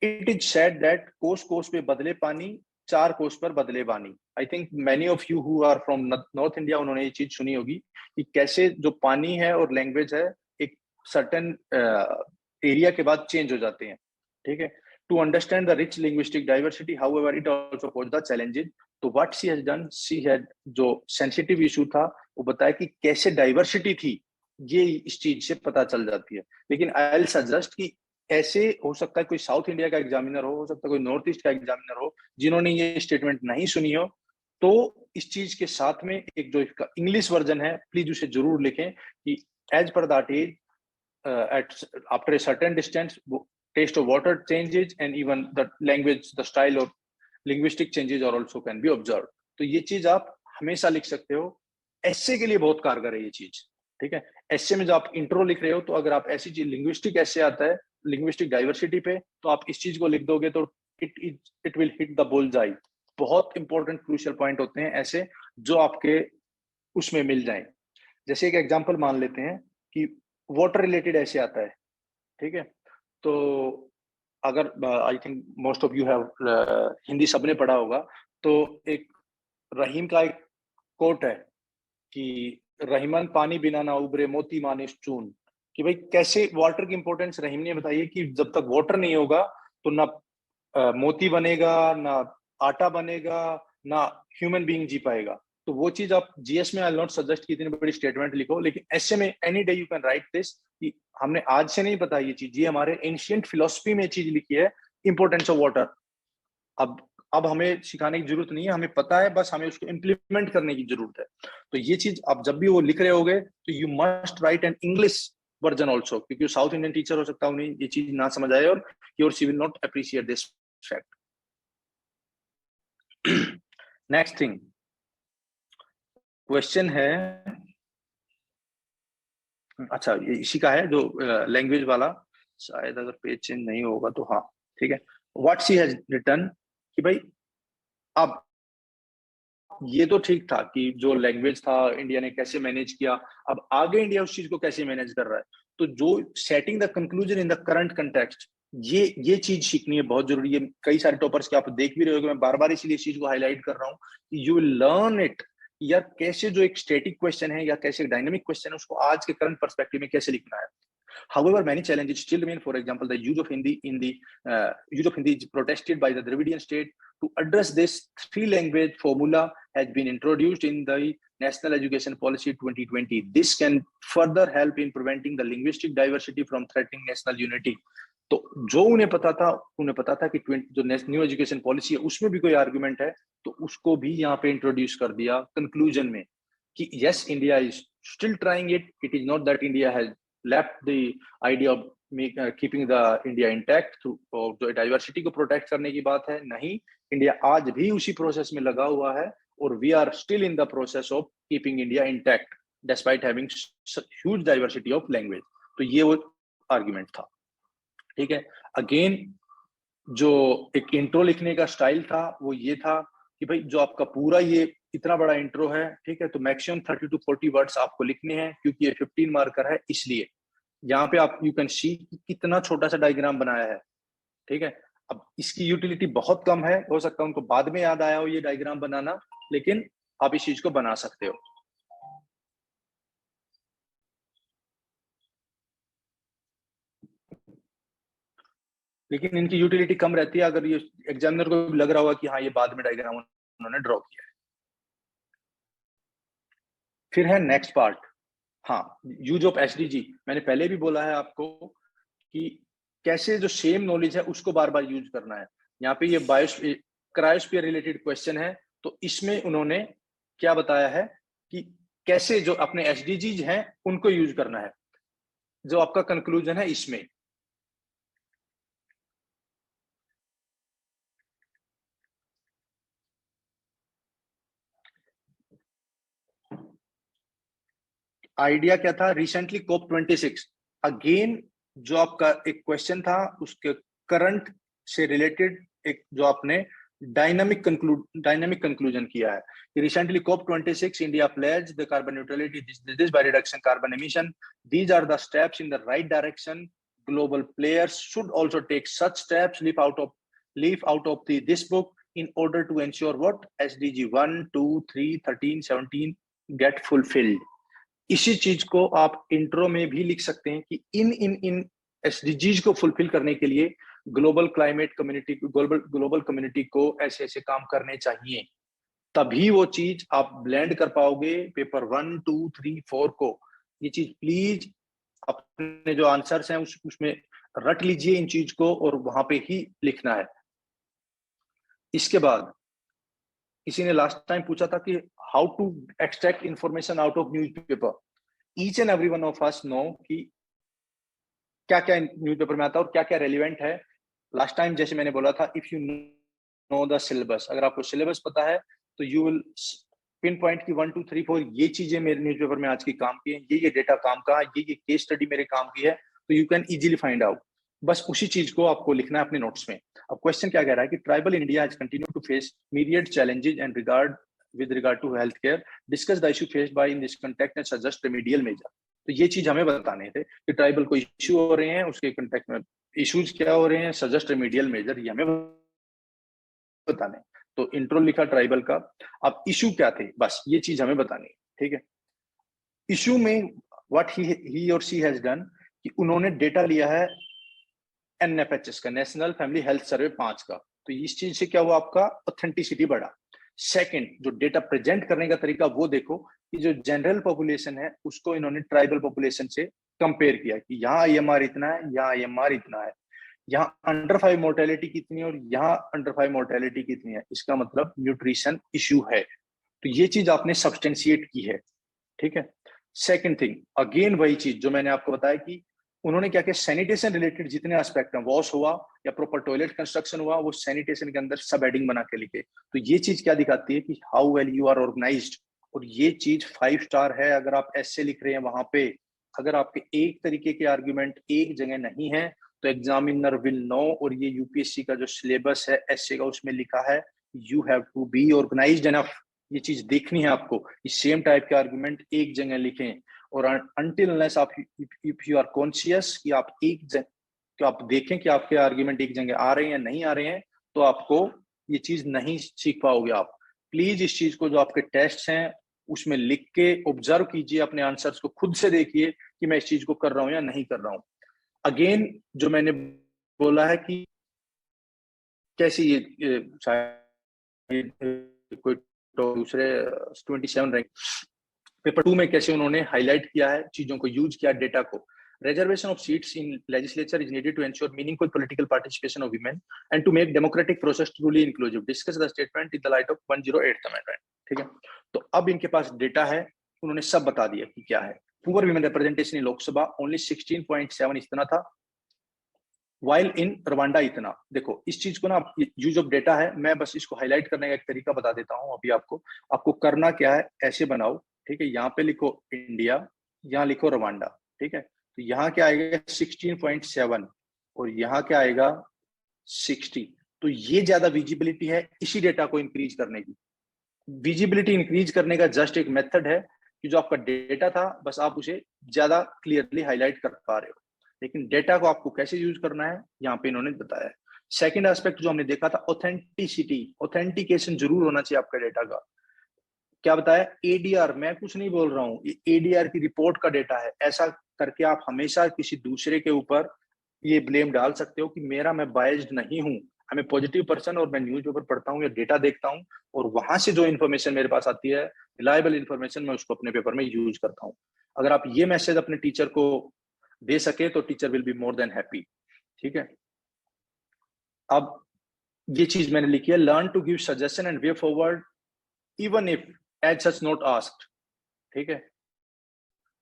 it is said that कोस कोस पे बदले पानी, 4 कोस पर बदले बानी। I think many of you who are from north India उन्होंने ये चीज सुनी होगी कि कैसे जो पानी है और लैंग्वेज है एक सर्टेन एरिया के बाद चेंज हो जाते हैं, ठीक है। To understand the rich linguistic diversity, however it also pose the challenges. तो what she has done, she had जो सेंसिटिव इशू था वो बताया कि कैसे डाइवर्सिटी थी, ये इस चीज से पता चल जाती है। लेकिन आई विल सजेस्ट कि ऐसे हो सकता है कोई साउथ इंडिया का एग्जामिनर हो सकता है कोई नॉर्थ ईस्ट का एग्जामिनर हो जिन्होंने ये स्टेटमेंट नहीं सुनी हो, तो इस चीज के साथ में एक जो इसका इंग्लिश वर्जन है प्लीज उसे जरूर लिखें कि as per that is at after a certain distance taste of water changes and even the language, the style of linguistic changes are also can be observed। तो ये चीज आप हमेशा लिख सकते हो, एस्से के लिए बहुत कारगर है ये चीज, ठीक है। एस्से में जो आप इंट्रो लिख रहे हो तो अगर आप ऐसी चीज, लिंग्विस्टिक एस्से आता है लिंग्विस्टिक डाइवर्सिटी पे, तो आप इस चीज को लिख दोगे तो it will hit the bullseye. बहुत इंपॉर्टेंट क्रूशियल पॉइंट होते हैं ऐसे जो आपके उसमें मिल जाए। जैसे एक एग्जांपल मान लेते हैं कि वाटर रिलेटेड ऐसे आता है, ठीक है। तो अगर I think most of you have Hindi सबने पढ़ा होगा, तो एक रहीम का एक कोट है कि रहीमन पानी बिना ना उबरे मोती मानिश चून। कि भाई कैसे वाटर की इंपॉर्टेंस रहीम ने बताई है कि जब तक वाटर नहीं होगा तो ना मोती बनेगा, ना आटा बनेगा, ना ह्यूमन बीइंग जी पाएगा। तो वो चीज आप जीएस में आई नॉट सजेस्ट की इतनी बड़ी स्टेटमेंट लिखो, लेकिन ऐसे में any day you can write this कि हमने आज से नहीं बताई ये चीज, ये हमारे एंशिएंट फिलोसफी में चीज लिखी है, इंपॉर्टेंस ऑफ वाटर। अब हमें सिखाने की जरूरत नहीं है, हमें पता है, बस हमें उसको इम्प्लीमेंट करने की जरूरत है। तो ये चीज आप जब भी वो लिख रहे होगे तो you must write an English version also, क्योंकि साउथ इंडियन टीचर हो सकता है उन्हें ये चीज ना समझ आए और she will not appreciate this fact. Next thing question है, अच्छा ये इसी का है जो लैंग्वेज वाला, शायद अगर पेज चेंज नहीं होगा तो हाँ ठीक है। व्हाट शी हैज रिटन कि भाई अब ये तो ठीक था कि जो लैंग्वेज था इंडिया ने कैसे मैनेज किया, अब आगे इंडिया उस चीज को कैसे मैनेज कर रहा है। तो जो setting the conclusion in the current context, ये चीज सीखनी है, बहुत जरूरी है। कई सारे टॉपर्स के आप देख भी रहे हो, मैं बार बार इसीलिए इस चीज को हाईलाइट कर रहा हूँ कि यू विल लर्न इट, या कैसे जो एक स्टैटिक क्वेश्चन है या कैसे डायनामिक क्वेश्चन है उसको आज के करंट पर्सपेक्टिव में कैसे लिखना है। However, many challenges still remain. For example, the use of Hindi is protested by the Dravidian state. To address this, 3-language formula has been introduced in the National Education Policy 2020. This can further help in preventing the linguistic diversity from threatening national unity. तो जो उन्हें पता था कि जो new education policy है उसमें भी कोई आर्गुमेंट है, तो उसको भी यहाँ पे इंट्रोड्यूस कर दिया कंक्लूजन में कि yes, India is still trying it is not that India has left the idea of keeping the India intact through, और जो डाइवर्सिटी को प्रोटेक्ट करने की बात है, नहीं, इंडिया आज भी उसी प्रोसेस में लगा हुआ है और we are still in the process of keeping India intact despite having huge diversity of language. तो ये वो आर्गुमेंट था, ठीक है। अगेन जो एक इंट्रो लिखने का स्टाइल था वो ये था कि भाई जो आपका पूरा ये इतना बड़ा इंट्रो है, ठीक है, तो मैक्सिमम 30 to 40 वर्ड्स आपको लिखने हैं, क्योंकि ये 15 मार्कर है, इसलिए यहाँ पे आप यू कैन सी कितना छोटा सा डायग्राम बनाया है, ठीक है। अब इसकी यूटिलिटी बहुत कम है, हो सकता है उनको बाद में याद आया हो ये डायग्राम बनाना, लेकिन आप इस चीज को बना सकते हो। लेकिन इनकी यूटिलिटी कम रहती है अगर ये एग्जामिनर को लग रहा होगा कि हाँ ये बाद में डायग्राम उन्होंने ड्रॉ किया है। फिर है नेक्स्ट पार्ट, हाँ, यूज ऑफ एसडीजी। मैंने पहले भी बोला है आपको कि कैसे जो सेम नॉलेज है उसको बार बार यूज करना है। यहाँ पे ये क्रायोस्फीयर रिलेटेड क्वेश्चन है, तो इसमें उन्होंने क्या बताया है कि कैसे जो अपने एसडीजीज हैं उनको यूज करना है, जो आपका कंक्लूजन है इसमें। आइडिया क्या था, रिसेंटली कोप 26, अगेन जो आपका एक क्वेश्चन था उसके करंट से रिलेटेड एक जो आपने डायनामिक कंक्लूजन किया है कि recently COP 26 India pledge the carbon neutrality this by reduction carbon emission, these are the steps in the right direction, global players should also take such steps leave out of this book in order to ensure what SDG 1, 2, 3, 13, 17 get fulfilled। इसी चीज को आप intro में भी लिख सकते हैं कि इन एसडीजीज को फुलफिल करने के लिए ग्लोबल कम्युनिटी को ऐसे ऐसे काम करने चाहिए, तभी वो चीज आप ब्लेंड कर पाओगे पेपर 1, 2, 3, 4 को। ये चीज प्लीज अपने जो आंसर्स हैं उसमें रट लीजिए इन चीज को और वहां पे ही लिखना है। इसके बाद किसी ने लास्ट टाइम पूछा था कि how to extract information out of newspaper. Each and every one of us know कि क्या क्या न्यूज़पेपर में आता है और क्या क्या रेलिवेंट है। लास्ट टाइम जैसे मैंने बोला था, if you know the syllabus, अगर आपको सिलेबस पता है तो यू विल पिन पॉइंट की 1, 2, 3, 4 ये चीजें मेरे न्यूज़पेपर में आज की काम की है, ये डेटा काम का, ये केस स्टडी मेरे काम की है, तो you can easily find out. बस उसी चीज को आपको लिखना है अपने नोट्स में। अब क्वेश्चन क्या कह रहा है कि tribal India has continued to face myriad challenges and with regard to healthcare, discuss the issue faced by in this context and suggest remedial measure। तो ये चीज हमें बताने थे कि ट्राइबल को इश्यू हो रहे हैं, उसके कंटेक्ट में इश्यूज क्या हो रहे हैं, सजेस्ट रेमेडियल मेजर, ये हमें बताने। तो इंट्रो लिखा ट्राइबल का, अब इश्यू क्या थे, बस ये चीज हमें बतानी, ठीक है। इश्यू में व्हाट ही और शी हैज डन कि उन्होंने डेटा लिया है एनएफएचएस का, नेशनल फैमिली हेल्थ सर्वे 5 का, तो इस चीज से क्या हुआ, आपका ऑथेंटिसिटी बढ़ा। सेकंड, जो डेटा प्रेजेंट करने का तरीका वो देखो कि जो जनरल पॉपुलेशन है उसको इन्होंने ट्राइबल पॉपुलेशन से कंपेयर किया कि यहाँ आईएमआर इतना है, यहाँ आईएमआर इतना है, यहाँ अंडर 5 मोर्टेलिटी कितनी है और यहाँ अंडर 5 मोर्टेलिटी कितनी है, इसका मतलब न्यूट्रिशन इश्यू है। तो ये चीज आपने सब्सटेंशिएट की है, ठीक है। सेकंड थिंग, अगेन वही चीज जो मैंने आपको बताया कि उन्होंने क्या किया, सैनिटेशन रिलेटेड जितने एस्पेक्ट हैं, वॉश हुआ या प्रॉपर टॉयलेट कंस्ट्रक्शन हुआ, वो सैनिटेशन के अंदर सब हेडिंग बना के लिखे। तो ये चीज क्या दिखाती है कि how well you are organised, और ये चीज 5 स्टार है अगर आप ऐसे लिख रहे हैं वहां पे। अगर आपके एक तरीके के आर्ग्यूमेंट एक जगह नहीं है तो एग्जामिनर विल नो, और ये यूपीएससी का जो सिलेबस है एसए का उसमें लिखा है you have to be organised enough. ये चीज देखनी है आपको, इस सेम टाइप के आर्गुमेंट एक जगह लिखें, और until unless आप if you are conscious कि आप तो आप देखें कि आपके आर्गुमेंट एक जगह आ रहे हैं या नहीं आ रहे हैं, तो आपको ये चीज नहीं सीख पाओगे आप। प्लीज इस चीज को जो आपके टेस्ट हैं उसमें लिख के ऑब्जर्व कीजिए, अपने आंसर्स को खुद से देखिए कि मैं इस चीज को कर रहा हूं या नहीं कर रहा हूं। अगेन जो मैंने बोला है कि कैसे ये कोई दूसरे 27 रैंक। पेपर 2 में कैसे उन्होंने हाईलाइट किया है चीजों को, यूज किया डेटा को। Reservation of seats in legislature is needed to ensure meaningful political participation of women and to make democratic process truly inclusive. Discuss the statement in the light of 108th amendment. ठीक है, तो अब इनके पास data है, उन्होंने सब बता दिया कि क्या है। Poor women representation in Lok Sabha only 16.7 इतना था, वाइल इन रवांडा इतना। देखो इस चीज को ना, यूज ऑफ डेटा है, मैं बस इसको हाईलाइट करने का एक तरीका बता देता हूँ अभी आपको करना क्या है, ऐसे बनाओ, ठीक है, यहाँ पे लिखो इंडिया, यहाँ लिखो रवांडा, ठीक है, तो यहाँ क्या आएगा 16.7 और यहाँ क्या आएगा 60। तो ये ज्यादा विजिबिलिटी है इसी डेटा को इंक्रीज करने की। विजिबिलिटी इंक्रीज करने का जस्ट एक मेथड है कि जो आपका डेटा था बस आप उसे ज्यादा क्लियरली हाईलाइट कर पा रहे हो, लेकिन डेटा को आपको कैसे यूज करना है यहाँ पे इन्होंने बताया है। सेकेंड एस्पेक्ट जो हमने देखा था, ऑथेंटिसिटी, ऑथेंटिकेशन जरूर होना चाहिए आपका डेटा का। क्या बताया, एडीआर, मैं कुछ नहीं बोल रहा हूँ, एडीआर की रिपोर्ट का डेटा है। ऐसा करके आप हमेशा किसी दूसरे के ऊपर ये ब्लेम डाल सकते हो कि मैं बायस्ड नहीं हूँ, मैं पॉजिटिव पर्सन और मैं न्यूज़पेपर पढ़ता हूँ या डेटा देखता हूँ और वहां से जो इन्फॉर्मेशन मेरे पास आती है, रिलायबल इन्फॉर्मेशन, मैं उसको अपने पेपर में यूज करता हूँ। अगर आप ये मैसेज अपने टीचर को दे सके तो teacher will be more than happy. ठीक है, अब ये चीज मैंने लिखी है, learn to give suggestion and way forward even if as such not asked. ठीक है,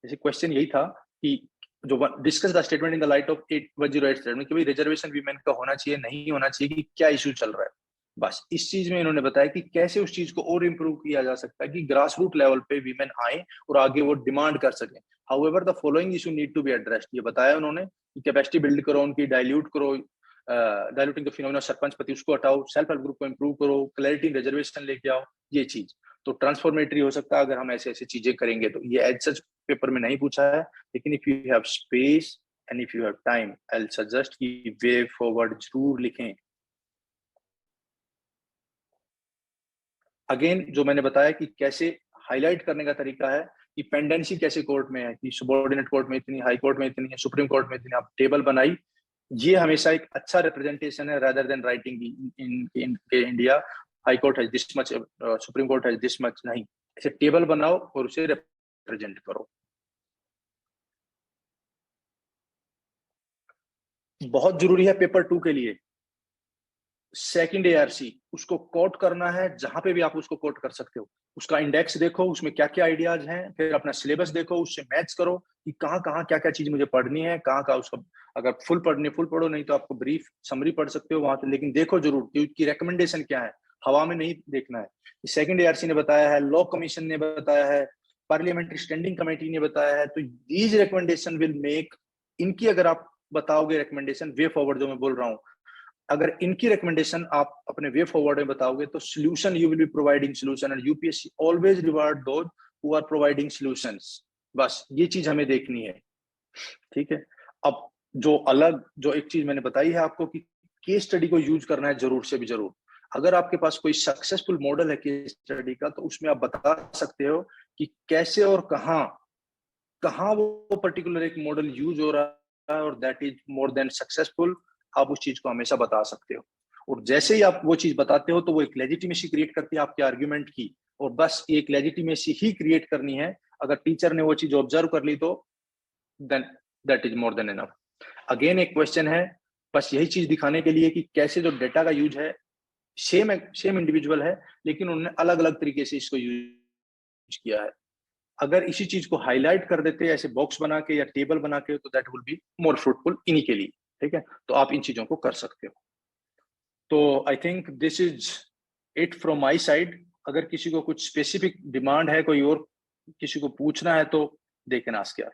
जैसे क्वेश्चन यही था कि जो discuss the statement in the light of 108 statement कि भाई रिजर्वेशन वीमेन का होना चाहिए नहीं होना चाहिए, कि क्या इशू चल रहा है। बस इस चीज में इन्होंने बताया कि कैसे उस चीज को और इम्प्रूव किया जा सकता है कि ग्रास रूट लेवल पे वीमेन आए और आगे वो डिमांड कर सके। However the following issue need to be addressed, ये बताया उन्होंने कि कैपेसिटी बिल्ड करो उनकी, डाइल्यूट करो, डाइल्यूटिंग द फिनोमेना सरपंच पति उसको हटाओ, सेल्फ हेल्प ग्रुप को इंप्रूव करो, क्लैरिटी रिजर्वेशन लेके आओ, ये चीज तो ट्रांसफॉर्मेटरी हो सकता है अगर हम ऐसे ऐसे चीजें करेंगे। तो ये एज सच पेपर में नहीं पूछा है, लेकिन if you have space and if you have time I will suggest कि वे फॉरवर्ड जरूर लिखें। अगेन जो मैंने बताया कि कैसे हाईलाइट करने का तरीका है कि पेंडेंसी कैसे कोर्ट में है, कि सबऑर्डिनेट कोर्ट में इतनी, हाई कोर्ट में इतनी है, सुप्रीम कोर्ट में इतनी, आप टेबल बनाई, ये हमेशा एक अच्छा रिप्रेजेंटेशन है rather than writing in India high court है दिस मच, सुप्रीम कोर्ट है दिस मच, नहीं, ऐसे टेबल बनाओ और उसे रिप्रेजेंट करो। बहुत जरूरी है पेपर 2 के लिए सेकंड एआरसी, उसको कोट करना है जहां पे भी आप उसको कोट कर सकते हो। उसका इंडेक्स देखो, उसमें क्या क्या आइडियाज हैं, फिर अपना सिलेबस देखो, उससे मैच करो कि कहाँ कहाँ क्या क्या चीज मुझे पढ़नी है, कहाँ कहाँ उसका, अगर फुल पढ़नी फुल पढ़ो, नहीं तो आपको ब्रीफ समरी पढ़ सकते हो वहां पे, लेकिन देखो जरूर कि उसकी रिकमेंडेशन क्या है, हवा में नहीं देखना है। सेकंड एआरसी ने बताया है, लॉ कमीशन ने बताया है, पार्लियामेंट्री स्टैंडिंग कमेटी ने बताया है, तो दीज रिकमेंडेशन विल मेक, इनकी अगर आप बताओगे रिकमेंडेशन, वे फॉरवर्ड जो मैं बोल रहा हूँ, अगर इनकी रिकमेंडेशन आप अपने वे फॉरवर्ड में बताओगे तो solution you will be providing solution and UPSC always reward those who are providing solutions. बस ये चीज हमें देखनी है। ठीक है, अब जो अलग जो एक चीज मैंने बताई है आपको कि केस स्टडी को यूज करना है जरूर से भी जरूर। अगर आपके पास कोई सक्सेसफुल मॉडल है केस स्टडी का तो उसमें आप बता सकते हो कि कैसे और कहां वो पर्टिकुलर एक मॉडल यूज हो रहा है और that is more then successful, आप उस चीज को हमेशा बता सकते हो। और जैसे ही आप वो चीज बताते हो तो वो एक लेजिटिमेसी क्रिएट करती है आपके आर्ग्यूमेंट की, और बस एक लेजिटिमेसी ही क्रिएट करनी है। अगर टीचर ने वो चीज ऑब्जर्व कर ली तो then that is more than enough. Again एक क्वेश्चन है बस यही चीज दिखाने के लिए कि कैसे जो डेटा का यूज है सेम इंडिविजुअल है, लेकिन उन्होंने अलग अलग तरीके से इसको यूज किया है। अगर इसी चीज को हाईलाइट कर देते ऐसे बॉक्स बना के या टेबल बना के तो that will be more fruitful इन्हीं के लिए। ठीक है, तो आप इन चीजों को कर सकते हो। तो I think this is it from my side. अगर किसी को कुछ स्पेसिफिक डिमांड है, कोई और किसी को पूछना है तो दे कैन आस्क यार।